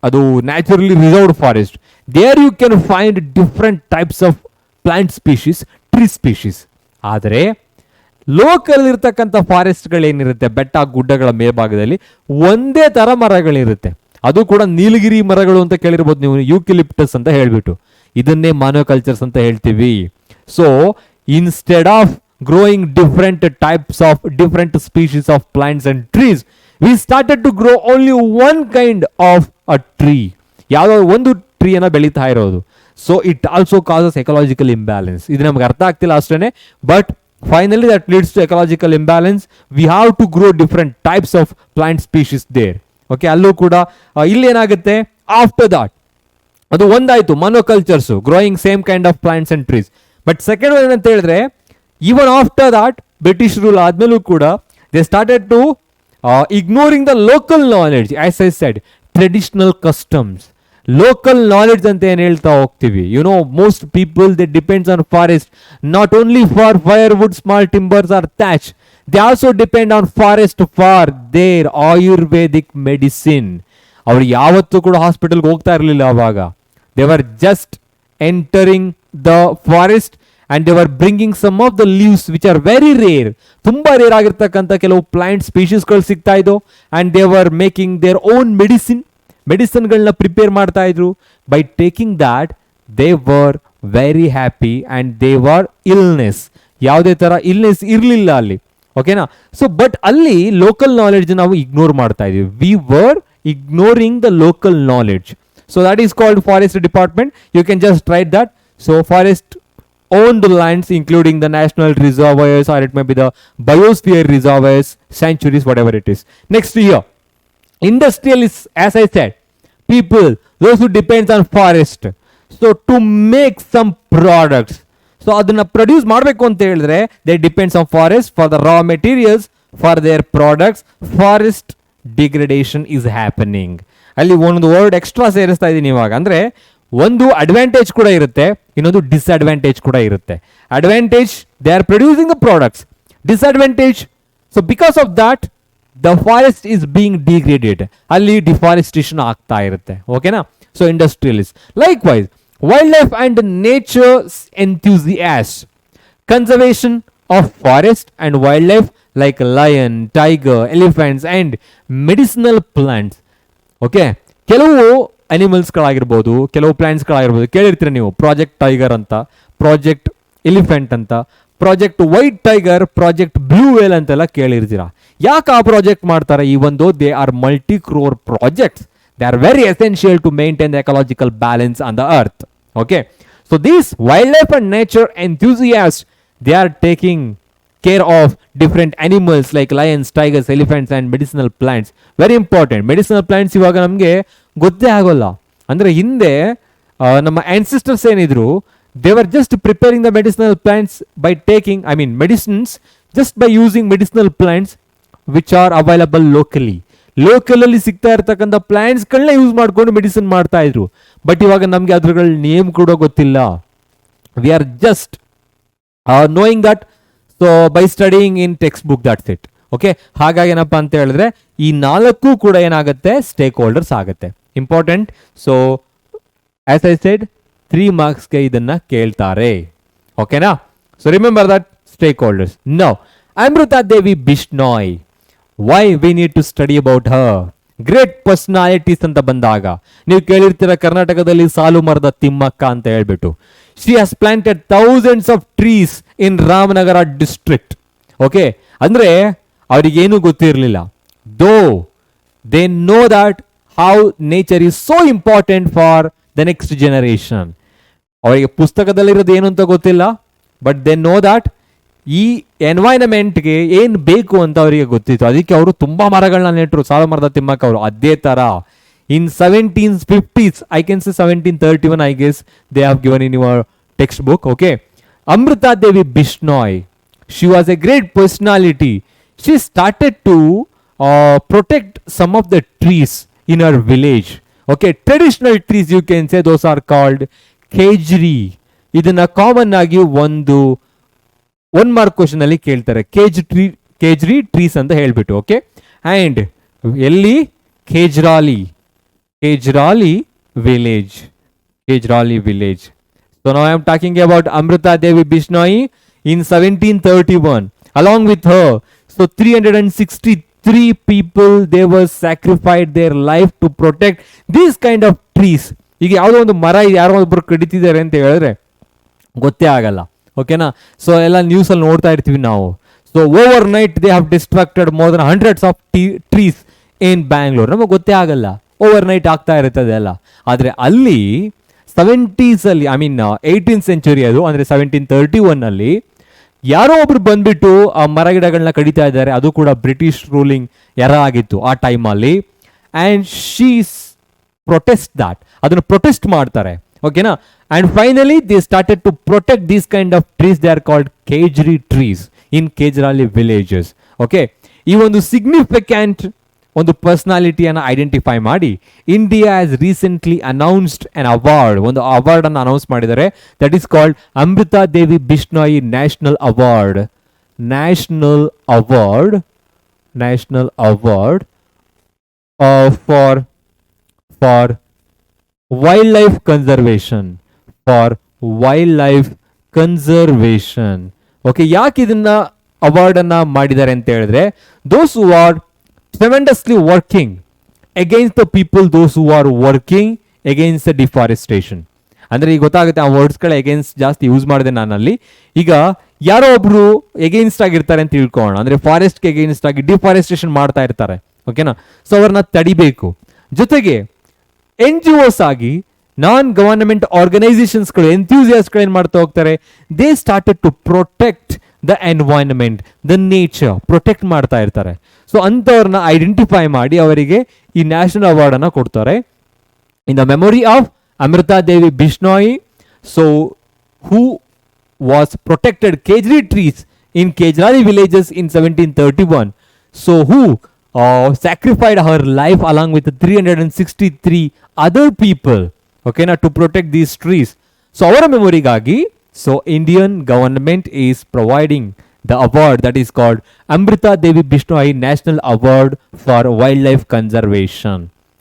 ಅದು naturally reserved forest. There you can find different types of plant species, tree species. ಆದರೆ ಲೋಕಲ್ ಇರ್ತಕ್ಕಂಥ ಫಾರೆಸ್ಟ್ಗಳೇನಿರುತ್ತೆ, ಬೆಟ್ಟ ಗುಡ್ಡಗಳ ಮೇಲ್ಭಾಗದಲ್ಲಿ ಒಂದೇ ಥರ ಮರಗಳಿರುತ್ತೆ. ಅದು ಕೂಡ ನೀಲಗಿರಿ ಮರಗಳು ಅಂತ ಕೇಳಿರ್ಬೋದು ನೀವು, ಯೂಕಲಿಪ್ಟಸ್ ಅಂತ ಹೇಳ್ಬಿಟ್ಟು. ಇದನ್ನೇ ಮಾನೋಕಲ್ಚರ್ಸ್ ಅಂತ ಹೇಳ್ತೀವಿ. So instead of growing different types of different species of plants and trees, we started to grow only one kind of a tree. ಯಾವುದೋ ಒಂದು ಟ್ರೀಯನ್ನು ಬೆಳೀತಾ ಇರೋದು. So it also causes ecological imbalance. ಇದು ನಮ್ಗೆ ಅರ್ಥ ಆಗ್ತಿಲ್ಲ ಅಷ್ಟೇ, but finally that leads to ecological imbalance. We have to grow different types of plant species there. Okay, ಅಲ್ಲೂ ಕೂಡ ಇಲ್ಲಿ ಏನಾಗುತ್ತೆ, ಆಫ್ಟರ್ ದಾಟ್ ಅದು ಒಂದಾಯ್ತು monocultures, growing same kind of plants and trees. But second one ಏನಂತ ಹೇಳಿದ್ರೆ, even after that British rule ಆದ್ಮೇಲೂ ಕೂಡ they started to ignoring the local knowledge. As I said, traditional customs, local knowledge ಅಂತ ಏನು ಹೇಳ್ತಾ ಹೋಗ್ತೀವಿ. You know, most people they depends on forest not only for firewood, small timbers or thatch. They also depend on forest for their Ayurvedic medicine. ಅವರು ಯಾವತ್ತೂ ಕೂಡ ಹಾಸ್ಪಿಟಲ್ಗೆ ಹೋಗ್ತಾ ಇರಲಿಲ್ಲ ಅವಾಗ. They were just entering the forest and they were bringing some of the leaves which are very rare, ತುಂಬಾ rare ಆಗಿರ್ತಕ್ಕಂಥ ಕೆಲವು ಪ್ಲಾಂಟ್ ಸ್ಪೀಶೀಸ್ಗಳು ಸಿಗ್ತಾ ಇದ್ದವು. and they were making their own ಮೆಡಿಸಿನ್ಗಳನ್ನ ಪ್ರಿಪೇರ್ ಮಾಡ್ತಾ ಇದ್ರು. by taking that they were very happy and they were illness, ಯಾವುದೇ ತರ ಇಲ್ನೆಸ್ ಇರಲಿಲ್ಲ ಅಲ್ಲಿ. ಓಕೆನಾ? ಸೊ ಬಟ್ ಅಲ್ಲಿ ಲೋಕಲ್ ನಾಲೆಡ್ಜ್ ನಾವು ಇಗ್ನೋರ್ ಮಾಡ್ತಾ ಇದೀವಿ. We were ignoring the local knowledge. So that is called forest department. You can just write that. So forest owned lands including the national reservoirs, or it may be the biosphere reservoirs, sanctuaries, whatever it is. Next year, industrialists, as I said, people, those who depends on forest, so to make some products, so adana produce ಮಾಡಬೇಕು ಅಂತ ಹೇಳಿದ್ರೆ they depends on forest for the raw materials for their products. Forest degradation is happening. ಅಲ್ಲಿ ಒಂದು word extra ಸೇರಿಸ್ತಾ ಇದೀನಿ ಇವಾಗ. ಅಂದ್ರೆ ಒಂದು ಅಡ್ವಾಂಟೇಜ್ ಕೂಡ ಇರುತ್ತೆ, ಇನ್ನೊಂದು ಡಿಸ್ಅಡ್ವಾಂಟೇಜ್ ಕೂಡ ಇರುತ್ತೆ. Advantage, they are producing the products. Disadvantage, so because of that the forest is being degraded. ಅಲ್ಲಿ ಡಿಫಾರೆಸ್ಟೇಷನ್ ಆಗ್ತಾ ಇರುತ್ತೆ. ಓಕೆನಾ? So industrialist. Likewise wild life and nature enthusiast, conservation of forest and wild life like lion, tiger, elephants and medicinal plants. Okay, ಕೆಲವು ಅನಿಮಲ್ಸ್ಗಳಾಗಿರ್ಬೋದು, ಕೆಲವು ಪ್ಲಾಂಟ್ಸ್ಗಳಾಗಿರ್ಬೋದು, ಕೇಳಿರ್ತೀರ ನೀವು. ಪ್ರಾಜೆಕ್ಟ್ ಟೈಗರ್ ಅಂತ, ಪ್ರಾಜೆಕ್ಟ್ ಎಲಿಫೆಂಟ್ ಅಂತ, project white tiger, project blue whale ಅಂತೆಲ್ಲ ಕೇಳಿರ್ತೀರ. ಯಾಕೆ ಆ ಪ್ರಾಜೆಕ್ಟ್ ಮಾಡ್ತಾರೆ? Even though they are multi crore projects, they are very essential to maintain the ecological balance on the earth. Okay, so these wild life and nature enthusiast, they are taking care of different animals like lions, tigers, elephants and medicinal plants. Very important. Medicinal plants ಇವಾಗ ನಮಗೆ ಗೊತ್ತೇ ಆಗೋಲ್ಲ. ಅಂದರೆ ಹಿಂದೆ ನಮ್ಮ ancestors ಏನಿದ್ರು, they were just preparing the medicinal plants by taking, medicines just by using medicinal plants which are available locally. ಲೋಕಲಲ್ಲಿ ಸಿಗ್ತಾ ಇರ್ತಕ್ಕಂಥ ಪ್ಲಾಂಟ್ಸ್ಗಳನ್ನ ಯೂಸ್ ಮಾಡ್ಕೊಂಡು ಮೆಡಿಸಿನ್ ಮಾಡ್ತಾ ಇದ್ರು. ಬಟ್ ಇವಾಗ ನಮಗೆ ಅದ್ರಗಳ ನೇಮ್ ಕೂಡ ಗೊತ್ತಿಲ್ಲ. We are just knowing that so by studying in textbook, that's it. Okay, ಹಾಗಾಗಿ ಏನಪ್ಪ ಅಂತ ಹೇಳಿದ್ರೆ ಈ ನಾಲ್ಕು ಕೂಡ ಏನಾಗುತ್ತೆ, ಸ್ಟೇಕ್ ಹೋಲ್ಡರ್ಸ್ ಆಗುತ್ತೆ. Important. So as I said 3 ಮಾರ್ಕ್ಸ್ಗೆ ಇದನ್ನ ಕೇಳ್ತಾರೆ. ಓಕೆನಾ? So remember that stakeholders. Now Amrita Devi Bishnoi, why we need to study about her? Great personalities ಅಂತ ಬಂದಾಗ ನೀವು ಕೇಳಿರ್ತೀರ ಕರ್ನಾಟಕದಲ್ಲಿ ಸಾಲು ಮರದ ತಿಮ್ಮಕ್ಕ ಅಂತ ಹೇಳ್ಬಿಟ್ಟು. She has planted thousands of trees in Ramanagara district. Okay, ಅಂದ್ರೆ ಅವರಿಗೇನು ಗೊತ್ತಿರಲಿಲ್ಲ. Though they know that how nature is so important for the next generation. ಅವರಿಗೆ ಪುಸ್ತಕದಲ್ಲಿರೋದು ಏನು ಅಂತ ಗೊತ್ತಿಲ್ಲ, ಬಟ್ they know that ಈ ಎನ್ವೈರನ್ಮೆಂಟ್ಗೆ ಏನು ಬೇಕು ಅಂತ ಅವರಿಗೆ ಗೊತ್ತಿತ್ತು. ಅದಕ್ಕೆ ಅವರು ತುಂಬಾ ಮರಗಳನ್ನ ನೆಟ್ಟರು, ಸಾಲು ಮರದ ತಿಮ್ಮಕ್ಕ ಅವರು. ಅದೇ ತರ in 1750s, I can say 1731, I guess they have given in your textbook. Okay, Amrita Devi Bishnoy, she was a great personality. She started to protect some of the trees in her village. Okay, traditional trees, you can say those are called kejri. ಇದನ್ನ common ಆಗಿ ಒಂದು 1 mark question ಅಲ್ಲಿ ಕೇಳ್ತಾರೆ. Kejri trees ಅಂತ ಹೇಳ್ಬಿಟ್ಟು. Okay, and ಎಲ್ಲಿ? Kejrali village. So now I am talking about Amrita Devi Bishnoi in 1731. Along with her, so 363 people, they were sacrificed their life to protect these kind of trees. ಈಗ ಯಾವುದೋ ಒಂದು ಮರ ಯಾರೋ ಒಬ್ಬರು ಕಡಿತಿದ್ದಾರೆ ಅಂತ ಹೇಳಿದ್ರೆ ಗೊತ್ತೇ ಆಗಲ್ಲ, ಓಕೆನಾ. ಸೊ ಎಲ್ಲ ನ್ಯೂಸಲ್ಲಿ ನೋಡ್ತಾ ಇರ್ತೀವಿ ನಾವು. So overnight they have destructed more than hundreds of trees in Bangalore. ನಮಗೆ ಗೊತ್ತೇ ಆಗಲ್ಲ, ಓವರ್ ನೈಟ್ ಆಗ್ತಾ ಇರ್ತದೆ ಎಲ್ಲ. ಆದರೆ ಅಲ್ಲಿ 70s ಅಲ್ಲಿ, ಐ ಮೀನ್ 18th ಸೆಂಚುರಿ ಅದು, ಅಂದರೆ 1731 ಯಾರೋ ಒಬ್ರು ಬಂದ್ಬಿಟ್ಟು ಆ ಮರ ಗಿಡಗಳನ್ನ ಕಡಿತಾ ಇದ್ದಾರೆ. ಅದು ಕೂಡ ಬ್ರಿಟಿಷ್ ರೂಲಿಂಗ್ ಎರ ಆಗಿತ್ತು ಆ ಟೈಮಲ್ಲಿ. ಆ್ಯಂಡ್ ಶೀಸ್ ಪ್ರೊಟೆಸ್ಟ್ ದಾಟ್, ಅದನ್ನು ಪ್ರೊಟೆಸ್ಟ್ ಮಾಡ್ತಾರೆ, ಓಕೆನಾ. And finally they started to protect these kind of trees. They are called Khejri trees in Khejarli villages. Okay, ಈ ಒಂದು ಸಿಗ್ನಿಫಿಕೆಂಟ್ ಒಂದು ಪರ್ಸನಾಲಿಟಿಯನ್ನು ಐಡೆಂಟಿಫೈ ಮಾಡಿ India has recently announced an award, ಒಂದು ಅವಾರ್ಡ್ ಅನ್ನು ಅನೌನ್ಸ್ ಮಾಡಿದ್ದಾರೆ. That is called Amrita Devi Bishnoi national award. National award, national award for wildlife conservation, for wildlife conservation. Okay, ಯಾಕೆ ಇದನ್ನ ಅವಾರ್ಡ್ ಅನ್ನ ಮಾಡಿದ್ದಾರೆ ಅಂತ ಹೇಳಿದ್ರೆ, ದೋಸ್ who R tremendously working against the people, those who are working against the deforestation. ಅಂದರೆ ಈಗ ಗೊತ್ತಾಗುತ್ತೆ ಆ ವರ್ಡ್ಸ್ಗಳ ಎಗೇನ್ಸ್ಟ್ ಜಾಸ್ತಿ ಯೂಸ್ ಮಾಡಿದೆ ನಾನಲ್ಲಿ. ಈಗ ಯಾರೋ ಒಬ್ರು ಎಗೇನ್ಸ್ಟ್ ಆಗಿರ್ತಾರೆ ಅಂತ ತಿಳ್ಕೊಳ್ಳೋಣ, ಅಂದರೆ ಫಾರೆಸ್ಟ್ಗೆ ಎಗೇನ್ಸ್ಟ್ ಆಗಿ ಡಿಫಾರೆಸ್ಟೇಷನ್ ಮಾಡ್ತಾ ಇರ್ತಾರೆ, ಓಕೆನಾ. ಸೊ ಅವ್ರನ್ನ ತಡಿಬೇಕು. ಜೊತೆಗೆ NGOs ಆಗಿ ನಾನ್ ಗವರ್ನಮೆಂಟ್ ಆರ್ಗನೈಸೇಷನ್ಸ್ಗಳು, ಎಂಥ್ಯೂಸಿಯಾಸ್ಟ್ಗಳು ಏನು ಮಾಡ್ತಾ ಹೋಗ್ತಾರೆ, they started to protect the environment, the nature protect ಮಾಡ್ತಾ ಇರ್ತಾರೆ. ಸೊ ಅಂಥವ್ರನ್ನ ಐಡೆಂಟಿಫೈ ಮಾಡಿ ಅವರಿಗೆ ಈ ನ್ಯಾಷನಲ್ ಅವಾರ್ಡನ್ನು ಕೊಡ್ತಾರೆ in the memory of Amrita Devi Bishnoi. So who was protected Khejri trees in Khejarli villages in 1731. So who sacrificed her life along with 363 other people, okay, to protect these trees. So our memory gagi, so Indian government is providing the award that is called Amrita Devi Bishnoi National Award for Wildlife Conservation.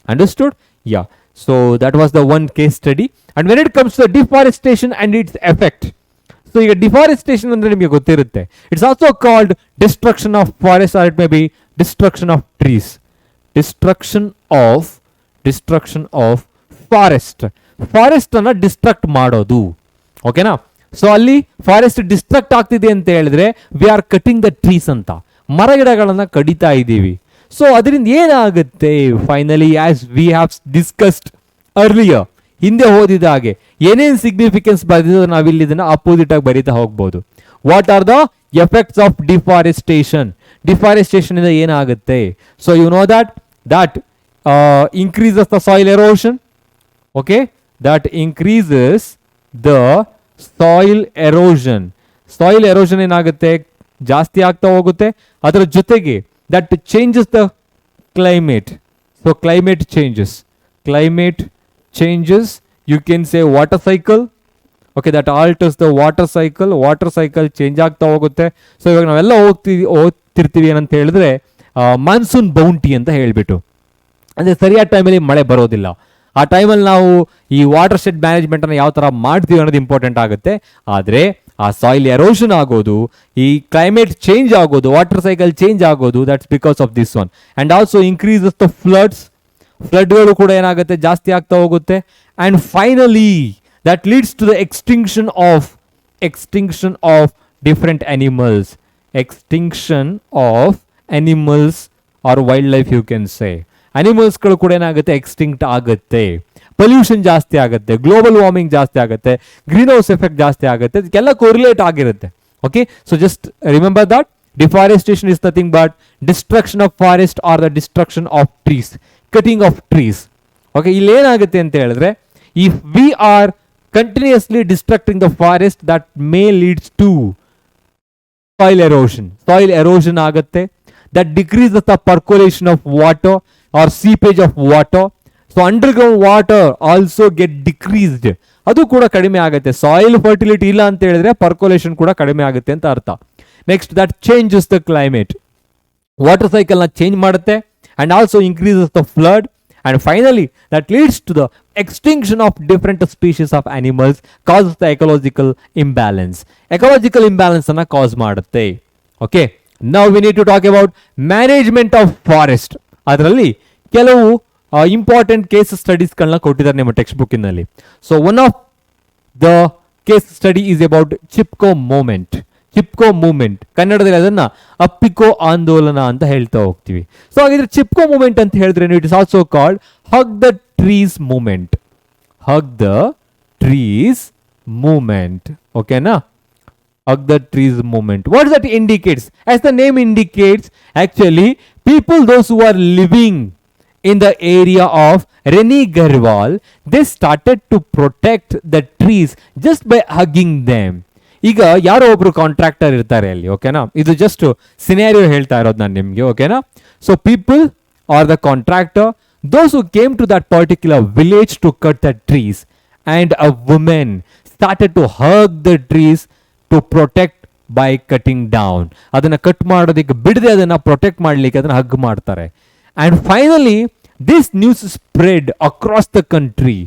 Understood? Yeah. So that was the one case study. And when it comes to the deforestation and its effect, so ಈಗ deforestation ಅಂದರೆ ನಿಮಗೆ ಗೊತ್ತಿರುತ್ತೆ. It's also called destruction of forest, or it may be destruction of trees. Destruction of forest, forest ಅನ್ನ destruct ಮಾಡೋದು, ಓಕೆನಾ. So ಅಲ್ಲಿ forest destruct ಆಗ್ತಿದೆ ಅಂತ ಹೇಳಿದ್ರೆ we are cutting the trees ಅಂತ, ಮರ ಗಿಡಗಳನ್ನ ಕಡಿತಾ ಇದ್ದೀವಿ. ಸೊ ಅದರಿಂದ ಏನಾಗುತ್ತೆ finally, as we have discussed earlier, ಹಿಂದೆ ಓದಿದ ಹಾಗೆ ಏನೇನು ಸಿಗ್ನಿಫಿಕೆನ್ಸ್ ಬರೆದಿದ್ದು ನಾವಿಲ್ಲಿ ಇದನ್ನ ಅಪೋಸಿಟ್ ಆಗಿ ಬರೀತಾ ಹೋಗ್ಬೋದು. What are the effects of deforestation? Deforestation ಇಂದ ಏನಾಗುತ್ತೆ? So you know that increases the soil erosion. Okay, that increases the soil erosion. Soil erosion ಏನಾಗುತ್ತೆ, ಜಾಸ್ತಿ ಆಗ್ತಾ ಹೋಗುತ್ತೆ. ಅದರ ಜೊತೆಗೆ that changes the climate. So climate changes, you can say water cycle. Okay, that alters the water cycle change ಆಗ್ತಾ ಹೋಗುತ್ತೆ. So ಇವಾಗ ನಾವೆಲ್ಲ ಓದ್ತಿರ್ತೀವಿ ಏನಂತ ಹೇಳಿದ್ರೆ ಮಾನ್ಸೂನ್ ಬೌಂಟಿ ಅಂತ ಹೇಳ್ಬಿಟ್ಟು, ಅಂದರೆ ಸರಿಯಾದ ಟೈಮಲ್ಲಿ ಮಳೆ ಬರೋದಿಲ್ಲ. ಆ ಟೈಮಲ್ಲಿ ನಾವು ಈ ವಾಟರ್ ಶೆಡ್ ಮ್ಯಾನೇಜ್ಮೆಂಟನ್ನು ಯಾವ ಥರ ಮಾಡ್ತೀವಿ ಅನ್ನೋದು ಇಂಪಾರ್ಟೆಂಟ್ ಆಗುತ್ತೆ. ಆದರೆ ಆ ಸಾಯಿಲ್ ಎರೋಷನ್ ಆಗೋದು, ಈ ಕ್ಲೈಮೇಟ್ ಚೇಂಜ್ ಆಗೋದು, ವಾಟರ್ ಸೈಕಲ್ ಚೇಂಜ್ ಆಗೋದು, that's because of this one. And also increases the ಫ್ಲಡ್ಗಳು ಕೂಡ ಏನಾಗುತ್ತೆ, ಜಾಸ್ತಿ ಆಗ್ತಾ ಹೋಗುತ್ತೆ. And finally that leads to the extinction of different animals or wildlife, you can say. ಅನಿಮಲ್ಸ್ಗಳು ಕೂಡ ಏನಾಗುತ್ತೆ, ಎಕ್ಸ್ಟಿಂಕ್ಟ್ ಆಗುತ್ತೆ. ಪೊಲ್ಯೂಷನ್ ಜಾಸ್ತಿ ಆಗುತ್ತೆ, ಗ್ಲೋಬಲ್ ವಾರ್ಮಿಂಗ್ ಜಾಸ್ತಿ ಆಗುತ್ತೆ, ಗ್ರೀನ್ ಹೌಸ್ ಎಫೆಕ್ಟ್ ಜಾಸ್ತಿ ಆಗುತ್ತೆ. ಇದಕ್ಕೆಲ್ಲ ಕೋರಿಲೇಟ್ ಆಗಿರುತ್ತೆ. Okay, so just remember that deforestation is nothing but destruction of forest or the destruction of trees, cutting of trees. Okay, ಇಲ್ಲಿ ಏನಾಗುತ್ತೆ ಅಂತ ಹೇಳಿದ್ರೆ, if we are continuously destructing the forest, that may leads to soil erosion ಆಗುತ್ತೆ. That decreases the percolation of water or seepage of water. So underground water also get decreased. ಅದು ಕೂಡ ಕಡಿಮೆ ಆಗುತ್ತೆ. Soil fertility ಇಲ್ಲ ಅಂತ ಹೇಳಿದ್ರೆ ಪರ್ಕೊಲೇಷನ್ ಕೂಡ ಕಡಿಮೆ ಆಗುತ್ತೆ ಅಂತ ಅರ್ಥ. Next, that changes the climate, water ಸೈಕಲ್ನ ಚೇಂಜ್ ಮಾಡುತ್ತೆ. And also increases the flood. And finally, that leads to the extinction of different species of animals, causes the ecological imbalance. Ecological imbalance ಅನ್ನ cause ಮಾಡುತ್ತೆ. Okay, now we need to talk about management of forest. ಅದರಲ್ಲಿ ಕೆಲವು important case ಸ್ಟಡೀಸ್ಗಳನ್ನ ಕೊಟ್ಟಿದ್ದಾರೆ ನಿಮ್ಮ text ಬುಕ್ಕಿನಲ್ಲಿ. So one of the case study is about Chipko movement. Chipko movement ಕನ್ನಡದಲ್ಲಿ ಅದನ್ನ ಅಪ್ಪಿಕೋ ಆಂದೋಲನ ಅಂತ ಹೇಳ್ತಾ ಹೋಗ್ತೀವಿ. ಸೊ ಹಾಗಿದ್ರೆ ಚಿಪ್ಕೋ ಮೂವ್ಮೆಂಟ್ ಅಂತ ಹೇಳಿದ್ರೆ it is also called hug the trees movement. Hug the trees movement. ಓಕೆನಾ? Hug the trees movement. What that indicates? As the name indicates, actually people those who are living in the area of Reservoirs, they started to protect the trees just by hugging them. ಈಗ ಯಾರೋ ಒಬ್ರು contractor ಇರ್ತಾರೆ ಅಲ್ಲಿ, ಓಕೆನಾ? ಇದು just scenario ಹೇಳ್ತಾ ಇರೋದು ನಾನು ನಿಮಗೆ, ಓಕೆನಾ? So people are the contractor, those who came to that particular village to cut the trees, and a woman started to hug the trees to protect by cutting down. ಅದನ್ನ cut ಮಾಡೋದಕ್ಕೆ ಬಿಡದೆ ಅದನ್ನ protect ಮಾಡ್ಲಿಕ್ಕೆ ಅದನ್ನ hug ಮಾಡ್ತಾರೆ. And finally this news spread across the country,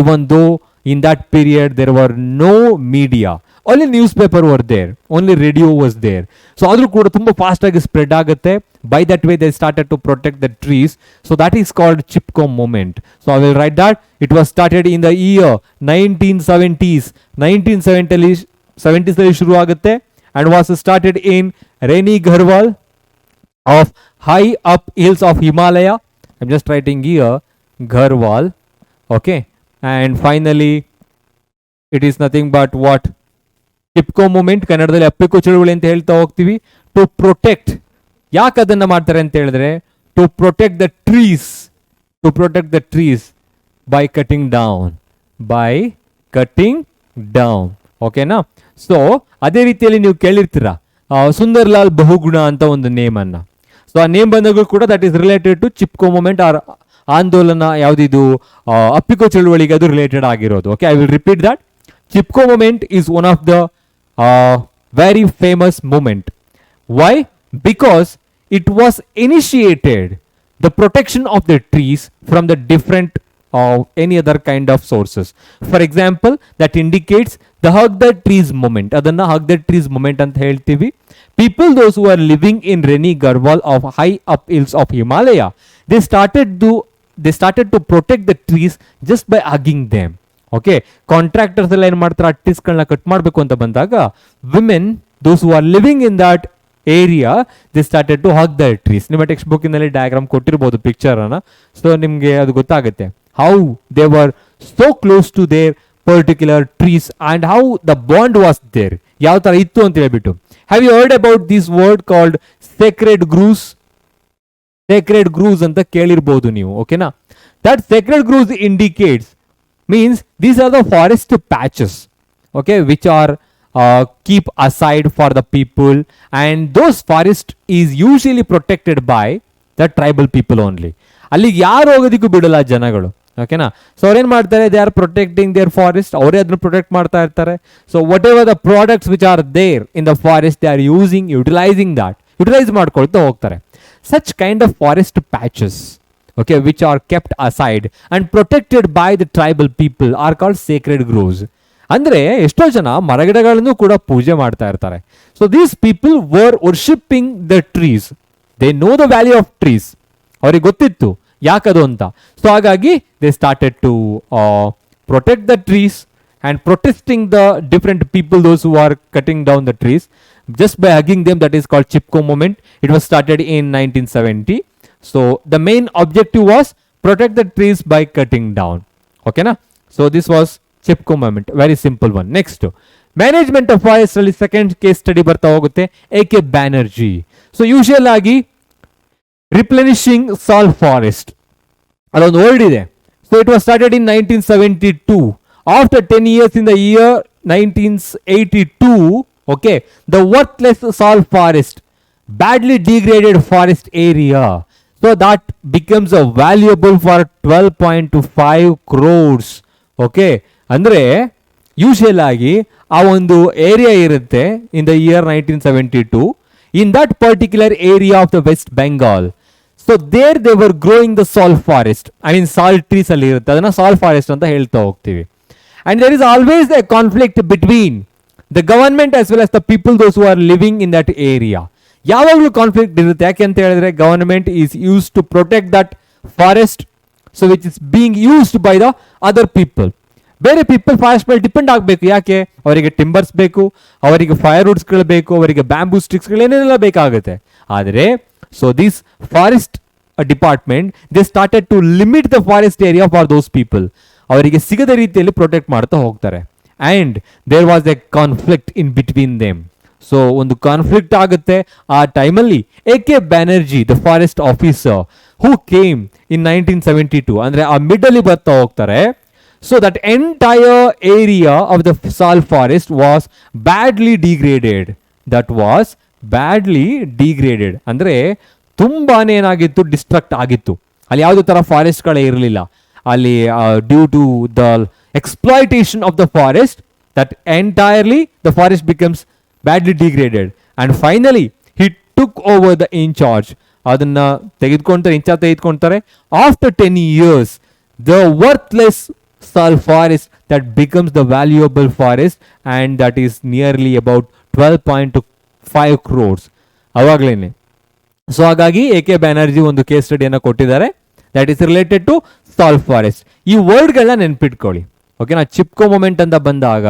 even though in that period there were no media, only newspaper were there, only radio was there. So ಆದ್ರೂ ಕೂಡ ತುಂಬಾ ಫಾಸ್ಟ್ ಆಗಿ ಸ್ಪ್ರೆಡ್ ಆಗುತ್ತೆ. By that way they started to protect the trees. So that is called Chipko movement. So I will write that it was started in the year 1970s. 1970s ಅಲ್ಲಿ ಶುರು ಆಗುತ್ತೆ and was started in Reservoirs of high up hills of Himalaya. I'm just writing here Reservoirs. Okay, and finally it is nothing but what? Chipko movement, ಕನ್ನಡದಲ್ಲಿ ಅಪ್ಪಿಕೋ ಚಳುವಳಿ ಅಂತ ಹೇಳ್ತಾ ಹೋಗ್ತೀವಿ. To protect, ಯಾಕೆ ಅದನ್ನ ಮಾಡ್ತಾರೆ ಅಂತ ಹೇಳಿದ್ರೆ to protect the trees, to protect the trees by cutting down, by cutting down. ಓಕೆನಾ? ಸೊ ಅದೇ ರೀತಿಯಲ್ಲಿ ನೀವು ಕೇಳಿರ್ತೀರಾ ಸುಂದರ್ಲಾಲ್ ಬಹುಗುಣ ಅಂತ ಒಂದು ನೇಮ್ ಅನ್ನ. ಸೊ ಆ ನೇಮ್ ಬಂದಾಗೂ ಕೂಡ that is related to Chipko movement or ಆಂದೋಲನ. ಯಾವುದಿದು? ಅಪ್ಪಿಕೋ ಚಳುವಳಿಗೆ ಅದು ರಿಲೇಟೆಡ್ ಆಗಿರೋದು. Okay, I will repeat that. Chipko movement is one of the very famous movement. Why? Because it was initiated the protection of the trees from the different any other kind of sources. For example, that indicates the hug the trees movement. Adanna hug the trees movement anta heltivi. People those who are living in Reservoirs of high up hills of Himalaya, they started to protect the trees just by hugging them. Okay, contractors ಎಲ್ಲ ಏನು ಮಾಡ್ತಾರೆ, ಟ್ರೀಸ್ಗಳನ್ನ cut ಮಾಡಬೇಕು ಅಂತ ಬಂದಾಗ women those who are living in that area they started to hug the trees. ನಿಮ್ಮ text ಬುಕ್ಕಿನಲ್ಲಿ diagram ಕೊಟ್ಟಿರ್ಬೋದು ಪಿಕ್ಚರನ್ನು. ಸೊ ನಿಮಗೆ ಅದು ಗೊತ್ತಾಗುತ್ತೆ how they were so close to their particular trees and how the bond was there, ಯಾವ ಥರ ಇತ್ತು ಅಂತ ಹೇಳ್ಬಿಟ್ಟು. Have you heard about this word called sacred groves? Sacred groves ಅಂತ ಕೇಳಿರ್ಬೋದು ನೀವು, ಓಕೆನಾ? That Sacred grooves indicates means these are the forest patches, okay, which are keep aside for the people, and those forest is usually protected by the tribal people only. ಅಲ್ಲಿಗೆ ಯಾರು ಹೋಗೋದಕ್ಕೂ ಬಿಡಲ್ಲ ಜನಗಳು, ಓಕೆನಾ? So ಅವ್ರೇನ್ ಮಾಡ್ತಾರೆ, they are protecting their forest, ಅವರೇ ಅದನ್ನ protect ಮಾಡ್ತಾ ಇರ್ತಾರೆ. So whatever the products which are there in the forest they are utilizing that, utilize ಮಾಡ್ಕೊಳ್ತಾ ಹೋಗ್ತಾರೆ. Such kind of forest patches, okay, which are kept aside and protected by the tribal people are called sacred groves. ಅಂದ್ರೆ ಎಷ್ಟೋ ಜನ ಮರಗಿಡಗಳನ್ನು ಕೂಡ ಪೂಜೆ ಮಾಡ್ತಾ ಇರ್ತಾರೆ. So these people were worshipping the trees, they know the value of trees, ಅವ್ರಿಗೆ ಗೊತ್ತಿತ್ತು ಯಾಕದು ಅಂತ. ಸೊ ಹಾಗಾಗಿ they started to protect the trees and protesting the different people those who are cutting down the trees just by hugging them. That is called Chipko movement. It was started in 1970. So the main objective was protect the trees by cutting down. Okay na? So this was Chipko movement. Very simple one. Next, management of forest ಅಲ್ಲಿ second case study ಬರ್ತಾ ಹೋಗುತ್ತೆ. A.K. Banerjee. So usual ಆಗಿ replenishing salt forest ಅದೊಂದು word ಇದೆ. So it was started in 1972. After 10 years in the year 1982, okay, the worthless salt forest, badly degraded forest area, so that becomes a valuable for 12.5 crores. Okay, ಅಂದ್ರೆ usual ಆಗಿ ಆ ಒಂದು area ಇರುತ್ತೆ in the year 1972 in that particular area of the West Bengal. So there they were growing the sal forest, I mean salt trees ಅಲ್ಲಿ ಇರುತ್ತೆ, ಅದನ್ನ sal forest ಅಂತ ಹೇಳ್ತಾ ಹೋಗ್ತೀವಿ. And there is always a conflict between the government as well as the people those who are living in that area. ಯಾವಾಗಲೂ conflict ಇರುತ್ತೆ. ಯಾಕೆ ಅಂತ ಹೇಳಿದ್ರೆ government is use to protect that forest, so which is being used by the other people. ಬೇರೆ people forest ಮೇಲೆ depend ಆಗಬೇಕು. ಯಾಕೆ? ಅವರಿಗೆ ಟಿಂಬರ್ಸ್ ಬೇಕು, ಅವರಿಗೆ ಫೈರ್ ವುಡ್ಸ್ಗಳು ಬೇಕು, ಅವರಿಗೆ ಬ್ಯಾಂಬೂ ಸ್ಟಿಕ್ಸ್ಗಳು ಏನೇನೆಲ್ಲ ಬೇಕಾಗುತ್ತೆ. ಆದರೆ so this forest department they started to limit the forest area for those people. ಅವರಿಗೆ ಸಿಗದ ರೀತಿಯಲ್ಲಿ ಪ್ರೊಟೆಕ್ಟ್ ಮಾಡ್ತಾ ಹೋಗ್ತಾರೆ. And there was a conflict in between them. So ಒಂದು ಕಾನ್ಫ್ಲಿಕ್ಟ್ ಆಗುತ್ತೆ ಆ ಟೈಮಲ್ಲಿ. A.K. Banerjee the forest officer who came in 1972, ಅಂದರೆ ಆ ಮಿಡಲ್ಲಿ ಬರ್ತಾ ಹೋಗ್ತಾರೆ. So that entire area of the sal forest was badly degraded. That was badly degraded. ಅಂದರೆ ತುಂಬಾನೇ ಏನಾಗಿತ್ತು, ಡಿಸ್ಟ್ರಕ್ಟ್ ಆಗಿತ್ತು. ಅಲ್ಲಿ ಯಾವುದೇ ಥರ ಫಾರೆಸ್ಟ್ಗಳೇ ಇರಲಿಲ್ಲ ಅಲ್ಲಿ. Due to the exploitation of the forest, that entirely the forest becomes badly degraded. And finally he took over the in charge. ಅದನ್ನ ಇನ್ಚಾರ್ಜ್ ತೆಗೆದುಕೊಳ್ತಾರೆ. After 10 years the worthless sal forest that becomes the valuable forest, and that is nearly about 12.5 crores ಅವಾಗ್ಲೇನೆ. So ಹಾಗಾಗಿ A.K. Banerjee ಒಂದು case ಸ್ಟಡಿಯನ್ನು ಕೊಟ್ಟಿದ್ದಾರೆ that is related to ಸಾಲ್ forest. ಈ ವರ್ಡ್ಗಳನ್ನ ನೆನ್ಪಿಟ್ಕೊಳ್ಳಿ. Okay, ನಾ Chipko moment ಅಂತ ಬಂದಾಗ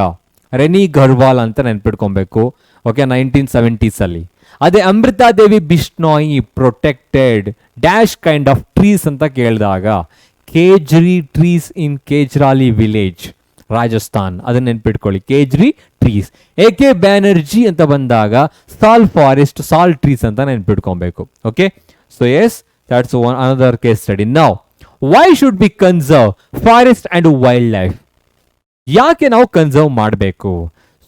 ರೆನಿ ಗರ್ವಾಲ್ ಅಂತ ನೆನ್ಪಿಟ್ಕೊಬೇಕು. ಓಕೆ, 1970s ಅಲ್ಲಿ. ಅದೇ Amrita Devi Bishnoi protected dash kind of trees ಅಂತ ಕೇಳಿದಾಗ Khejri trees in Khejarli village, Rajasthan. ಅದನ್ನ ನೆನ್ಪಿಟ್ಕೊಳ್ಳಿ, ಕೇಜ್ರಿ ಟ್ರೀಸ್. A.K. ಬ್ಯಾನರ್ಜಿ ಅಂತ ಬಂದಾಗ ಸಾಲ್ ಫಾರೆಸ್ಟ್, ಸಾಲ್ ಟ್ರೀಸ್ ಅಂತ ನೆನ್ಪಿಟ್ಕೊಬೇಕು. Okay, so yes, that's another case study. Now why should be conserve forest and wild life? ಯಾಕೆ ನಾವು ಕನ್ಸರ್ವ್ ಮಾಡಬೇಕು?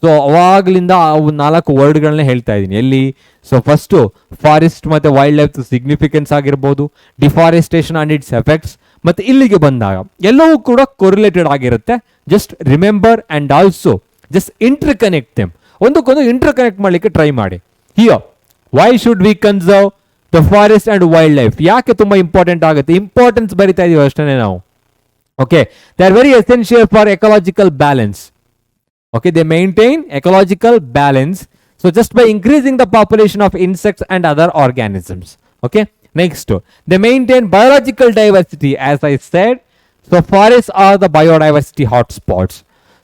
ಸೊ ಅವಾಗ್ಲಿಂದ 4 ವರ್ಡ್ಗಳನ್ನ ಹೇಳ್ತಾ ಇದ್ದೀನಿ. ಎಲ್ಲಿ? ಸೊ ಫಸ್ಟು ಫಾರೆಸ್ಟ್ ಮತ್ತು ವೈಲ್ಡ್ ಲೈಫ್ ಸಿಗ್ನಿಫಿಕೆನ್ಸ್ ಆಗಿರ್ಬೋದು, ಡಿಫಾರೆಸ್ಟೇಷನ್ ಅಂಡ್ ಇಟ್ಸ್ ಎಫೆಕ್ಟ್ಸ್, ಮತ್ತು ಇಲ್ಲಿಗೆ ಬಂದಾಗ ಎಲ್ಲವೂ ಕೂಡ ಕೊರಿಲೇಟೆಡ್ ಆಗಿರುತ್ತೆ. Just remember and also just inter connect them. ಒಂದಕ್ಕೊಂದು ಇಂಟರ್ ಕನೆಕ್ಟ್ ಮಾಡಲಿಕ್ಕೆ ಟ್ರೈ ಮಾಡಿ. Here why should we conserve the forest and wild life? ಯಾಕೆ ತುಂಬಾ ಇಂಪಾರ್ಟೆಂಟ್ ಆಗುತ್ತೆ? ಇಂಪಾರ್ಟೆನ್ಸ್ ಬರಿತಾ ಇದೀವಿ ಅಷ್ಟೇ ನಾವು. Okay, they are very essential for ecological balance. Okay, they maintain ecological balance, so just by increasing the population of insects and other organisms. Okay, next, they maintain biological diversity, as I said. So forests are the biodiversity hotspots.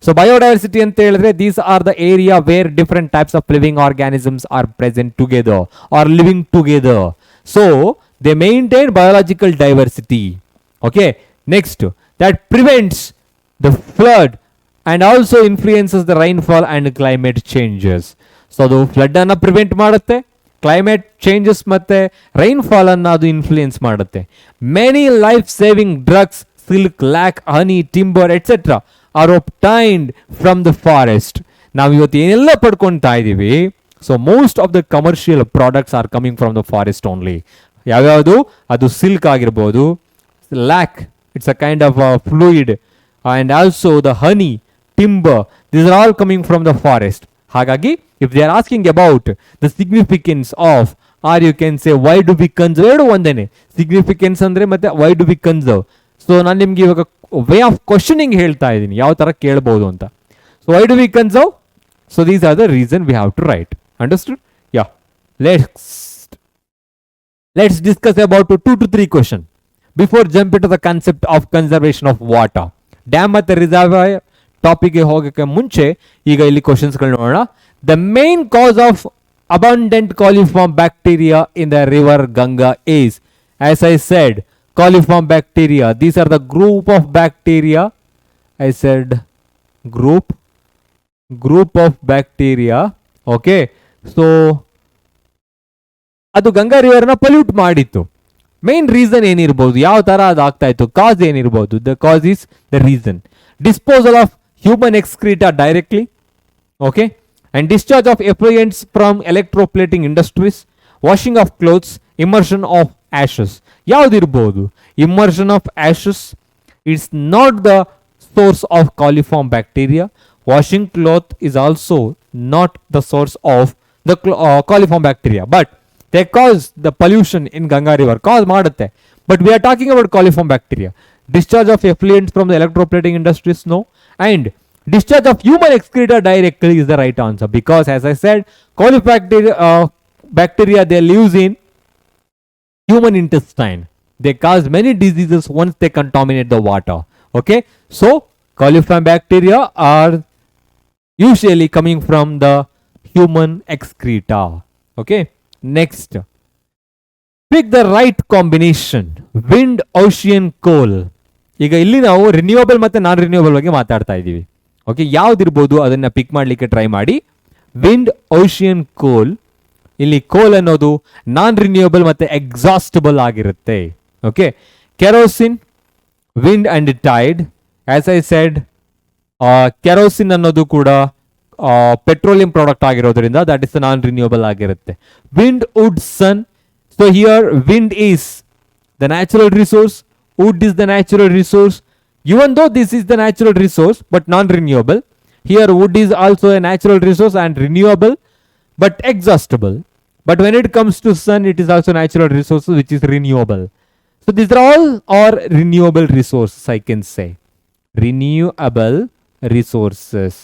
So biodiversity ante helidre, these are the area where different types of living organisms are present together or living together. So they maintain biological diversity. Okay, next, that prevents the flood and also influences the rainfall and climate changes. So ಅದು flood ಅನ್ನ prevent ಮಾಡುತ್ತೆ, climate changes ಮತ್ತೆ rainfall ಅನ್ನ ಅದು influence ಮಾಡುತ್ತೆ. Many life saving drugs, silk, lac, honey, timber etcetera are obtained from the forest. ನಾವು ಇವತ್ತು ಏನೆಲ್ಲ ಪಡ್ಕೊಳ್ತಾ ಇದ್ದೀವಿ, so most of the commercial products are coming from the forest only. ಯಾವ್ಯಾವುದು? ಅದು ಸಿಲ್ಕ್ ಆಗಿರ್ಬೋದು, lac, it's a kind of fluid, and also the honey, timber, these are all coming from the forest. Hagagi, if they are asking about the significance of, or you can say why do we conserve, ondene significance andre ಮತ್ತೆ why do we conserve. So ನಾನು ನಿಮಗೆ ಇವಾಗ way of questioning ಹೇಳ್ತಾ ಇದ್ದೀನಿ, ಯಾವ ತರ ಕೇಳಬಹುದು ಅಂತ. So why do we conserve? So these are the reason we have to write. Understood? Yeah, let's discuss about 2 to 3 question before jump into the concept of conservation of water. Dam ಮತ್ತು reservoir ಟಾಪಿಕ್ಗೆ ಹೋಗೋಕ್ಕೆ ಮುಂಚೆ ಈಗ ಇಲ್ಲಿ ಕ್ವಶನ್ಸ್ಗಳು ನೋಡೋಣ. The main cause of abundant coliform bacteria in the river Ganga is, as I said, coliform bacteria. These are the group of bacteria. I said group of bacteria. Okay, so ಅದು ಗಂಗಾ ರಿವರ್ನ ಪೊಲ್ಯೂಟ್ ಮಾಡಿತ್ತು. ಮೇನ್ ರೀಸನ್ ಏನಿರ್ಬೋದು, ಯಾವ ತರ ಅದಾಗ್ತಾ ಇತ್ತು, cause ಏನಿರ್ಬೋದು? The cause is the reason. Disposal of human excreta directly, okay, and discharge of effluents from electroplating industries, washing of clothes, immersion of ashes. ಯಾವ್ದಿರ್ಬೋದು? Immersion of ashes it's not the source of coliform bacteria. Washing cloth is also not the source of the coliform bacteria, but they cause the pollution in Ganga river, cause ಮಾಡುತ್ತೆ. But we are talking about coliform bacteria. Discharge of effluents from the electroplating industries, no. And discharge of human excreta directly is the right answer, because as I said, bacteria they lives in human intestine. They cause many diseases once they contaminate the water. Okay, so coliform bacteria are usually coming from the human excreta. Okay, next, pick the right combination. Wind, ocean, coal. ಈಗ ಇಲ್ಲಿ ನಾವು renewable ಮತ್ತೆ ನಾನ್ renewable ಬಗ್ಗೆ ಮಾತಾಡ್ತಾ ಇದ್ದೀವಿ. Okay, ಯಾವ್ದಿರ್ಬೋದು ಅದನ್ನ ಪಿಕ್ ಮಾಡ್ಲಿಕ್ಕೆ try ಮಾಡಿ. ವಿಂಡ್, ಓಷಿಯನ್, ಕೋಲ್. ಇಲ್ಲಿ ಕೋಲ್ ಅನ್ನೋದು ನಾನ್ ರಿನ್ಯೂವಬಲ್ ಮತ್ತೆ ಎಕ್ಸಾಸ್ಟಬಲ್ ಆಗಿರುತ್ತೆ. Okay, kerosene, wind and tide. As I said, kerosene ಅನ್ನೋದು ಕೂಡ ಪೆಟ್ರೋಲಿಯಂ ಪ್ರಾಡಕ್ಟ್ ಆಗಿರೋದ್ರಿಂದ ದಟ್ ಇಸ್ ನಾನ್ ರಿನ್ಯೂವಬಲ್ ಆಗಿರುತ್ತೆ. Wind, wood, sun. So here wind is the natural resource, wood is the natural resource. Even though this is the natural resource but non-renewable, here wood is also a natural resource and renewable but exhaustible. But when it comes to sun, it is also natural resource which is renewable. So these are all are renewable resources, I can say. Renewable resources.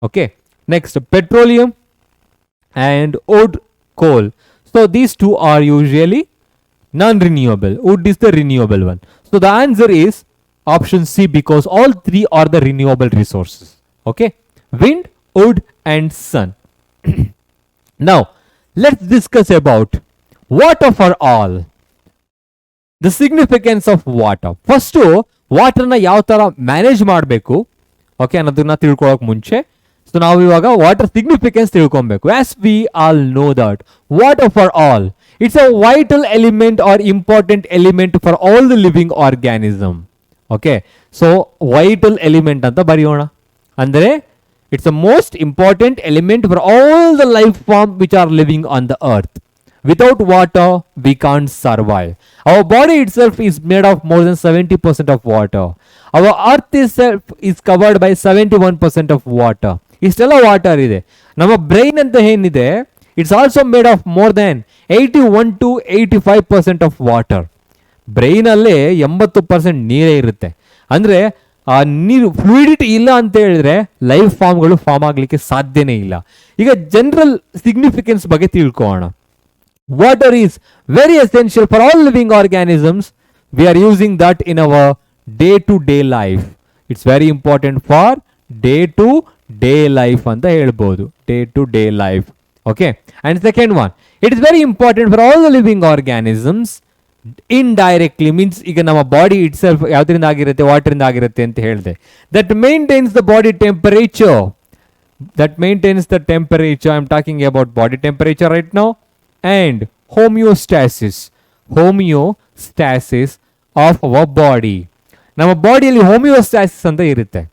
Okay, next, petroleum and wood, coal. So these two are usually non-renewable. Wood is the renewable one. So the answer is option C, because all three are the renewable resources. Okay, wind, wood and sun. Now let's discuss about water for all. The significance of water. First, water na yav tara manage ಮಾಡಬೇಕು, okay, ಅನ್ನೋದನ್ನ ತಿಳ್ಕೊಳ್ಳೋಕೆ ಮುಂಚೆ so ನಾವು ಇವಾಗ water significance ತಿಳ್ಕೊಬೇಕು. As we all know that water for all, it's a vital element or important element for all the living organism. Okay, so vital element anta bariyona, andre it's the most important element for all the life form which are living on the earth. Without water we can't survive. Our body itself is made of more than 70% of water. Our earth itself is covered by 71% of water. Istella water ide. Nama brain anta ಏನಿದೆ, it's also made of more than 81 to 85% of water. Brain ಅಲ್ಲೇ 80% ನೀರೇ ಇರುತ್ತೆ. ಅಂದ್ರೆ ಆ ನೀರು ಫ್ಲೂಯಿಡಿಟಿ ಇಲ್ಲ ಅಂತ ಹೇಳಿದ್ರೆ ಲೈಫ್ ಫಾರ್ಮ್ಗಳು ಫಾರ್ಮ್ ಆಗ್ಲಿಕ್ಕೆ ಸಾಧ್ಯನೇ ಇಲ್ಲ. ಈಗ ಜನರಲ್ ಸಿಗ್ನಿಫಿಕೆನ್ಸ್ ಬಗ್ಗೆ ತಿಳ್ಕೊಳ್ಳೋಣ. Water is very essential for all living organisms. We are using that in our day to day life. It's very important for day to day life ಅಂತ ಹೇಳ್ಬೋದು. Day to day life. Okay, and second one, it is very important for all the living organisms. Indirectly means ಈಗ ನಮ್ಮ body it self ಯಾವ್ದ್ರಿಂದ ಆಗಿರುತ್ತೆ, water ಇಂದ ಆಗಿರುತ್ತೆ ಅಂತ ಹೇಳಿದೆ. That maintains the body temperature. That maintains the temperature. I am talking about body temperature right now. And homeostasis. Homeostasis of our body. ನಮ್ಮ ಬಾಡಿಯಲ್ಲಿ homeostasis ಅಂತ ಇರುತ್ತೆ.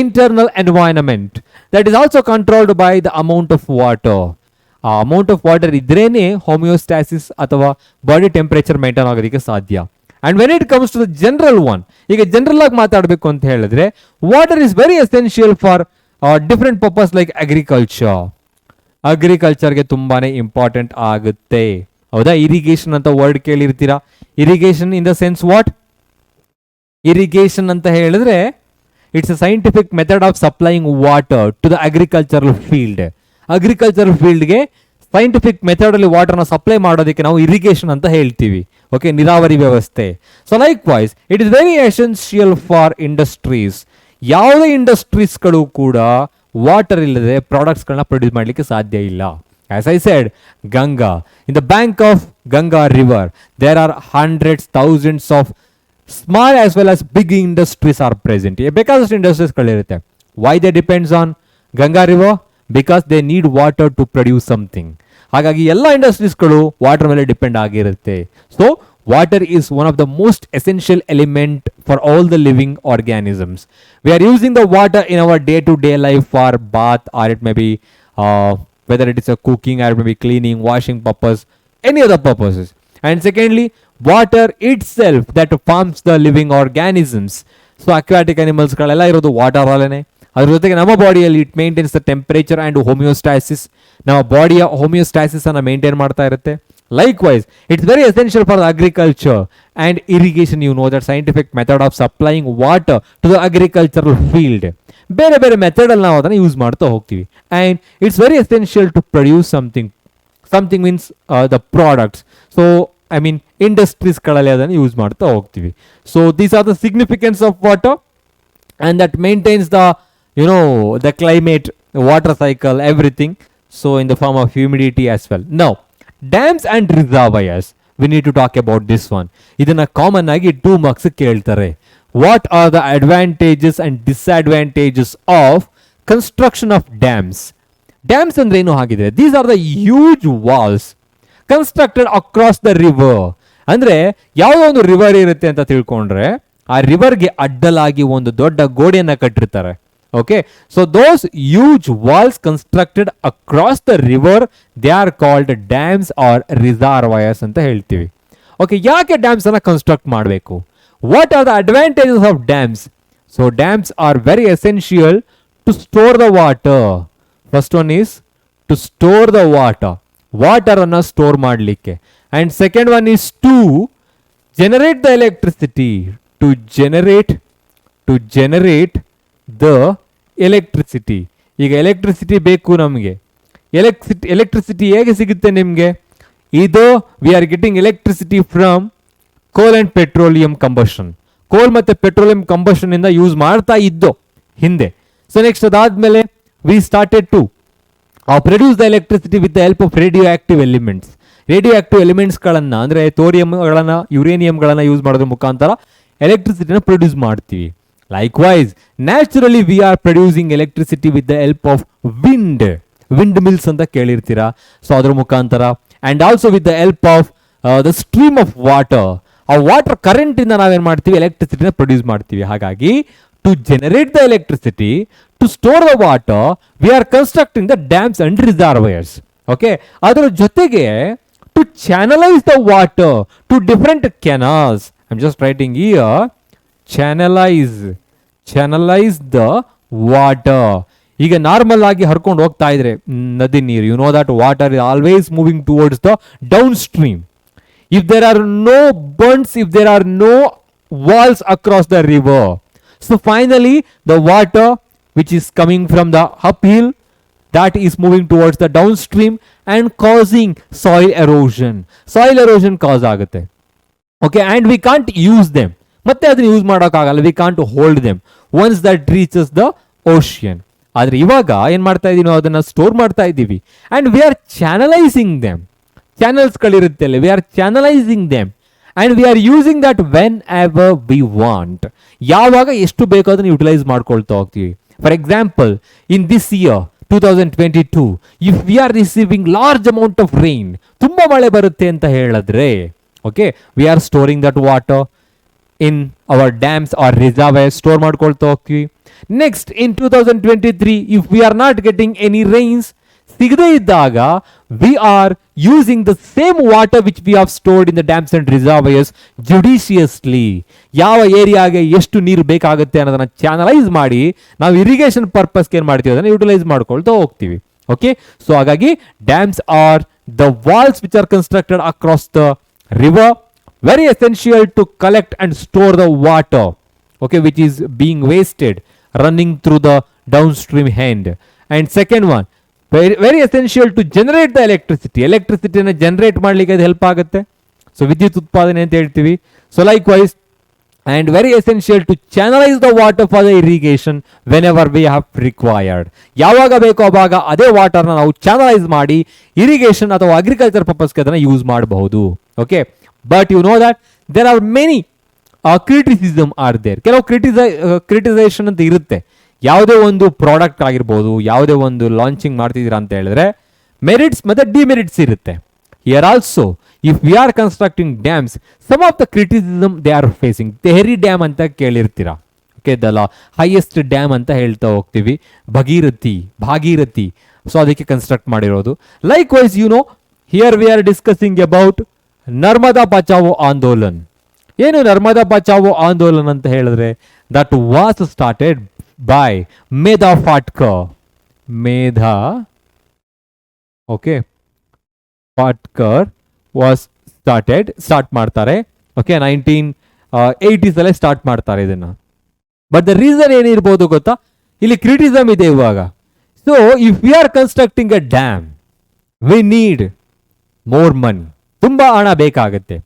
Internal environment that is also controlled by the amount of water. ಆ amount of water ಇದ್ರೇನೆ homeostasis ಅಥವಾ body temperature maintain ಆಗೋದಕ್ಕೆ ಸಾಧ್ಯ. And when it comes to the general one, ಈಗ ಜನರಲ್ ಆಗಿ ಮಾತಾಡಬೇಕು ಅಂತ ಹೇಳಿದ್ರೆ water is very essential for different purpose like agriculture. ಅಗ್ರಿಕಲ್ಚರ್ಗೆ ತುಂಬಾನೇ ಇಂಪಾರ್ಟೆಂಟ್ ಆಗುತ್ತೆ, ಹೌದಾ? ಇರಿಗೇಷನ್ ಅಂತ ವರ್ಡ್ ಕೇಳಿರ್ತೀರಾ. Irrigation in the sense what? Irrigation ಅಂತ ಹೇಳಿದ್ರೆ it's a scientific method of supplying water to the agricultural field. Agricultural ಫೀಲ್ಡ್ಗೆ ಸೈಂಟಿಫಿಕ್ ಮೆಥಡ್ ಅಲ್ಲಿ ವಾಟರ್ನ ಸಪ್ಲೈ ಮಾಡೋದಕ್ಕೆ ನಾವು ಇರಿಗೇಷನ್ ಅಂತ ಹೇಳ್ತೀವಿ. ಓಕೆ, ನೀರಾವರಿ ವ್ಯವಸ್ಥೆ. So likewise it is very essential for industries. ಯಾವುದೇ ಇಂಡಸ್ಟ್ರೀಸ್ಗಳು ಕೂಡ ವಾಟರ್ ಇಲ್ಲದೆ ಪ್ರಾಡಕ್ಟ್ಸ್ಗಳನ್ನ ಪ್ರೊಡ್ಯೂಸ್ ಮಾಡಲಿಕ್ಕೆ ಸಾಧ್ಯ ಇಲ್ಲ. As I said, Ganga, in the bank of Ganga river, there are hundreds, thousands of small as well as big industries are present. Because industries kalirutte. Why they depends on Ganga river? Because they need water to produce something. ಹಾಗಾಗಿ ಎಲ್ಲ ಇಂಡಸ್ಟ್ರೀಸ್ಗಳು water ಮೇಲೆ depend ಆಗಿರುತ್ತೆ. So water is one of the most essential element for all the living organisms. We are using the water in our day-to-day life for bath, or it may be whether it is a cooking, or it may be cleaning, washing purpose, any other purposes. And secondly, water itself that forms the living organisms. So aquatic animals ಗಳೆಲ್ಲ ಇರೋದು water ಅಲ್ಲೇನೆ. ಅದ್ರ ಜೊತೆಗೆ ನಮ್ಮ ಬಾಡಿಯಲ್ಲಿ it maintains the temperature and homeostasis. ನಮ್ಮ ಬಾಡಿಯ homeostasis ಅನ್ನು maintain ಮಾಡ್ತಾ ಇರುತ್ತೆ. Likewise, it's very essential for the agriculture and irrigation. You know that scientific method of supplying water to the agricultural field. ಬೇರೆ ಬೇರೆ ಮೆಥಡಲ್ಲಿ ನಾವು ಅದನ್ನು ಯೂಸ್ ಮಾಡ್ತಾ ಹೋಗ್ತೀವಿ. And it's very essential to produce something means the products. So I mean ಇಂಡಸ್ಟ್ರೀಸ್ಗಳಲ್ಲಿ ಅದನ್ನು use ಮಾಡ್ತಾ ಹೋಗ್ತೀವಿ. So these are the significance of water and that maintains the the climate, water cycle, everything, so in the form of humidity as well. Now dams and reservoirs, we need to talk about this one. Idana common agi 2 marks keltare. What are the advantages and disadvantages of construction of dams? Dams andre enu hagidre, these are the huge walls constructed across the river. ಅಂದ್ರೆ ಯಾವುದೋ ಒಂದು river ಇರುತ್ತೆ ಅಂತ ತಿಳ್ಕೊಂಡ್ರೆ ಆ ರಿವರ್ಗೆ ಅಡ್ಡಲಾಗಿ ಒಂದು ದೊಡ್ಡ ಗೋಡೆಯನ್ನ ಕಟ್ಟಿರ್ತಾರೆ. Okay, so those huge walls constructed across the river, they are called dams or reservoirs ಅಂತ ಹೇಳ್ತೀವಿ. ಓಕೆ, ಯಾಕೆ ಡ್ಯಾಮ್ಸ್ ಅನ್ನ ಕನ್ಸ್ಟ್ರಕ್ಟ್ ಮಾಡಬೇಕು? What are the advantages of dams? So dams are very essential to store the water. First one is to store the water ಅನ್ನ store ಮಾಡಲಿಕ್ಕೆ. And second one is to generate the electricity, to generate the electricity. ಈಗ electricity ಬೇಕು ನಮಗೆ. Electricity ಹೇಗೆ ಸಿಗುತ್ತೆ ನಿಮಗೆ? ಇದು we are getting electricity from coal and petroleum combustion. Coal ಮತ್ತೆ ಪೆಟ್ರೋಲಿಯಂ ಕಂಬಷನ್ ಇಂದ ಯೂಸ್ ಮಾಡ್ತಾ ಇದ್ದೋ ಹಿಂದೆ. ಸೊ ನೆಕ್ಸ್ಟ್ ಅದಾದ್ಮೇಲೆ we started to produce the electricity with the help of radioactive elements. Radioactive ಎಲಿಮೆಂಟ್ಸ್ಗಳನ್ನು ಅಂದರೆ ಥೋರಿಯಂಗಳನ್ನು, ಯುರೇನಿಯಂಗಳನ್ನು ಯೂಸ್ ಮಾಡೋದ್ರ ಮುಖಾಂತರ ಎಲೆಕ್ಟ್ರಿಸಿಟಿನ ಪ್ರೊಡ್ಯೂಸ್ ಮಾಡ್ತೀವಿ. Likewise naturally we are producing electricity with the help of windmills ಅಂತ ಕೇಳಿರ್ತೀರಾ. ಸೊ ಅದ್ರ ಮುಖಾಂತರ and also with the help of the stream of water. ಆ ವಾಟರ್ ಕರೆಂಟಿಂದ ನಾವೇನು ಮಾಡ್ತೀವಿ? ಎಲೆಕ್ಟ್ರಿಸಿಟಿನ ಪ್ರೊಡ್ಯೂಸ್ ಮಾಡ್ತೀವಿ. ಹಾಗಾಗಿ to generate the electricity, to store the water, we are constructing the dams and reservoirs. Okay, ಅದರ ಜೊತೆಗೆ to channelize the water to different canals. I'm just writing here, channelize the water. ಈಗ normal ಆಗಿ ಹರ್ಕೊಂಡು ಹೋಗ್ತಾ ಇದ್ರೆ ನದಿ ನೀರು, you know that water is always moving towards the downstream. If there are no bunds, if there are no walls across the river, so finally the water which is coming from the uphill, that is moving towards the downstream and causing soil erosion. Soil erosion cause ಆಗುತ್ತೆ. Okay, and we can't use them. ಮತ್ತೆ ಅದನ್ನ use ಮಾಡೋಕ್ಕಾಗಲ್ಲ. we can't hold them once that reaches the ocean. ಆದ್ರೆ ಇವಾಗ ಏನ್ ಮಾಡ್ತಾ ಇದೀವಿ? ನಾವು ಅದನ್ನ ಸ್ಟೋರ್ ಮಾಡ್ತಾ ಇದ್ದೀವಿ and we are channelizing them. Channels ಗಳಿರುತ್ತೆ ಅಲ್ಲ, we are channelizing them and we are using that whenever we want. ಯಾವಾಗ ಎಷ್ಟು ಬೇಕೋ ಅದನ್ನ ಯುಟಿಲೈಸ್ ಮಾಡ್ಕೊಳ್ತಾ ಹೋಗ್ತೀವಿ. For example, in this year 2022, if we are receiving large amount of rain, ತುಂಬಾ ಮಳೆ ಬರುತ್ತೆ ಅಂತ ಹೇಳಿದ್ರೆ, okay, we are storing that water in our dams or reservoirs, store ಮಾಡ್ಕೊಳ್ತಾ ಹೋಗ್ತೀವಿ. Next in 2023, if we are not getting any rains, ಸಿಗದೇ ಇದ್ದಾಗ we are using the same water which we have stored in the dams and reservoirs judiciously. ಯಾವ ಏರಿಯಾಗೆ ಎಷ್ಟು ನೀರು ಬೇಕಾಗುತ್ತೆ ಅನ್ನೋದನ್ನ channelise ಮಾಡಿ ನಾವು ಇರಿಗೇಷನ್ ಪರ್ಪಸ್ಗೆ ಏನು ಮಾಡ್ತೀವಿ? ಅದನ್ನು ಯುಟಿಲೈಸ್ ಮಾಡ್ಕೊಳ್ತಾ ಹೋಗ್ತೀವಿ. ಓಕೆ, ಸೊ ಹಾಗಾಗಿ dams are the walls which are constructed across the river, very essential to collect and store the water, okay, which is being wasted running through the downstream hand. And second one, very essential to generate the ಎಲೆಕ್ಟ್ರಿಸಿಟಿನ generate ಮಾಡಲಿಕ್ಕೆ ಅದು help ಆಗುತ್ತೆ. So ವಿದ್ಯುತ್ ಉತ್ಪಾದನೆ ಅಂತ ಹೇಳ್ತೀವಿ. So likewise and very essential to channelize the water for the irrigation whenever we have required. ಯಾವಾಗ ಬೇಕೋ ಆವಾಗ ಅದೇ ವಾಟರ್ನ ನಾವು ಚಾನಲೈಸ್ ಮಾಡಿ ಇರಿಗೇಷನ್ ಅಥವಾ ಅಗ್ರಿಕಲ್ಚರ್ ಪರ್ಪಸ್ಗೆ ಅದನ್ನು ಯೂಸ್ ಮಾಡಬಹುದು. Okay, but you know that there are many criticism are there. ಕೆಲವು ಕ್ರಿಟಿಸೈಸೇಷನ್ ಅಂತ ಇರುತ್ತೆ. ಯಾವುದೇ ಒಂದು ಪ್ರಾಡಕ್ಟ್ ಆಗಿರ್ಬೋದು, ಯಾವುದೇ ಒಂದು ಲಾಂಚಿಂಗ್ ಮಾಡ್ತಿದ್ದೀರಾ ಅಂತ ಹೇಳಿದ್ರೆ ಮೆರಿಟ್ಸ್ ಮತ್ತು ಡಿಮೆರಿಟ್ಸ್ ಇರುತ್ತೆ. Here also if we are constructing dams, some of the criticism they are facing. Tehri dam ಅಂತ ಕೇಳಿರ್ತೀರಾ. ಓಕೆ, ದ ಹೈಯೆಸ್ಟ್ ಡ್ಯಾಮ್ ಅಂತ ಹೇಳ್ತಾ ಹೋಗ್ತೀವಿ, ಭಾಗೀರಥಿ. ಸೊ ಅದಕ್ಕೆ ಕನ್ಸ್ಟ್ರಕ್ಟ್ ಮಾಡಿರೋದು. Likewise you know, here we are discussing about Narmada Bachao Andolan. ಏನು ನರ್ಮದಾ ಬಚಾವೋ ಆಂದೋಲನ್ ಅಂತ ಹೇಳಿದ್ರೆ, that was started by Medha Patkar. Was start ಮಾಡ್ತಾರೆ. ಓಕೆ, 1980s ಅಲ್ಲೇ ಸ್ಟಾರ್ಟ್ ಮಾಡ್ತಾರೆ ಇದನ್ನ. ಬಟ್ ದ ರೀಸನ್ ಏನಿರ್ಬೋದು ಗೊತ್ತಾ, ಇಲ್ಲಿ ಕ್ರಿಟಿಸಮ್ ಇದೆ ಇವಾಗ. So if we are constructing a dam, we need more money, ತುಂಬಾ ಹಣ ಬೇಕಾಗುತ್ತೆ.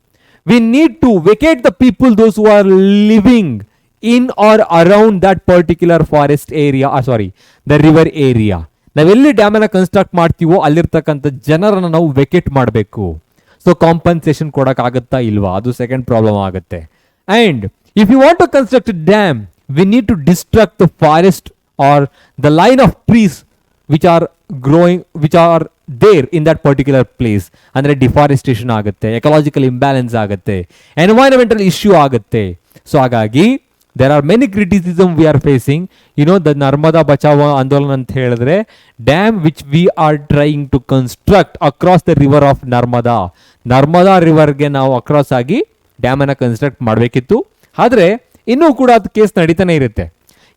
We need to vacate the people those who are living in or around that particular forest area, sorry the river area. ನಾವೆಲ್ಲಿ dam ಅನ್ನ construct ಮಾಡ್ತೀವೋ ಅಲ್ಲಿರ್ತಕ್ಕಂಥ ಜನರನ್ನ ನಾವು vacate ಮಾಡಬೇಕು. ಸೊ ಕಾಂಪನ್ಸೇಷನ್ ಕೊಡಕ್ಕಾಗತ್ತಾ ಇಲ್ವಾ, ಅದು ಸೆಕೆಂಡ್ ಪ್ರಾಬ್ಲಮ್ ಆಗುತ್ತೆ. And if you want to construct dam, we need to destruct the forest or the line of trees which are growing, which are there in that particular place. ಅಂದ್ರೆ deforestation ಆಗುತ್ತೆ, ecological imbalance ಆಗುತ್ತೆ, environmental issue ಆಗುತ್ತೆ. So ಹಾಗಾಗಿ there are many criticism we are facing. The Narmada Bachao Andolan ಅಂತ ಹೇಳಿದ್ರೆ, dam which we are trying to construct across the river of Narmada ರಿವರ್ಗೆ ನಾವು across ಆಗಿ dam ಅನ್ನ ಕನ್ಸ್ಟ್ರಕ್ಟ್ ಮಾಡಬೇಕಿತ್ತು. ಆದ್ರೆ ಇನ್ನೂ ಕೂಡ ಅದು ಕೇಸ್ ನಡೀತಾನೆ ಇರುತ್ತೆ.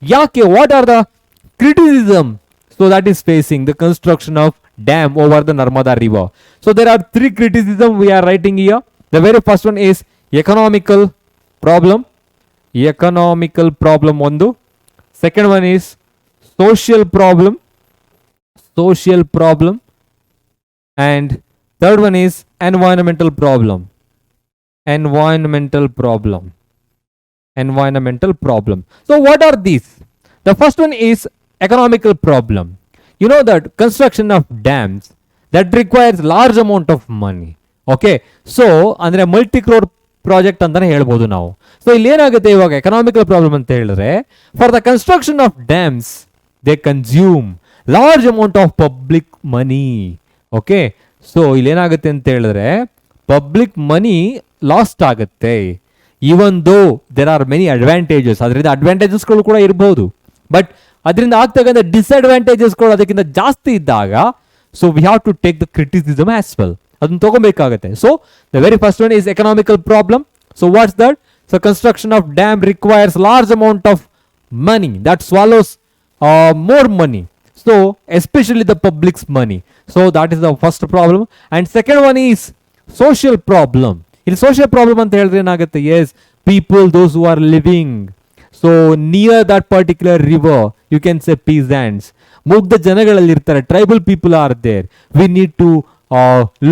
ಯಾಕೆ, what are the criticism so that is facing the construction of dam over the Narmada river? So there are three criticism we are writing here. The very first one is economical problem ಒಂದು. Second one is social problem, and third one is environmental problem. So what are these? The first one is economical problem. You know that construction of dams that requires large amount of money. Okay, so ಅಂದ್ರೆ multi crore project ಅಂತಾನೆ ಹೇಳ್ಬೋದು ನಾವು. So ಇಲ್ಲಿ ಏನಾಗುತ್ತೆ ಇವಾಗ economical problem ಅಂತ ಹೇಳಿದ್ರೆ, for the construction of dams they consume large amount of public money. Okay, so ಇಲ್ಲಿ ಏನಾಗುತ್ತೆ ಅಂತ ಹೇಳಿದ್ರೆ ಪಬ್ಲಿಕ್ ಮನಿ ಲಾಸ್ಟ್ ಆಗುತ್ತೆ. Even though there are many advantages, ಅದರಿಂದ ಅಡ್ವಾಂಟೇಜಸ್ಗಳು ಕೂಡ ಇರಬಹುದು, ಬಟ್ ಅದರಿಂದ ಆಗ್ತಕ್ಕಂಥ ಡಿಸ್ಅಡ್ವಾಂಟೇಜಸ್ಗಳು ಅದಕ್ಕಿಂತ ಜಾಸ್ತಿ ಇದ್ದಾಗ, so we have to take the criticism as well, ಅದನ್ನ ತಗೋಬೇಕಾಗುತ್ತೆ. So the very first one is economical problem. So what's that? So construction of dam requires large amount of money that swallows more money, so especially the public's money. So that is the first problem. And second one is social problem. In social problem anta helidre enagutte, yes, people those who are living so near that particular river, you can say peasants, mugda janagalli irtare, tribal people are there, we need to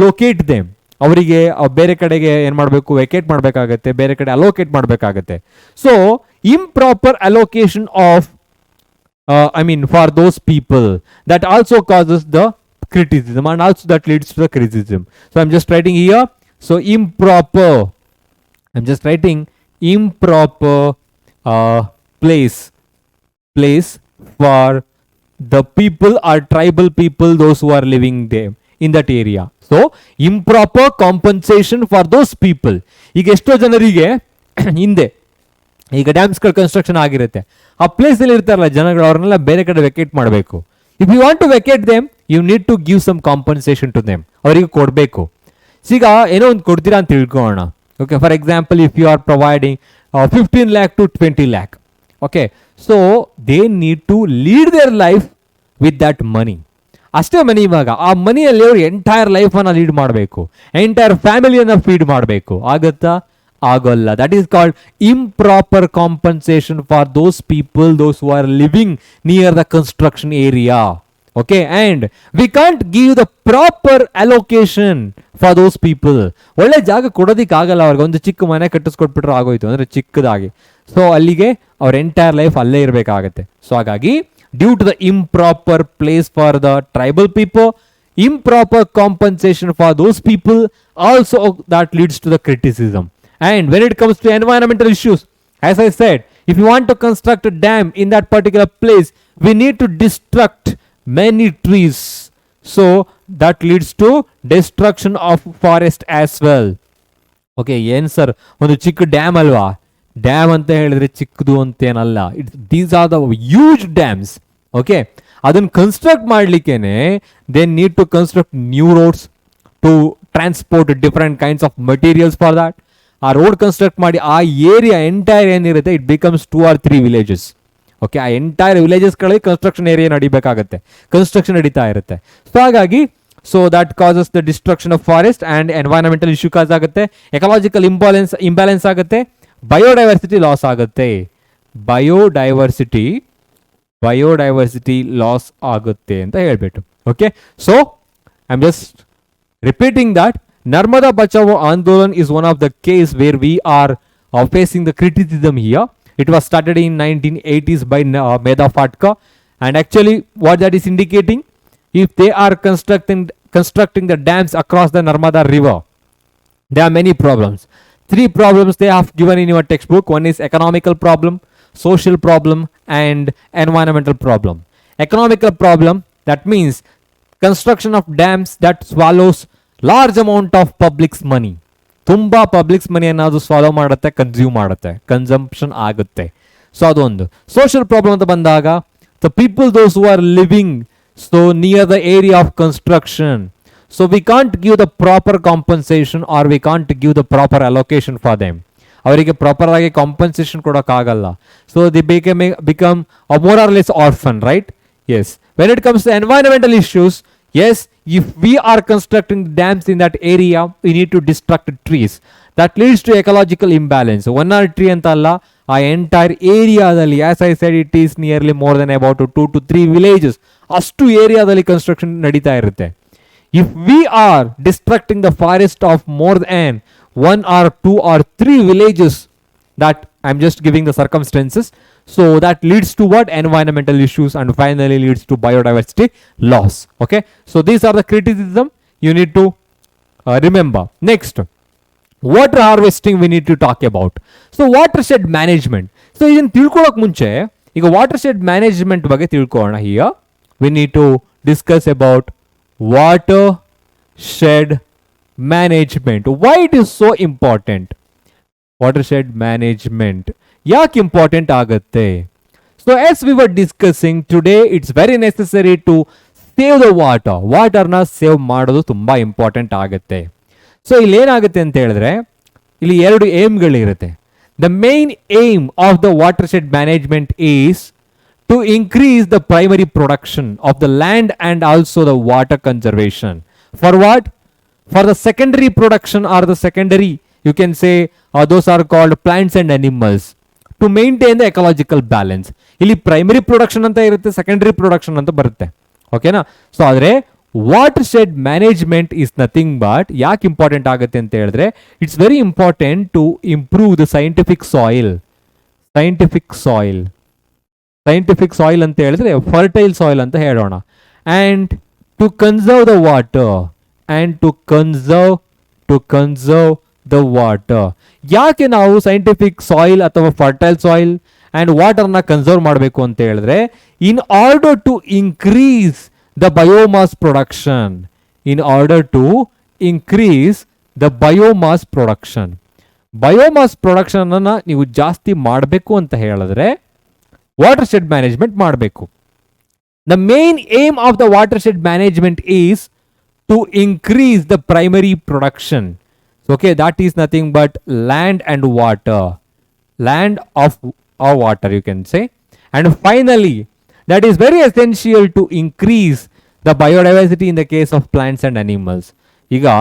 locate them. ಅವರಿಗೆ ಬೇರೆ ಕಡೆಗೆ ಏನು ಮಾಡಬೇಕು, vacate ಮಾಡಬೇಕಾಗತ್ತೆ, ಬೇರೆ ಕಡೆ allocate ಮಾಡಬೇಕಾಗತ್ತೆ. So improper allocation of for those people, that also causes the criticism, and also that leads to the criticism. So I'm just writing here, so improper place for the people or tribal people, those who are living there in that area. So improper compensation for those people. ಈಗ ಎಷ್ಟೋ ಜನರಿಗೆ ಹಿಂದೆ ಈಗ ಡ್ಯಾಮ್ಸ್ಗಳ construction ಆಗಿರುತ್ತೆ, ಆ place ಅಲ್ಲಿ ಇರ್ತಾರಲ್ಲ ಜನಗಳು, ಅವ್ರನ್ನೆಲ್ಲ ಬೇರೆ ಕಡೆ ವೆಕೇಟ್ ಮಾಡಬೇಕು. If you want to vacate them, you need to give some compensation to them, ಅವರಿಗೆ ಕೊಡಬೇಕು. ಈಗ ಏನೋ ಒಂದು ಕೊಡ್ತೀರಾ ಅಂತ ತಿಳ್ಕೊಳ್ಳೋಣ. Okay, for example if you are providing 15 lakh to 20 lakh, okay, so they need to lead their life with that money. ಅಷ್ಟೇ money. ಇವಾಗ ಆ ಮನಿಯಲ್ಲಿ ಅವರು ಎಂಟೈರ್ ಲೈಫ್ ಅನ್ನ ಲೀಡ್ ಮಾಡಬೇಕು, ಎಂಟೈರ್ ಫ್ಯಾಮಿಲಿಯನ್ನ ಫೀಡ್ ಮಾಡಬೇಕು. ಆಗುತ್ತಾ? ಆಗೋಲ್ಲ. That is called improper compensation for those people those who are living near the construction area. Okay, and we can't give the proper allocation for those people. ಒಳ್ಳೆ ಜಾಗ ಕೊಡೋದಿಕ್ಕಾಗಲ್ಲ ಅವ್ರಿಗೆ. ಒಂದು ಚಿಕ್ಕ ಮನೆ ಕಟ್ಟಿಸ್ಕೊಟ್ಬಿಟ್ರೆ ಆಗೋಯ್ತು, ಅಂದ್ರೆ ಚಿಕ್ಕದಾಗಿ. ಸೊ ಅಲ್ಲಿಗೆ ಅವ್ರ ಎಂಟೈರ್ ಲೈಫ್ ಅಲ್ಲೇ ಇರಬೇಕಾಗತ್ತೆ. ಸೊ ಹಾಗಾಗಿ due to the improper place for the tribal people, improper compensation for those people, also that leads to the criticism. And when it comes to environmental issues, as I said, if you want to construct a dam in that particular place, we need to destruct many trees, so that leads to destruction of forest as well. Okay, yen sir, ಒಂದು ಚಿಕ್ಕ dam ಅಲ್ವಾ, dam ಅಂತ ಹೇಳಿದ್ರೆ ಚಿಕ್ಕದು ಅಂತೇನಲ್ಲ. These are the huge dams. Okay, ಅದನ್ನ construct ಮಾಡ್ಲಿಕ್ಕೇನೆ they need to construct new roads to transport different kinds of materials for that. ಆ ರೋಡ್ ಕನ್ಸ್ಟ್ರಕ್ಟ್ ಮಾಡಿ ಆ ಏರಿಯಾ ಎಂಟೈರ್ ಏನಿರುತ್ತೆ, it becomes 2 or 3 villages. Okay, ಆ ಎಂಟೈರ್ ವಿಲೇಜಸ್ಗಳಲ್ಲಿ construction area ನಡಿಬೇಕಾಗತ್ತೆ, construction ನಡೀತಾ ಇರುತ್ತೆ. ಸೊ ಹಾಗಾಗಿ so that causes the destruction of forest and environmental issue cause ಆಗುತ್ತೆ, ಎಕಲಾಜಿಕಲ್ ಇಂಬ್ಯಾಲೆನ್ಸ್ ಆಗುತ್ತೆ, ಬಯೋಡೈವರ್ಸಿಟಿ ಲಾಸ್ ಆಗುತ್ತೆ, ಬಯೋಡೈವರ್ಸಿಟಿ ಲಾಸ್ ಆಗುತ್ತೆ ಅಂತ ಹೇಳ್ಬಿಟ್ಟು. Okay, so I am just repeating that Narmada Bachao Andolan is one of the case where we are facing the criticism here. It was started in 1980s by Medha Fatka, and actually what that is indicating, if they are constructing the dams across the Narmada river, there are many problems. 3 problems they have given in your textbook. One is economical problem, social problem, and environmental problem. Economical problem, that means construction of dams that swallows large amount of public's money. ತುಂಬಾ publics ಮನಿ ಅನ್ನೋದು swallow ಮಾಡುತ್ತೆ, consume ಮಾಡುತ್ತೆ, consumption ಆಗುತ್ತೆ. So ಅದೊಂದು. Social problem ಅಂತ ಬಂದಾಗ the people those who are living so near the area of construction, so we can't give the proper compensation or we can't give the proper allocation for them. ಅವರಿಗೆ proper ಆಗಿ compensation ಕೊಡೋಕ್ಕಾಗಲ್ಲ. So they become more or less orphan, right? Yes. When it comes to environmental issues, yes, if we are constructing dams in that area, we need to destruct trees. That leads to ecological imbalance. One or tree antalla, our entire area, as I said, it is nearly more than about 2 to 3 villages. Astu area construction nadita irutte. If we are destructing the forest of more than 1 or 2 or 3 villages, that I'm just giving the circumstances. So that leads to what? Environmental issues, and finally leads to biodiversity loss. Okay, so these are the criticism you need to remember. Next, water harvesting we need to talk about. So watershed management. So idin tilkolok munche iga watershed management ಬಗ್ಗೆ ತಿಳ್ಕೊಳ್ಳೋಣ. Here we need to discuss about watershed management. Why it is so important? Watershed management ಯಾಕೆ important ಆಗುತ್ತೆ? So yes we were discussing today, it's very necessary to save the water. ವಾಟರ್ನ save ಮಾಡೋದು ತುಂಬ important ಆಗುತ್ತೆ. So ಇಲ್ಲಿ ಏನಾಗುತ್ತೆ ಅಂತ ಹೇಳಿದ್ರೆ, ಇಲ್ಲಿ 2 ಏಮ್ಗಳಿರುತ್ತೆ. The main aim of the watershed management is to increase the primary production of the land and also the water conservation. For what? For the secondary production or the secondary, you can say those are called plants and animals, to maintain the ecological balance. ಇಲ್ಲಿ primary production ಅಂತ ಇರುತ್ತೆ, secondary production ಅಂತ ಬರುತ್ತೆ. ಓಕೆನಾ? So ಆದರೆ watershed management is nothing but, ಯಾಕೆ important ಆಗುತ್ತೆ ಅಂತ ಹೇಳಿದ್ರೆ, it's very important to improve the scientific soil ಅಂತ ಹೇಳಿದ್ರೆ ಫರ್ಟೈಲ್ ಸಾಯಿಲ್ ಅಂತ ಹೇಳೋಣ. And to conserve the water and to conserve the water. ಯಾಕೆ ನಾವು ಸೈಂಟಿಫಿಕ್ ಸಾಯಿಲ್ ಅಥವಾ ಫರ್ಟೈಲ್ ಸಾಯಿಲ್ ಅಂಡ್ ವಾಟರ್ನ ಕನ್ಸರ್ವ್ ಮಾಡಬೇಕು ಅಂತ ಹೇಳಿದ್ರೆ, in order to increase the biomass production. Biomass production ಅನ್ನ ನೀವು ಜಾಸ್ತಿ ಮಾಡಬೇಕು ಅಂತ ಹೇಳಿದ್ರೆ ವಾಟರ್ಶೆಡ್ ಮ್ಯಾನೇಜ್ಮೆಂಟ್ ಮಾಡಬೇಕು. The main aim of the watershed management is to increase the primary production. Okay, that is nothing but land and water, land of or water you can say. And finally, that is very essential to increase the biodiversity in the case of plants and animals. Iga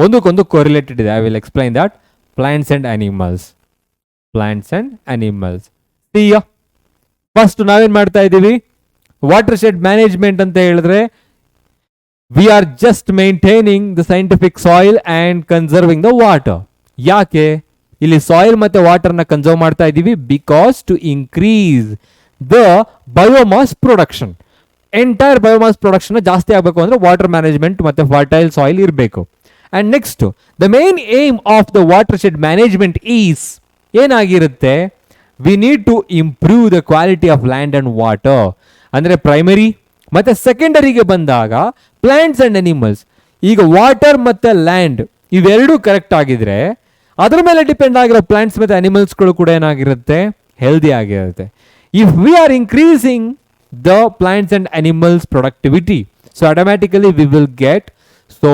ondukondu correlated ide. I will explain that. Plants and animals. See ya. First ನಾವೇನ್ ಮಾಡ್ತಾ ಇದೀವಿ? Watershed management ಅಂತ ಹೇಳಿದ್ರೆ, we are just maintaining the scientific soil and conserving the water. ಯಾಕೆ ಇಲ್ಲಿ soil ಮತ್ತೆ ವಾಟರ್ನ conserve ಮಾಡ್ತಾ ಇದ್ದೀವಿ? Because to increase the biomass production. Entire biomass production ಜಾಸ್ತಿ ಆಗಬೇಕು ಅಂದ್ರೆ ವಾಟರ್ ಮ್ಯಾನೇಜ್ಮೆಂಟ್ ಮತ್ತೆ ಫರ್ಟೈಲ್ ಸಾಯಿಲ್ ಇರಬೇಕು. And next, the main aim of the watershed management is ಏನಾಗಿರುತ್ತೆ? We need to improve the quality of land and water. ಅಂದ್ರೆ primary ಮತ್ತೆ ಸೆಕೆಂಡರಿಗೆ ಬಂದಾಗ ಪ್ಲಾಂಟ್ಸ್ ಅಂಡ್ ಅನಿಮಲ್ಸ್, ಈಗ ವಾಟರ್ ಮತ್ತೆ ಲ್ಯಾಂಡ್ ಇವೆರಡೂ ಕರೆಕ್ಟ್ ಆಗಿದ್ರೆ ಅದ್ರ ಮೇಲೆ ಡಿಪೆಂಡ್ ಆಗಿರೋ ಪ್ಲಾಂಟ್ಸ್ ಮತ್ತೆ ಅನಿಮಲ್ಸ್ಗಳು ಕೂಡ ಏನಾಗಿರುತ್ತೆ? ಹೆಲ್ದಿ ಆಗಿರುತ್ತೆ. If we are increasing the plants and animals productivity, so automatically we will get, so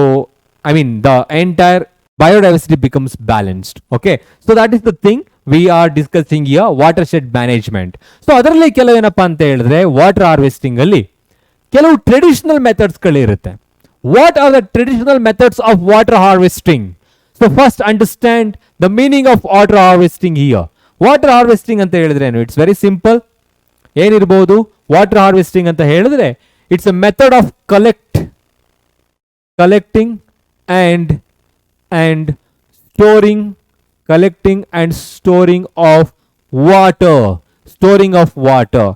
I mean the entire biodiversity becomes balanced. Okay, so that is the thing we are discussing here, watershed management. So ಅದರಲ್ಲಿ ಕೆಲವೇನಪ್ಪ ಅಂತ ಹೇಳಿದ್ರೆ, water harvesting ಅಲ್ಲಿ ಕೆಲವು traditional methods ಗಳಿರುತ್ತೆ. What are the traditional methods of water harvesting? So first understand the meaning of water harvesting here. Water harvesting ಅಂತ ಹೇಳಿದ್ರೇನು? It's very simple. ಏನಿರ್ಬೋದು water harvesting ಅಂತ ಹೇಳಿದ್ರೆ it's a method of collecting and storing of water,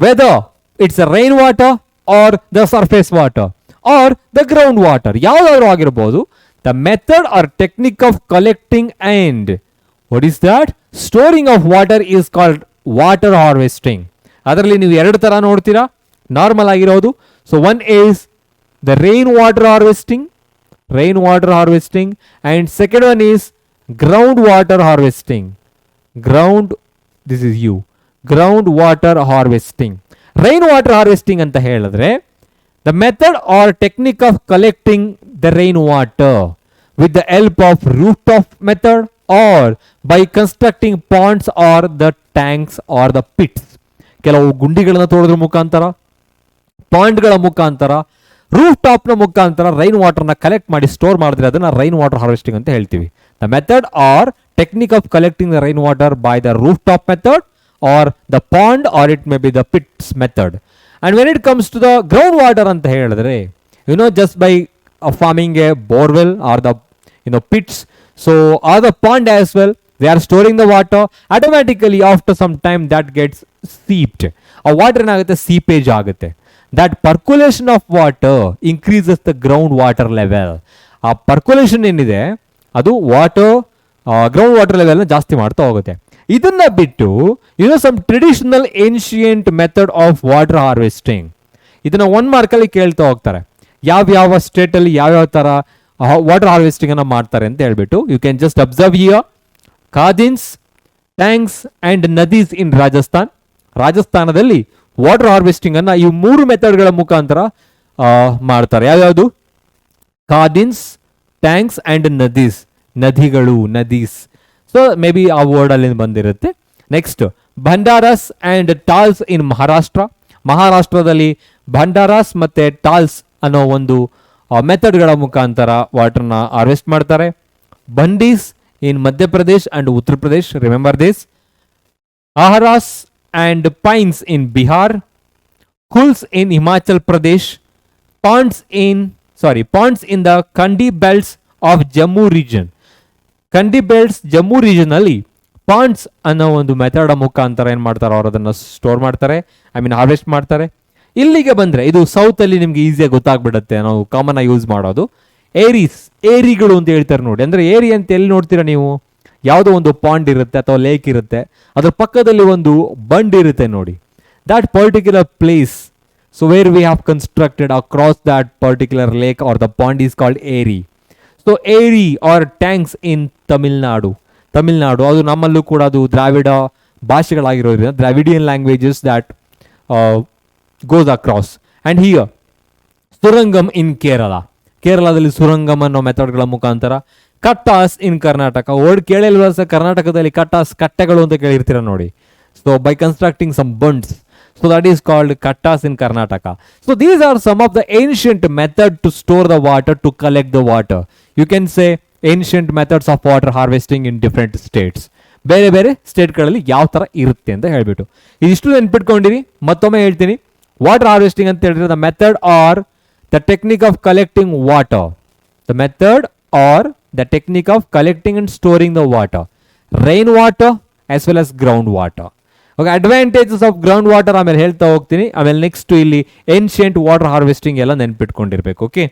whether it's a rainwater or the surface water or the groundwater, ಯಾವ್ದಾದ್ರು ಆಗಿರ್ಬೋದು. The method or technique of collecting and what is that storing of water is called water harvesting. ಅದರಲ್ಲಿ ನೀವು ಎರಡು ತರ ನೋಡ್ತೀರಾ normal ಆಗಿರೋದು. So one is the rain water harvesting and second one is ground water harvesting. Ground water harvesting. Rain water harvesting ಅಂತ ಹೇಳಿದ್ರೆ the method or technique of collecting the rainwater with the help of rooftop method or by constructing ponds or the tanks or the pits. ಕೆಲವು ಗುಂಡಿಗಳನ್ನ ತೋಡೋದ್ರ ಮುಖಾಂತರ, ಪಾಂಡ್ಗಳ ಮುಖಾಂತರ, roof ಟಾಪ್ನ ಮುಖಾಂತರ rain ವಾಟರ್ನ collect ಮಾಡಿ store ಮಾಡಿದ್ರೆ ಅದನ್ನ ರೈನ್ ವಾಟರ್ ಹಾರ್ವೆಸ್ಟಿಂಗ್ ಅಂತ ಹೇಳ್ತೀವಿ. The method or technique of collecting the rain water by the roof top method or the pond or it may be the pits method. And when it comes to the ground water ಅಂತ ಹೇಳಿದ್ರೆ just by farming a borewell or the pits, so or the pond as well, they are storing the water. Automatically after some time that gets seeped, a water ಏನಾಗುತ್ತೆ seepage ಆಗುತ್ತೆ. That percolation of water increases the ground water level. ಆ percolation ಏನಿದೆ ಅದು ground water ಲೆವೆಲ್ನ ಜಾಸ್ತಿ ಮಾಡ್ತಾ ಹೋಗುತ್ತೆ. ಇದನ್ನ ಬಿಟ್ಟು some traditional ancient method of water harvesting, ಇದನ್ನ 1 ಮಾರ್ಕಲ್ಲಿ ಕೇಳ್ತಾ ಹೋಗ್ತಾರೆ. ಯಾವ ಸ್ಟೇಟಲ್ಲಿ ಯಾವ್ಯಾವ ಥರ ವಾಟರ್ ಹಾರ್ವೆಸ್ಟಿಂಗ್ ಅನ್ನ ಮಾಡ್ತಾರೆ ಅಂತ ಹೇಳ್ಬಿಟ್ಟು you can just observe here. Khadins, tanks and nadis in ರಾಜಸ್ಥಾನದಲ್ಲಿ ವಾಟರ್ ಹಾರ್ವೆಸ್ಟಿಂಗ್ ಅನ್ನ ಈ 3 ಮೆಥಡ್ಗಳ ಮುಖಾಂತರ ಮಾಡ್ತಾರೆ. ಯಾವ್ಯಾವುದು? Khadins, tanks and nadis. Nadis. So maybe ಆ ವರ್ಡ್ ಅಲ್ಲಿ ಬಂದಿರುತ್ತೆ. ನೆಕ್ಸ್ಟ್ ಭಂಡಾರಸ್ ಅಂಡ್ ಟಾಲ್ಸ್ ಇನ್ ಮಹಾರಾಷ್ಟ್ರದಲ್ಲಿ ಭಂಡಾರಸ್ ಮತ್ತೆ ಟಾಲ್ಸ್ ಅನ್ನೋ ಒಂದು ಮೆಥಡ್ಗಳ ಮುಖಾಂತರ ವಾಟರ್ನ ಹಾರ್ವೆಸ್ಟ್ ಮಾಡ್ತಾರೆ. ಬಂಡೀಸ್ ಇನ್ Madhya Pradesh and Uttar Pradesh, remember this. Ahars and pynes in Bihar, kuls in Himachal Pradesh, ponds in the kandi belts of Jammu region. Jammu region ಅಲ್ಲಿ ಪಾಂಡ್ಸ್ ಅನ್ನೋ ಒಂದು ಮೆಥಡ್ ಮುಖಾಂತರ ಏನ್ ಮಾಡ್ತಾರೆ, ಅವರು ಅದನ್ನ ಸ್ಟೋರ್ ಮಾಡ್ತಾರೆ, ಹಾರ್ವೆಸ್ಟ್ ಮಾಡ್ತಾರೆ. ಇಲ್ಲಿಗೆ ಬಂದ್ರೆ ಇದು ಸೌತ್ ಅಲ್ಲಿ ನಿಮ್ಗೆ ಈಸಿಯಾಗಿ ಗೊತ್ತಾಗ್ಬಿಡುತ್ತೆ, ನಾವು ಕಾಮನ್ ಆಗಿ ಯೂಸ್ ಮಾಡೋದು. ಏರಿಗಳು ಅಂತ ಹೇಳ್ತಾರೆ ನೋಡಿ. ಅಂದ್ರೆ ಏರಿ ಅಂತ ಎಲ್ಲಿ ನೋಡ್ತೀರಾ ನೀವು? ಯಾವುದೋ ಒಂದು ಪಾಂಡ್ ಇರುತ್ತೆ ಅಥವಾ ಲೇಕ್ ಇರುತ್ತೆ, ಅದ್ರ ಪಕ್ಕದಲ್ಲಿ ಒಂದು ಬಂಡ್ ಇರುತ್ತೆ ನೋಡಿ. That particular place, so where we have constructed across that particular lake or the pond is called eri. So eri are tanks in Tamil Nadu, ಅದು ನಮ್ಮಲ್ಲೂ ಕೂಡ ಅದು ದ್ರಾವಿಡ ಭಾಷೆಗಳಾಗಿರೋದ್ರಿಂದ Dravidian languages that goes across. And here surangam in ಕೇರಳದಲ್ಲಿ ಸುರಂಗಮ್ ಅನ್ನೋ ಮೆಥಡ್ಗಳ ಮುಖಾಂತರ. ಕಟ್ಟಾಸ್ ಇನ್ ಕರ್ನಾಟಕ, ವರ್ಡ್ ಕೇಳಿಲ್ವ ಸರ್? ಕರ್ನಾಟಕದಲ್ಲಿ ಕಟ್ಟೆಗಳು ಅಂತ ಕೇಳಿರ್ತೀರ ನೋಡಿ. So by constructing some bunds, so that is called kattas in Karnataka. So these are some of the ancient method to store the water, to collect the water. You can say ancient methods of water harvesting in different states. ಬೇರೆ ಸ್ಟೇಟ್ಗಳಲ್ಲಿ ಯಾವ ಥರ ಇರುತ್ತೆ ಅಂತ ಹೇಳ್ಬಿಟ್ಟು ಇದಿಷ್ಟು ನೆನ್ಪಿಟ್ಕೊಂಡಿರಿ. ಮತ್ತೊಮ್ಮೆ ಹೇಳ್ತೀನಿ, water harvesting ಅಂತ ಹೇಳಿದ್ರೆ the method or the technique of collecting water, the method or the technique of collecting and storing the water, rain water as well as ground water. Okay, advantages of ground water ಆಮೇಲೆ ಹೇಳ್ತಾ ಹೋಗ್ತೀನಿ. ಆಮೇಲೆ next ಇಲ್ಲಿ ancient water harvesting ಎಲ್ಲ ನೆನ್ಪಿಟ್ಕೊಂಡಿರ್ಬೇಕು. Okay,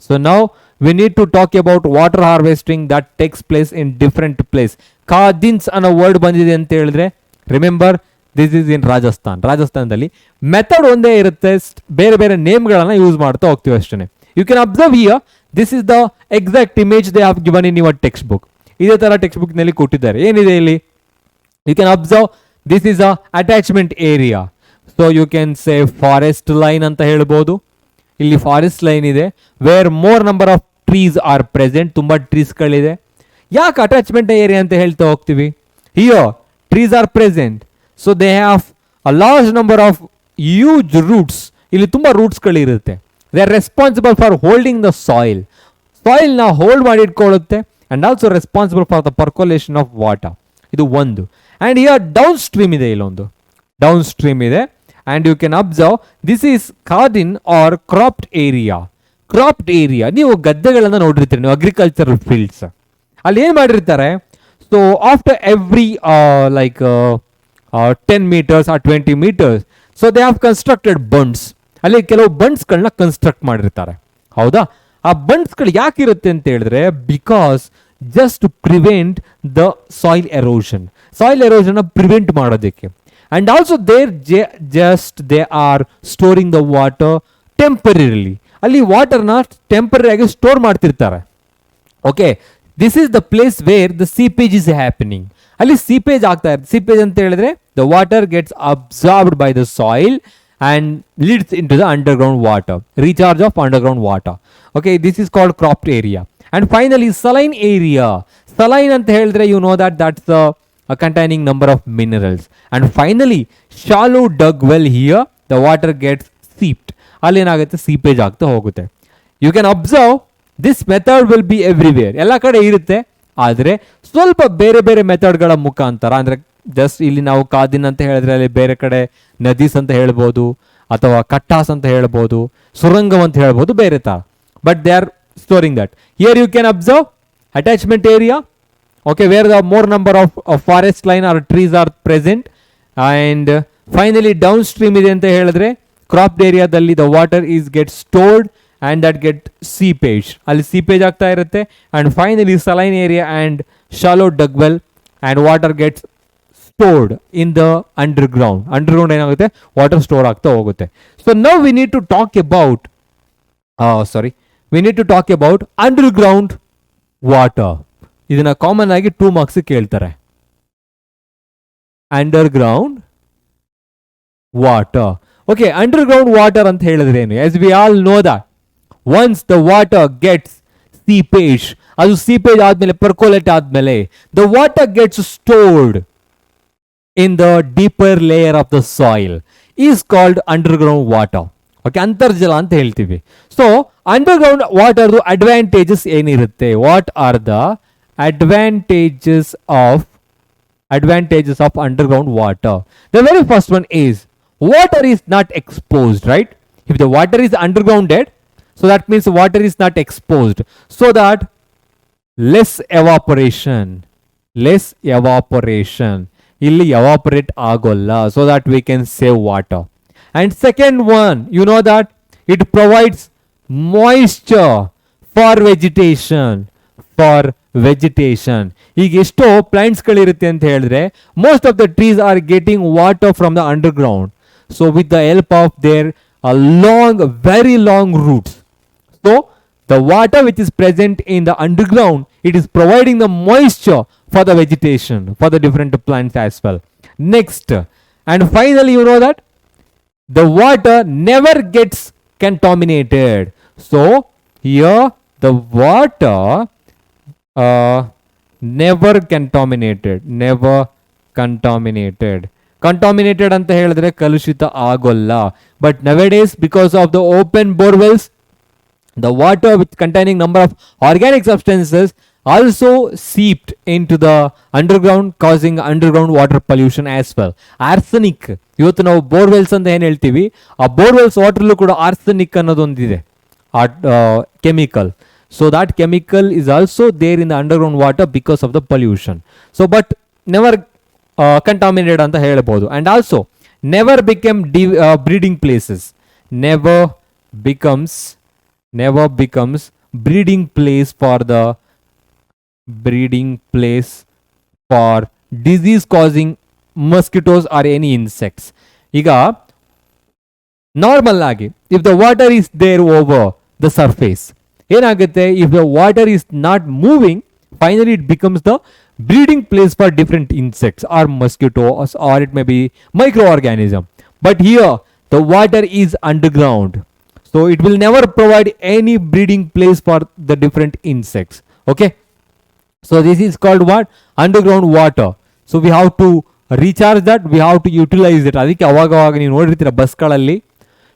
so now we need to talk about water harvesting that takes place in different place. ಖಾದಿನ್ಸ್ ಅನ್ನೋ word ಬಂದಿದೆ ಅಂತ ಹೇಳಿದ್ರೆ ರಿಮೆಂಬರ್ ದಿಸ್ ಇಸ್ ಇನ್ ರಾಜಸ್ಥಾನದಲ್ಲಿ ಮೆಥಡ್ ಒಂದೇ ಇರುತ್ತೆ, ಬೇರೆ ನೇಮ್ಗಳನ್ನ ಯೂಸ್ ಮಾಡ್ತಾ ಹೋಗ್ತೀವಿ ಅಷ್ಟೇ. You can observe here, this is the exact image they have given in your text book. ಇದೇ ತರ ಟೆಕ್ಸ್ಟ್ ಬುಕ್ ನಲ್ಲಿ ಕೊಟ್ಟಿದ್ದಾರೆ. ಏನಿದೆ ಇಲ್ಲಿ? You can observe this is a attachment area. So you can say forest line ಅಂತ ಹೇಳ್ಬೋದು. ಇಲ್ಲಿ forest line ಇದೆ, where more number of trees are present, ತುಂಬಾ ಟ್ರೀಸ್ಗಳಿದೆ. ಯಾಕೆ ಅಟ್ಯಾಚ್ಮೆಂಟ್ ಏರಿಯಾ ಅಂತ ಹೇಳ್ತಾ ಹೋಗ್ತೀವಿ? Here trees are present, so they have a large number of huge roots. ಇಲ್ಲಿ ತುಂಬಾ ರೂಟ್ಸ್ಗಳಿರುತ್ತೆ. They are responsible for holding the soil. ಸಾಯಿಲ್ನ ಹೋಲ್ಡ್ ಮಾಡಿ ಇಟ್ಕೊಳ್ಳುತ್ತೆ and also responsible for the percolation of water. ಇದು ಒಂದು. ಅಂಡ್ ಹಿಯರ್ ಡೌನ್ ಸ್ಟ್ರೀಮ್ ಇದೆ, ಇಲ್ಲೊಂದು ಡೌನ್ ಸ್ಟ್ರೀಮ್ ಇದೆ. And you can observe this is garden or cropped area. Cropped area, ನೀವು ಗದ್ದೆಗಳನ್ನ ನೋಡಿರ್ತೀರಿ, ನೀವು ಅಗ್ರಿಕಲ್ಚರಲ್ ಫೀಲ್ಡ್ಸ್ ಅಲ್ಲಿ ಏನ್ ಮಾಡಿರ್ತಾರೆ. So after every 10 meters or 20 meters, so they have constructed Bunts. ಅಲ್ಲಿ ಕೆಲವು ಬಂಡ್ಸ್ಗಳನ್ನ ಕನ್ಸ್ಟ್ರಕ್ಟ್ ಮಾಡಿರ್ತಾರೆ, ಹೌದಾ? ಆ ಬಂಡ್ಸ್ಗಳು ಯಾಕಿರುತ್ತೆ ಅಂತ ಹೇಳಿದ್ರೆ, because just to prevent the soil erosion. Soil erosion prevent ಮಾಡೋದಕ್ಕೆ. And also they are storing the water temporarily. ಅಲ್ಲಿ ವಾಟರ್ನ ಟೆಂಪರರಿ ಆಗಿ ಸ್ಟೋರ್ ಮಾಡ್ತಿರ್ತಾರೆ. Okay, this is the place where the seepage is happening. ಅಲ್ಲಿ ಸೀಪೇಜ್ ಆಗ್ತಾ ಇರುತ್ತೆ. Seepage ಅಂತ ಹೇಳಿದ್ರೆ the water gets absorbed by the soil and leads into the underground water, recharge of underground water. Okay, this is called cropped area. And finally saline area. Saline anta heldre, you know that that's a containing number of minerals. And finally shallow dug well. Here the water gets seeped. ಅಲ್ಲಿ ಏನಾಗುತ್ತೆ, seepage ಆಗ್ತಾ ಹೋಗುತ್ತೆ. You can observe this method will be everywhere, ಎಲ್ಲ ಕಡೆ ಇರುತ್ತೆ. ಆದರೆ ಸ್ವಲ್ಪ ಬೇರೆ ಬೇರೆ ಮೆಥಡ್ಗಳ ಮುಖಾಂತರ, ಅಂದರೆ ಜಸ್ಟ್ ಇಲ್ಲಿ ನಾವು ಕಾದಿನ್ ಅಂತ ಹೇಳಿದ್ರೆ ಅಲ್ಲಿ ಬೇರೆ ಕಡೆ ನದೀಸ್ ಅಂತ ಹೇಳ್ಬೋದು, ಅಥವಾ ಕಟ್ಟಾಸ್ ಅಂತ ಹೇಳ್ಬೋದು, ಸುರಂಗಂ ಅಂತ ಹೇಳ್ಬೋದು, ಬೇರೆ ತರ. But they are storing that. Here you can observe attachment area. Okay, where the more number of forest line are trees are present. And finally downstream ಇದೆ ಅಂತ ಹೇಳಿದ್ರೆ ಕ್ರಾಪ್ಡ್ ಏರಿಯಾದಲ್ಲಿ the water is get stored and that get seepage. ಅಲ್ಲಿ seepage ಆಗ್ತಾ ಇರುತ್ತೆ. and finally saline area and shallow dug well and water gets stored in the underground. ಏನಾಗುತ್ತೆ, water store ಆಗ್ತಾ ಹೋಗುತ್ತೆ. so now we need to talk about underground water. ಇದನ್ನ common ಆಗಿ 2 marks ಕೇಳ್ತಾರೆ. underground water. okay, underground water ಅಂತ ಹೇಳಿದ್ರೆ ಏನು? as we all know that once the water gets seepage, ಅದು seepage ಆದ್ಮೇಲೆ percolate ಆದ್ಮೇಲೆ the water gets stored in the deeper layer of the soil is called underground water. Okay, ಅಂತರ್ಜಲ ಅಂತ ಹೇಳ್ತೀವಿ. So underground ವಾಟರ್ದು advantages ಏನಿರುತ್ತೆ? What are the advantages of underground water? The very first one is water is not exposed, right? If the water is undergrounded, so that means water is not exposed, so that less evaporation illi evaporate agolla, so that we can save water. And second one, you know that it provides moisture for vegetation. ಈಗ ಎಷ್ಟೋ plants ಗಳಿರುತ್ತೆ ಅಂತ ಹೇಳಿದ್ರೆ most of the trees are getting water from the underground, so with the help of their very long roots. So the water which is present in the underground, it is providing the moisture for the vegetation, for the different plants as well. Next, and finally, you know that the water never gets contaminated. So here the water never contaminated ಅಂತ ಹೇಳಿದ್ರೆ ಕಲುಷಿತ ಆಗೋಲ್ಲ. But nowadays, because of the open borewells, the water which containing number of organic substances also seeped into the underground, causing underground water pollution as well. Arsenic, ಇವತ್ತು ನಾವು borewells ಅಂತ ಏನು ಹೇಳ್ತೀವಿ, ಆ ಬೋರ್ವೆಲ್ಸ್ ವಾಟರ್ಲೂ ಕೂಡ ಆರ್ಸೆನಿಕ್ ಅನ್ನೋದೊಂದಿದೆ, chemical. So that chemical is also there in the underground water because of the pollution. So but never contaminated anta helಬಹುದು. And also never became breeding places. Never becomes breeding place for disease causing mosquitoes or any insects. Iga normal agi if the water is there over the surface, ಏನಾಗುತ್ತೆ, if the water is not moving, finally it becomes the breeding place for different insects or mosquitoes, or it may be microorganism. But here the water is underground, so it will never provide any breeding place for the different insects. Okay, so this is called what? Underground water. So we have to recharge that, we have to utilize it. ಅದಕ್ಕೆ ಅವಾಗ ನೀವು ನೋಡಿರ್ತೀರ ಬಸ್ಗಳಲ್ಲಿ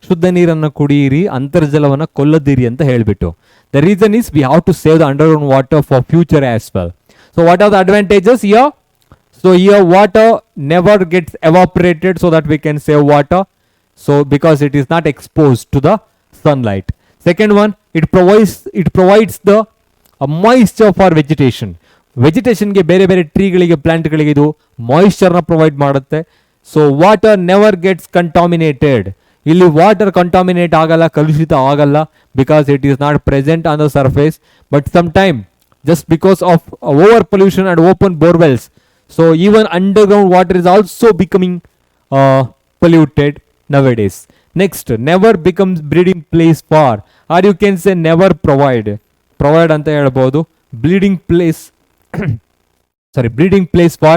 ಶುದ್ಧ ನೀರನ್ನು ಕುಡಿಯಿರಿ, ಅಂತರ್ಜಲವನ್ನು ಕೊಲ್ಲದಿರಿ ಅಂತ ಹೇಳಿಬಿಟ್ಟು. The reason is we have to save the underground water for future as well. So what are the advantages here? So here water never gets evaporated so that we can save water. So because it is not exposed to the sunlight. Second one, it provides the moisture for vegetation. Vegetation ge bere bere tree galige plant galige idu moisture na provide ಮಾಡುತ್ತೆ. So water never gets contaminated. ಇಲ್ಲಿ water contaminate ಆಗಲ್ಲ, ಕಲುಷಿತ ಆಗಲ್ಲ, because it is not present on the surface. But some time just because of over pollution and open borewells, so even underground water is also becoming polluted nowadays. Next, never becomes breeding place for, or you can say never provide anta helbodu, breeding place breeding place for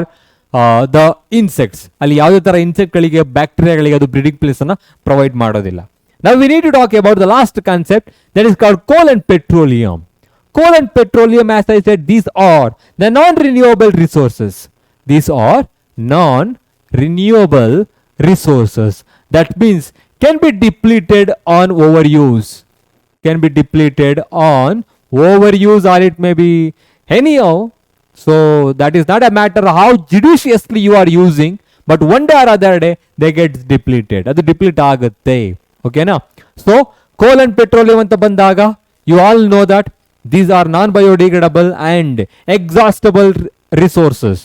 the insects. ಅಲ್ಲಿ ಯಾವುದೇ ತರ insect ಗಳಿಗೆ bacteria ಗಳಿಗೆ ಅದು breeding place ಅನ್ನ provide ಮಾಡೋದಿಲ್ಲ. Now we need to talk about the last concept, that is called coal and petroleum. Coal and petroleum, as I said, these are the non-renewable resources. These are non-renewable resources. That means can be depleted on overuse. Can be depleted on overuse, or it may be anyhow. So that is not a matter how judiciously you are using, but one day or other day they get depleted. Adu deplete agutte. Okay na? So coal and petroleum anta bandaga, you all know that these are non-biodegradable and exhaustible resources.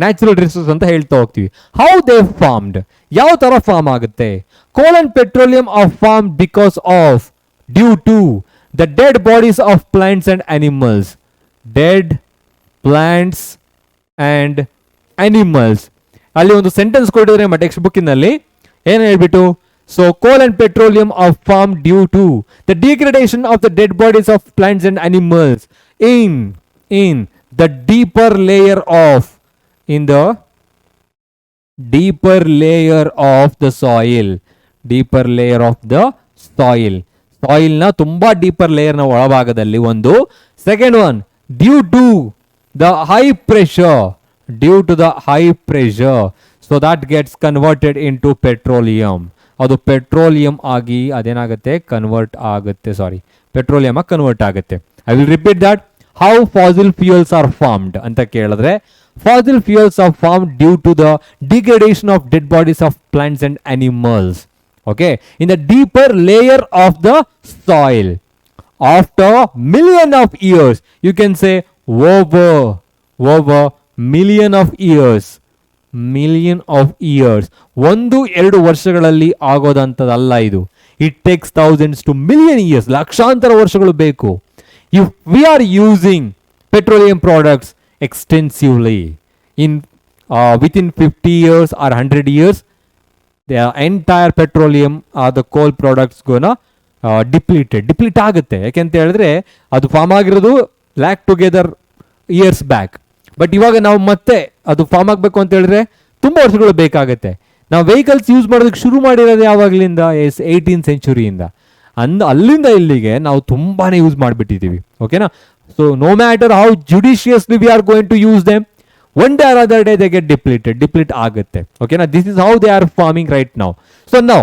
Natural resource ಅಂತ ಹೇಳ್ತಾ ಹೋಗ್ತೀವಿ. How they formed, ಯಾವ ತರ form ಆಗುತ್ತೆ? Coal and petroleum are form because of due to the dead bodies of plants and animals. Dead plants and animals, ಅಲ್ಲಿ ಒಂದು sentence ಕೊಟ್ಟಿದ್ರೆ ನಮ್ಮ ಟೆಕ್ಸ್ಟ್ ಬುಕ್ಕಿನಲ್ಲಿ ಏನು ಹೇಳ್ಬಿಟ್ಟು, so coal and petroleum are form due to the degradation of the dead bodies of plants and animals in the deeper layer of deeper layer of the soil. Deeper layer of the soil. Soil na tumba deeper layer na ಒಳಭಾಗದಲ್ಲಿ ಒಂದು. Second one, due to the high pressure. Due to the high pressure. So that gets converted into petroleum. ಅದು petroleum ಆಗಿ ಅದೇನಾಗುತ್ತೆ, convert ಆಗುತ್ತೆ. Petroleum ಆಗಿ convert ಆಗುತ್ತೆ. I will repeat that. How fossil fuels R formed ಅಂತ ಕೇಳಿದ್ರೆ, fossil fuels are formed due to the degradation of dead bodies of plants and animals. Okay, in the deeper layer of the soil. After million of years, you can say over million of years. ಒಂದು ಎರಡು ವರ್ಷಗಳಲ್ಲಿ ಆಗೋದಂತದಲ್ಲ ಇದು. It takes thousands to million years. ಲಕ್ಷಾಂತರ ವರ್ಷಗಳು ಬೇಕು. If we are using petroleum products extensively within 50 years or 100 years, the entire petroleum or the coal products gonna deplete ಆಗುತ್ತೆ. ಯಾಕೆಂತ ಹೇಳಿದ್ರೆ ಅದು ಫಾರ್ಮ್ ಆಗಿರೋದು lac together years back. But ಇವಾಗ ನಾವು ಮತ್ತೆ ಅದು ಫಾರ್ಮ್ ಆಗಬೇಕು ಅಂತ ಹೇಳಿದ್ರೆ ತುಂಬ ವರ್ಷಗಳು ಬೇಕಾಗುತ್ತೆ. ನಾವು ವೆಹಿಕಲ್ಸ್ ಯೂಸ್ ಮಾಡೋದಕ್ಕೆ ಶುರು ಮಾಡಿರೋದು ಯಾವಾಗಲಿಂದ? 18th centuryಯಿಂದ. ಅಲ್ಲಿಂದ ಇಲ್ಲಿಗೆ ನಾವು ತುಂಬಾನೇ ಯೂಸ್ ಮಾಡಿಬಿಟ್ಟಿದ್ದೀವಿ. ಓಕೆನಾ? So no matter how judiciously we are going to use them, one day or other day they get deplete ಆಗುತ್ತೆ. Okay, now this is how they are farming right now. So now,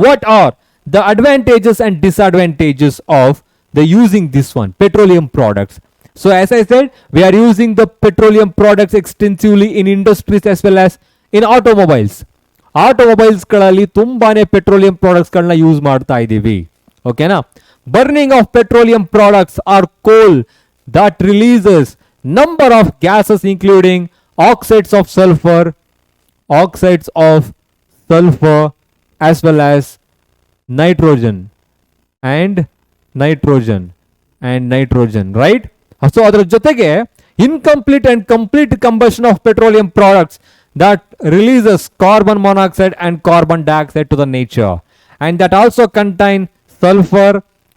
what are the advantages and disadvantages of the using this one, petroleum products? So as I said, we are using the petroleum products extensively in industries as well as in automobiles. Automobiles ಗಳಲ್ಲಿ ತುಂಬಾನೇ petroleum products ಗಳನ್ನ use ಮಾಡ್ತಾ ಇದ್ದೀವಿ. ಓಕೆನಾ? Burning of petroleum products or coal that releases number of gases including oxides of sulfur as well as nitrogen, right? So ಅದರ ಜೊತೆಗೆ incomplete and complete combustion of petroleum products that releases carbon monoxide and carbon dioxide to the nature, and that also contain sulfur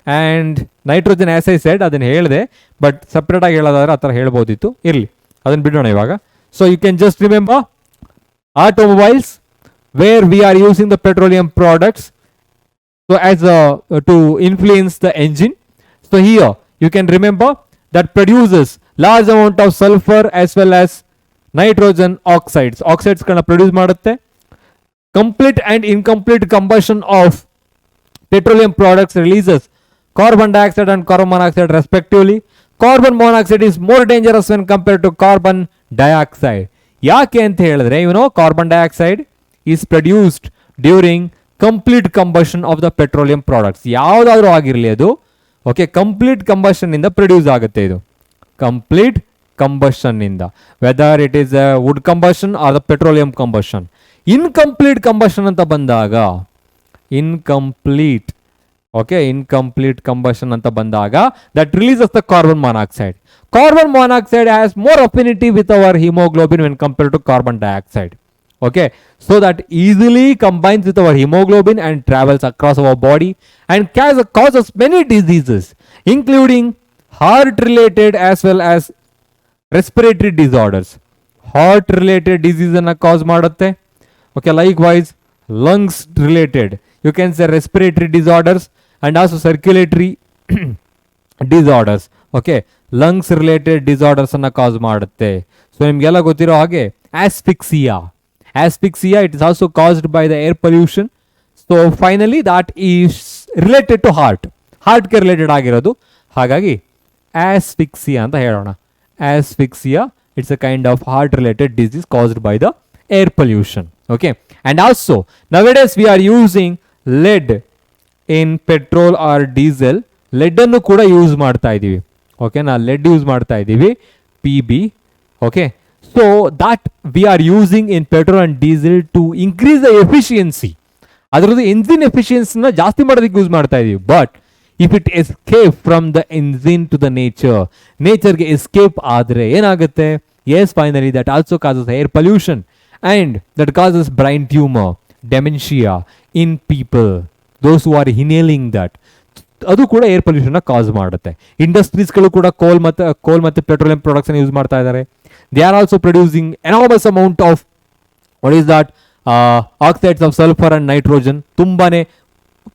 and nitrogen. as I said, ಅದನ್ನ ಹೇಳಿದೆ, but separate ಆಗಿ ಹೇಳೋದಾದ್ರೆ ಆ ಥರ ಹೇಳ್ಬೋದಿತ್ತು, ಇರಲಿ, ಅದನ್ನು ಬಿಡೋಣ ಇವಾಗ. So you can just remember automobiles where we are using the petroleum products so as to influence the engine. So here you can remember that produces large amount of sulfur as well as nitrogen oxides ಗಳನ್ನ produce ಮಾಡುತ್ತೆ. Complete and incomplete combustion of petroleum products releases carbon dioxide and carbon monoxide respectively. Carbon monoxide is more dangerous when compared to carbon dioxide. ಯಾಕೆ ಅಂತ ಹೇಳಿದ್ರೆ carbon dioxide is produced during complete combustion of the petroleum products. ಯಾವುದಾದ್ರೂ ಆಗಿರಲಿ ಅದು okay complete combustion ಇಂದ produce ಆಗುತ್ತೆ ಇದು complete combustion ಇಂದ whether it is wood combustion or the petroleum combustion. Incomplete combustion ಅಂತ ಬಂದಾಗ ಇನ್ಕಂಪ್ಲೀಟ್ ಕಂಬಷನ್ ಅಂತ ಬಂದಾಗ that releases the carbon monoxide. Carbon monoxide has more affinity with our haemoglobin when compared to carbon dioxide. Okay, so that easily combines with our hemoglobin and travels across our body and causes many diseases including heart related as well as respiratory disorders. Heart related disease anna cause ಮಾಡುತ್ತೆ. Okay, likewise lungs related, you can say respiratory disorders and also circulatory disorders. Okay, lungs related disorders anna cause ಮಾಡುತ್ತೆ. So ನಿಮಗೆಲ್ಲ ಗೊತ್ತಿರೋ ಹಾಗೆ asphyxia, it is also caused by the air pollution. So finally that is related to heart ಗೆ related ಆಗಿರೋದು. ಹಾಗಾಗಿ asphyxia ಅಂತ ಹೇಳೋಣ. Asphyxia, it's a kind of heart related disease caused by the air pollution. Okay, and also nowadays we are using lead in petrol or diesel. lead ಅನ್ನು ಕೂಡ use ಮಾಡ್ತಾ ಇದೀವಿ. Okay, ನಾ lead ಯೂಸ್ ಮಾಡ್ತಾ ಇದೀವಿ PB. Okay, so that we are using in petrol and diesel to increase the efficiency. ಅದರದ್ದು engine ಎಫಿಷಿಯನ್ಸಿನ ಜಾಸ್ತಿ ಮಾಡೋದಕ್ಕೆ ಯೂಸ್ ಮಾಡ್ತಾ ಇದೀವಿ. But if it escape from the engine to the ನೇಚರ್ಗೆ ಎಸ್ಕೇಪ್ ಆದರೆ ಏನಾಗುತ್ತೆ? Yes, finally that also causes air pollution and that causes brain tumour, dementia in people those who are inhaling that. ಅದು ಕೂಡ air pollution ಕಾಸ್ ಮಾಡುತ್ತೆ. ಇಂಡಸ್ಟ್ರೀಸ್ಗಳು ಕೂಡ ಕೋಲ್ ಮತ್ತು petroleum products use ಮಾಡ್ತಾ ಇದ್ದಾರೆ. They are also producing enormous amount of what is that oxides of sulfur and nitrogen ತುಂಬಾನೇ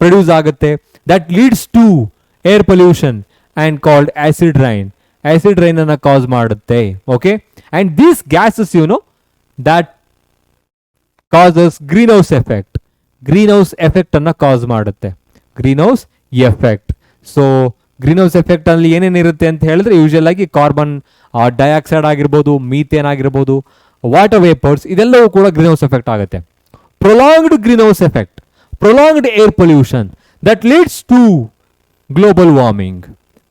produce ಆಗುತ್ತೆ. That leads to air pollution and called acid rain ಅನ್ನ ಕಾಸ್ ಮಾಡುತ್ತೆ. Okay, and these gases that causes greenhouse effect ಅನ್ನ cause ಮಾಡುತ್ತೆ. greenhouse effect. So greenhouse effect ಅಲ್ಲಿ ಏನೇನಿರುತ್ತೆ ಅಂತ ಹೇಳಿದ್ರೆ ಯೂಶುವಲ್ ಆಗಿ ಕಾರ್ಬನ್ ಡೈಆಕ್ಸೈಡ್ ಆಗಿರ್ಬೋದು, ಮೀಥೇನ್ ಆಗಿರ್ಬೋದು, ವಾಟರ್ ವೇಪರ್ಸ್, ಇದೆಲ್ಲವೂ ಕೂಡ ಗ್ರೀನ್ ಹೌಸ್ ಎಫೆಕ್ಟ್ ಆಗುತ್ತೆ. Prolonged greenhouse effect, prolonged air pollution that leads to global warming,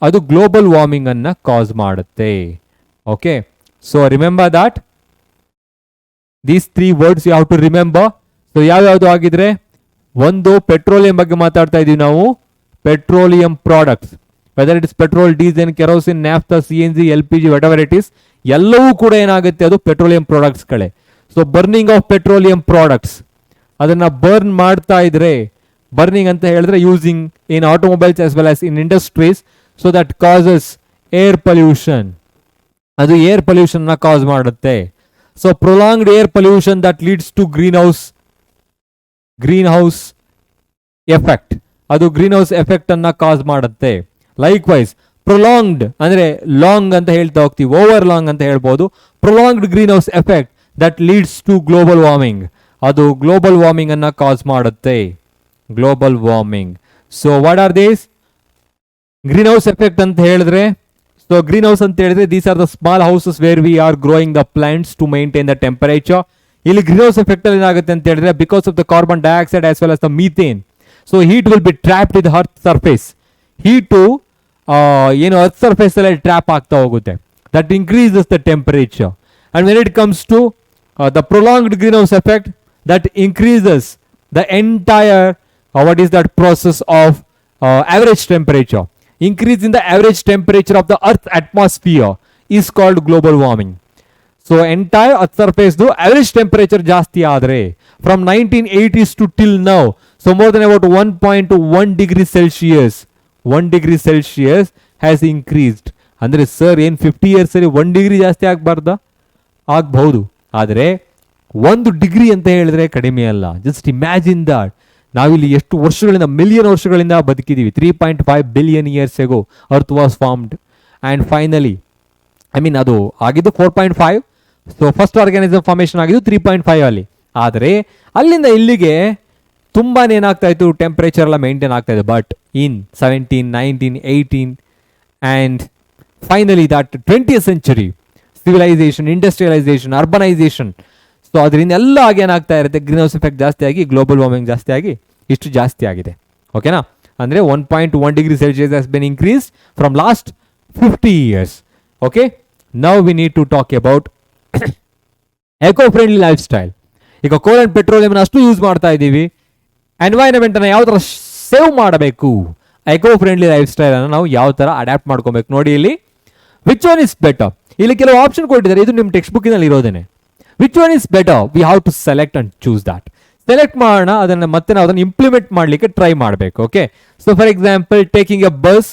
ಅದು ಗ್ಲೋಬಲ್ ವಾರ್ಮಿಂಗ್ ಅನ್ನ ಕಾಸ್ ಮಾಡುತ್ತೆ. Okay, so remember that these 3 words you have to remember. So ಯಾವ್ಯಾವುದು ಆಗಿದ್ರೆ, ಒಂದು petroleum ಬಗ್ಗೆ ಮಾತಾಡ್ತಾ ಇದೀವಿ ನಾವು. Petroleum products, whether it is petrol, diesel, kerosene, naphtha, CNG, LPG, whatever it is, ಎಲ್ಲವೂ ಕೂಡ ಏನಾಗುತ್ತೆ, ಅದು ಪೆಟ್ರೋಲಿಯಂ ಪ್ರಾಡಕ್ಟ್ಸ್ಗಳೇ. So burning of petroleum products, ಅದನ್ನ ಬರ್ನ್ ಮಾಡ್ತಾ ಇದ್ರೆ, ಬರ್ನಿಂಗ್ ಅಂತ ಹೇಳಿದ್ರೆ using in automobiles as well as in industries, so that causes air pollution, ಅದು ಏರ್ ಪೊಲ್ಯೂಷನ್ ನ ಕಾಸ್ ಮಾಡುತ್ತೆ. So prolonged air pollution that leads to greenhouse effect, ಅದು greenhouse effect ಅನ್ನ cause ಮಾಡುತ್ತೆ. Likewise prolonged ಅಂದ್ರೆ long ಅಂತ ಹೇಳ್ತಾ ಹೋಗ್ತೀವಿ, ಓವರ್ ಲಾಂಗ್ ಅಂತ ಹೇಳ್ಬೋದು. Prolonged greenhouse effect that leads to global warming, ಅದು ಗ್ಲೋಬಲ್ ವಾರ್ಮಿಂಗ್ ಅನ್ನ ಕಾಸ್ ಮಾಡುತ್ತೆ. Global warming. So what are these greenhouse effect ಅಂತ ಹೇಳಿದ್ರೆ? ಸೊ ಗ್ರೀನ್ ಹೌಸ್ ಅಂತ ಹೇಳಿದ್ರೆ these are the small houses where we are growing the plants to maintain the temperature. ಇಲ್ಲಿ greenhouse effect ಅಲ್ಲಿ ಏನಾಗುತ್ತೆ ಅಂತ ಹೇಳಿದ್ರೆ, because of the carbon dioxide as well as the methane, so heat will be trapped with earth surface. Heat earth surface ಅಲ್ಲಿ trap ಆಗ್ತಾ ಹೋಗುತ್ತೆ. That increases the temperature. And when it comes to the prolonged greenhouse effect, that increases the entire what is that process of average temperature. Increase in the average temperature of the earth atmosphere is called global warming. So entire earth surface average temperature ಜಾಸ್ತಿ ಆದ್ರೆ from 1980s to till now, so more than about 1.1 degree Celsius has increased. ಅಂದ್ರೆ sir ಏನ್ 50 years ಅಲ್ಲಿ 1 degree ಜಾಸ್ತಿ ಆಗ್ಬಹುದು, ಆದರೆ 1 degree ಅಂತ ಹೇಳಿದ್ರೆ ಕಡಿಮೆ ಅಲ್ಲ. Just imagine that. ನಾವಿಲ್ಲಿ ಎಷ್ಟು ವರ್ಷಗಳಿಂದ, ಮಿಲಿಯನ್ ವರ್ಷಗಳಿಂದ ಬದುಕಿದೀವಿ. 3.5 billion years ago earth was formed, and finally ಅದು ಆಗಿದ್ದು 4.5. ಸೊ ಫಸ್ಟ್ ಆರ್ಗ್ಯಾನಿಸಮ್ ಫಾರ್ಮೇಷನ್ ಆಗಿದ್ದು 3.5 ಅಲ್ಲಿ. ಆದರೆ ಅಲ್ಲಿಂದ ಇಲ್ಲಿಗೆ ತುಂಬಾ ಏನಾಗ್ತಾ ಇತ್ತು, ಟೆಂಪರೇಚರ್ ಎಲ್ಲ ಮೇಂಟೈನ್ ಆಗ್ತಾ ಇದೆ. But in 17, 19, 18 and finally that 20th century civilisation, industrialisation, urbanisation, so ಅದರಿಂದ ಎಲ್ಲ ಆಗಿ ಏನಾಗ್ತಾ ಇರುತ್ತೆ, ಗ್ರೀನ್ ಹೌಸ್ ಎಫೆಕ್ಟ್ ಜಾಸ್ತಿ ಆಗಿ ಗ್ಲೋಬಲ್ ವಾರ್ಮಿಂಗ್ ಜಾಸ್ತಿ ಆಗಿ ಇಷ್ಟು ಜಾಸ್ತಿ ಆಗಿದೆ. ಓಕೆನಾ? ಅಂದರೆ 1.1 degree Celsius has been increased from last 50 years. Okay, now we need to talk about eco-friendly lifestyle. ಈಗ ಕೋಲ್ ಅಂಡ್ ಪೆಟ್ರೋಲಿಯಂ ಅಷ್ಟು ಯೂಸ್ ಮಾಡ್ತಾ ಇದ್ದೀವಿ, ಎನ್ವೈರನ್ಮೆಂಟ್ ಅನ್ನು ಯಾವ ಥರ ಸೇವ್ ಮಾಡಬೇಕು, ಎಕೋ ಫ್ರೆಂಡ್ಲಿ ಲೈಫ್ ಸ್ಟೈಲ್ ಅನ್ನು ನಾವು ಯಾವ ಥರ ಅಡ್ಯಾಪ್ಟ್ ಮಾಡ್ಕೊಬೇಕು. ನೋಡಿ ಇಲ್ಲಿ ವಿಚ್ ಒನ್ ಇಸ್ ಬೆಟರ್, ಇಲ್ಲಿ ಕೆಲವು ಆಪ್ಷನ್ ಕೊಟ್ಟಿದ್ದಾರೆ, ಇದು ನಿಮ್ಮ ಟೆಕ್ಸ್ಟ್ ಬುಕ್ಕಿನಲ್ಲಿ ಇರೋದೇನೆ. Which one is better, we have to select and choose that. Select ಮಾಡೋಣ, ಅದನ್ನು ಮತ್ತೆ ನಾವು ಅದನ್ನು ಇಂಪ್ಲಿಮೆಂಟ್ ಮಾಡಲಿಕ್ಕೆ ಟ್ರೈ ಮಾಡಬೇಕು. Okay, so for example taking a bus,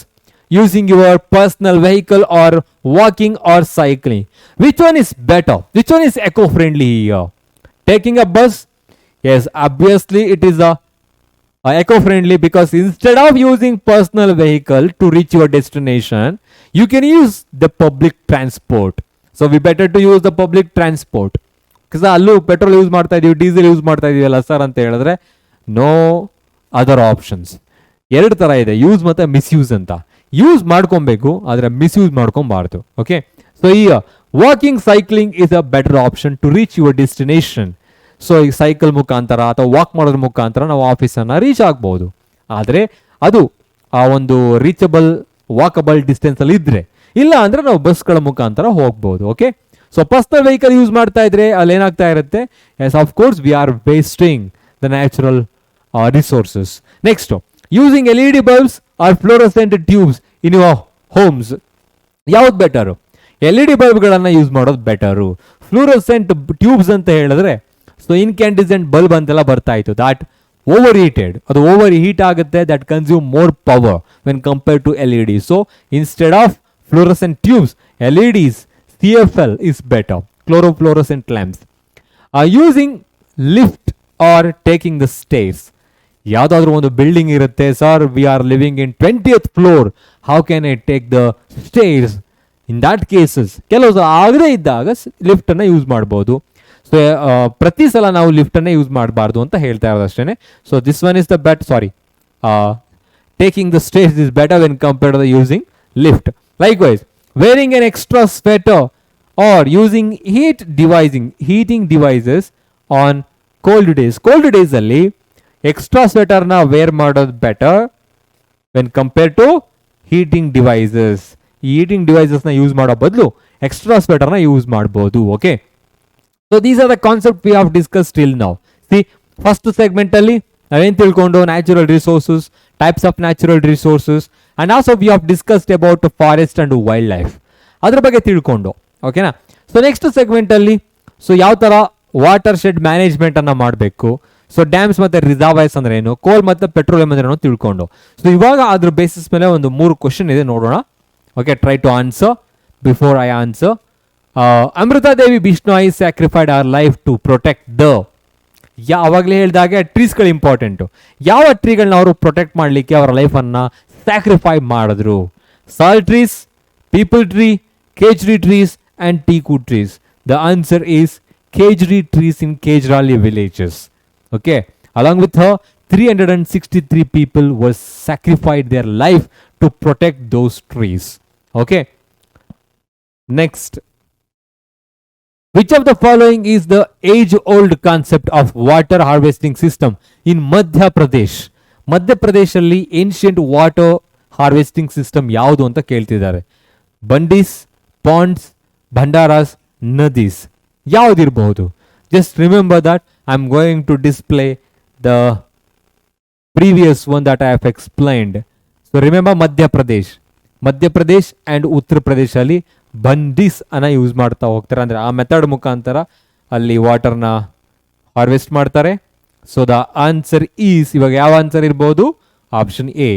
using your personal vehicle, or walking or cycling. Which one is better? Which one is eco-friendly here? Taking a bus? Yes, obviously it is a eco-friendly, because instead of using personal vehicle to reach your destination, you can use the public transport. So we better to use the public transport. Because allu petrol use ಮಾಡ್ತಾ ಇದೀವಿ, diesel use ಮಾಡ್ತಾ ಇದೀವಲ್ಲ sir ಅಂತ ಹೇಳಿದ್ರೆ, no other options. ಎರಡು ತರ ಇದೆ, use ಮತ್ತೆ misuse ಅಂತ. ಯೂಸ್ ಮಾಡ್ಕೊಬೇಕು, ಆದರೆ ಮಿಸ್ಯೂಸ್ ಮಾಡ್ಕೊಬಾರ್ದು. ಓಕೆ, ಸೊ ಈ walking, cycling is a better option two reach your destination. So ಈ ಸೈಕಲ್ ಮುಖಾಂತರ ಅಥವಾ ವಾಕ್ ಮಾಡೋದ್ರ ಮುಖಾಂತರ ನಾವು ಆಫೀಸನ್ನು ರೀಚ್ ಆಗ್ಬೋದು. ಆದರೆ ಅದು ಆ ಒಂದು ರೀಚಬಲ್, ವಾಕಬಲ್ ಡಿಸ್ಟೆನ್ಸಲ್ಲಿ ಇದ್ದರೆ, ಇಲ್ಲ ಅಂದರೆ ನಾವು ಬಸ್ಗಳ ಮುಖಾಂತರ ಹೋಗ್ಬೋದು. Okay, so personal vehicle use ಮಾಡ್ತಾ ಇದ್ರೆ ಅಲ್ಲಿ ಏನಾಗ್ತಾ ಇರುತ್ತೆ, yes of course we are wasting the natural resources. Next, using LED bulbs or fluorescent tubes in your homes. ಯಾವ್ದು ಬೆಟರು? LED ಬಲ್ಬ್ಗಳನ್ನು ಯೂಸ್ ಮಾಡೋದು ಬೆಟರು. ಫ್ಲೂರಸೆಂಟ್ ಟ್ಯೂಬ್ಸ್ ಅಂತ ಹೇಳಿದ್ರೆ, ಸೊ ಇನ್ಕ್ಯಾಂಡಿಸೆಂಟ್ ಬಲ್ಬ್ ಅಂತೆಲ್ಲ ಬರ್ತಾ ಇತ್ತು, ದಾಟ್ ಓವರ್ ಹೀಟೆಡ್, ಅದು overheat ಆಗುತ್ತೆ, that consume more power when compare to LED. So instead of fluorescent tubes, LEDs, CFL is better, chlorofluorescent lamps. Using lift or taking the stairs. ಯಾವುದಾದ್ರೂ ಒಂದು building ಇರುತ್ತೆ, sir we are living in 20th floor, how can I take the stairs? In that cases ಕೆಲವು ಆಗದೇ ಇದ್ದಾಗ ಲಿಫ್ಟನ್ನು use ಮಾಡ್ಬೋದು. So ಪ್ರತಿ ಸಲ ನಾವು ಲಿಫ್ಟನ್ನೇ ಯೂಸ್ ಮಾಡಬಾರ್ದು ಅಂತ ಹೇಳ್ತಾ ಇರೋದು ಅಷ್ಟೇ. So this one is the taking the stairs is better when compared the using lift. Likewise, wearing an extra sweater or using heating devices on cold days. Cold ಡೇಸಲ್ಲಿ ಎಕ್ಸ್ಟ್ರಾ ಸ್ವೆಟರ್ನ ವೇರ್ ಮಾಡೋದು better when compare to heating devices. ಈ heating ಡಿವೈಸಸ್ನ use ಮಾಡೋ ಬದಲು extra ಸ್ವೆಟರ್ನ use ಮಾಡ್ಬೋದು. Okay, so these are the concept we have discuss till now. See, first ಸೆಗ್ಮೆಂಟಲ್ಲಿ ನಾವೇನು ತಿಳ್ಕೊಂಡು, natural resources, types of natural resources, and also we have discussed about forest and wild life, ಅದ್ರ ಬಗ್ಗೆ ತಿಳ್ಕೊಂಡು. ಓಕೆನಾ? So next ಸೆಗ್ಮೆಂಟಲ್ಲಿ so ಯಾವ ಥರ water shed ಮ್ಯಾನೇಜ್ಮೆಂಟನ್ನು ಮಾಡಬೇಕು, ಸೊ ಡ್ಯಾಮ್ಸ್ ಮತ್ತು ರಿಸರ್ವಾಯರ್ಸ್ ಅಂದ್ರೆ ಏನು, ಕೋಲ್ ಮತ್ತು ಪೆಟ್ರೋಲಿಯಂ ಅಂದ್ರೆ ಏನು ತಿಳ್ಕೊಂಡು. ಸೊ ಇವಾಗ ಅದ್ರ ಬೇಸಿಸ್ ಮೇಲೆ ಒಂದು 3 ಕ್ವಶನ್ ಇದೆ, ನೋಡೋಣ. Okay, try to answer before I answer. Amrita Devi Bishnoi sacrificed our life to protect the, ಅವಾಗಲೇ ಹೇಳಿದಾಗೆ ಟ್ರೀಸ್ಗಳು ಇಂಪಾರ್ಟೆಂಟು. ಯಾವ ಟ್ರೀಗಳನ್ನ ಅವರು ಪ್ರೊಟೆಕ್ಟ್ ಮಾಡಲಿಕ್ಕೆ ಅವರ ಲೈಫನ್ನು ಸ್ಯಾಕ್ರಿಫೈ ಮಾಡಿದ್ರು? Sal trees, peepal tree, khejri trees and teak trees. The answer is khejri trees in Khejarli villages. Okay, along with her, 363 people were sacrificed their life to protect those trees. Okay, next, which of the following is the age-old concept of water harvesting system in Madhya Pradesh? Madhya Pradesh ಅಲ್ಲಿ ancient water harvesting system ಯಾವುದು ಅಂತ ಕೇಳ್ತಿದ್ದಾರೆ. ಬಂಡೀಸ್, Pond's, ಭಂಡಾರಾಸ್, ನದೀಸ್, ಯಾವುದಿರಬಹುದು? Just remember that I'm going to display the previous one that I have explained. So remember Madhya Pradesh and Uttar Pradesh ಅಲ್ಲಿ ಬಂಡೀಸ್ ಅನ್ನ use ಮಾಡ್ತಾ ಹೋಗ್ತಾರೆ. ಅಂದರೆ ಆ ಮೆಥಡ್ ಮುಖಾಂತರ ಅಲ್ಲಿ ವಾಟರ್ನ ಹಾರ್ವೆಸ್ಟ್ ಮಾಡ್ತಾರೆ. ಸೊ ದ ಆನ್ಸರ್ ಈಸ್, ಇವಾಗ ಯಾವ ಆನ್ಸರ್ ಇರ್ಬೋದು? Option A,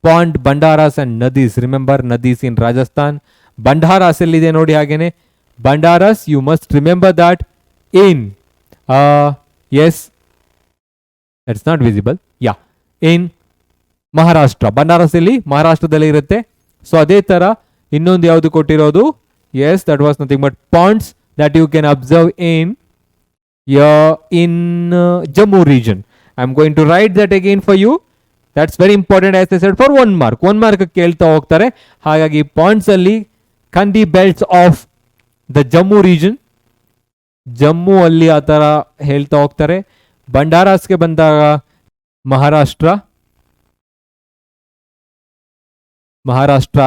pond, bhandaras and nadis. Remember nadis in Rajasthan, bhandaras ಎಲ್ಲಿದೆ ನೋಡಿ. ಹಾಗೇನೆ bhandaras, you must remember that in yes, it's not visible, yeah, in Maharashtra. Bhandaras ಇಲ್ಲಿ ಮಹಾರಾಷ್ಟ್ರದಲ್ಲಿ ಇರುತ್ತೆ. ಸೊ ಅದೇ ತರ ಇನ್ನೊಂದು ಯಾವುದು ಕೊಟ್ಟಿರೋದು? yes, that was nothing but ponds that you can observe in Jammu region. I am going to write that again for you. That's very important as I said for 1 mark. 1 mark ಕೇಳ್ತಾ ಹೋಗ್ತಾರೆ. ಹಾಗಾಗಿ points ಅಲ್ಲಿ kandi belts of the Jammu region, Jammu ಅಲ್ಲಿ ಆ ಥರ ಹೇಳ್ತಾ ಹೋಗ್ತಾರೆ. ಬಂಡಾರಾಸ್ಗೆ ಬಂದಾಗ ಮಹಾರಾಷ್ಟ್ರ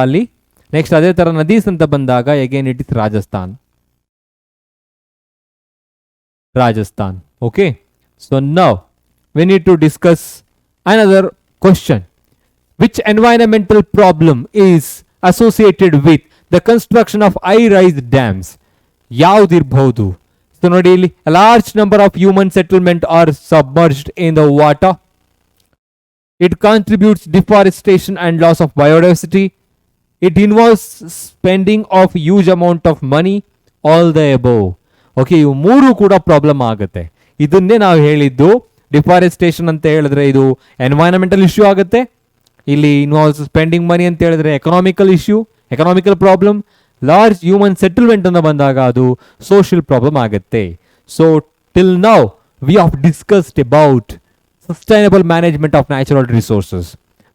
ಅಲ್ಲಿ. ನೆಕ್ಸ್ಟ್ ಅದೇ ತರ ನದೀಸ್ ಅಂತ ಬಂದಾಗ again it is Rajasthan. Okay, so now we need to discuss another question. Which environmental problem is associated with the construction of high-rise dams? ಯಾವ್ದಿರ್ಬಹುದು? ಸೊ ನೋಡಿ ಇಲ್ಲಿ a large number of human settlement are submerged in the water. It contributes deforestation and loss of biodiversity. It involves spending of huge amount of money. All the above. Okay, ಇವು ಮೂರು ಕೂಡ problem ಆಗುತ್ತೆ. ಇದನ್ನೇ ನಾವು ಹೇಳಿದ್ದು deforestation ಅಂತ ಹೇಳಿದ್ರೆ ಇದು ಎನ್ವೈರನ್ಮೆಂಟಲ್ ಇಶ್ಯೂ ಆಗುತ್ತೆ. ಇಲ್ಲಿ ಇನ್ವಾಲ್ವ್ಸ್ ಸ್ಪೆಂಡಿಂಗ್ ಮನಿ ಅಂತ ಹೇಳಿದ್ರೆ economical problem. Large human settlement ಅಂತ ಬಂದಾಗ ಅದು ಸೋಷಿಯಲ್ ಪ್ರಾಬ್ಲಮ್ ಆಗುತ್ತೆ. So till now we have discussed about sustainable management of natural resources.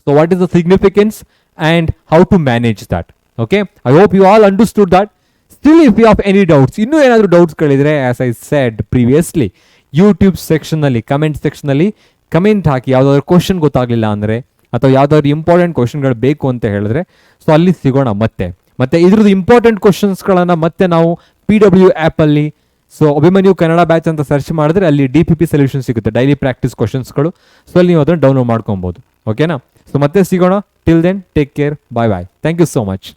So what is the significance and how to manage that? Okay, I hope you all understood that. Still, if you have any doubts, ಇನ್ನೂ ಏನಾದರೂ doubts ಗಳಿದ್ರೆ, as I said previously, YouTube ಸೆಕ್ಷನಲ್ಲಿ comment ಸೆಕ್ಷನಲ್ಲಿ comment ಹಾಕಿ. ಯಾವುದಾದ್ರು question ಗೊತ್ತಾಗಲಿಲ್ಲ ಅಂದರೆ ಅಥವಾ ಯಾವುದಾದ್ರು ಇಂಪಾರ್ಟೆಂಟ್ ಕ್ವಶನ್ಗಳು ಬೇಕು ಅಂತ ಹೇಳಿದ್ರೆ, ಸೊ ಅಲ್ಲಿ ಸಿಗೋಣ. ಮತ್ತೆ ಇದ್ರದ್ದು ಇಂಪಾರ್ಟೆಂಟ್ ಕ್ವಶನ್ಸ್ಗಳನ್ನು ಮತ್ತೆ ನಾವು PW ಆ್ಯಪಲ್ಲಿ, ಸೊ ಅಭಿಮನ್ಯು ಕನ್ನಡ ಬ್ಯಾಚ್ ಅಂತ ಸರ್ಚ್ ಮಾಡಿದ್ರೆ ಅಲ್ಲಿ DPP ಸೊಲ್ಯೂಷನ್ ಸಿಗುತ್ತೆ, ಡೈಲಿ ಪ್ರಾಕ್ಟೀಸ್ ಕ್ವಶನ್ಸ್ಗಳು. ಸೊ ಅಲ್ಲಿ ನೀವು ಅದನ್ನು ಡೌನ್ಲೋಡ್ ಮಾಡ್ಕೊಬೋದು. ಓಕೆನಾ? ಸೊ ಮತ್ತೆ ಸಿಗೋಣ. Till then take care. Bye. Thank you so much.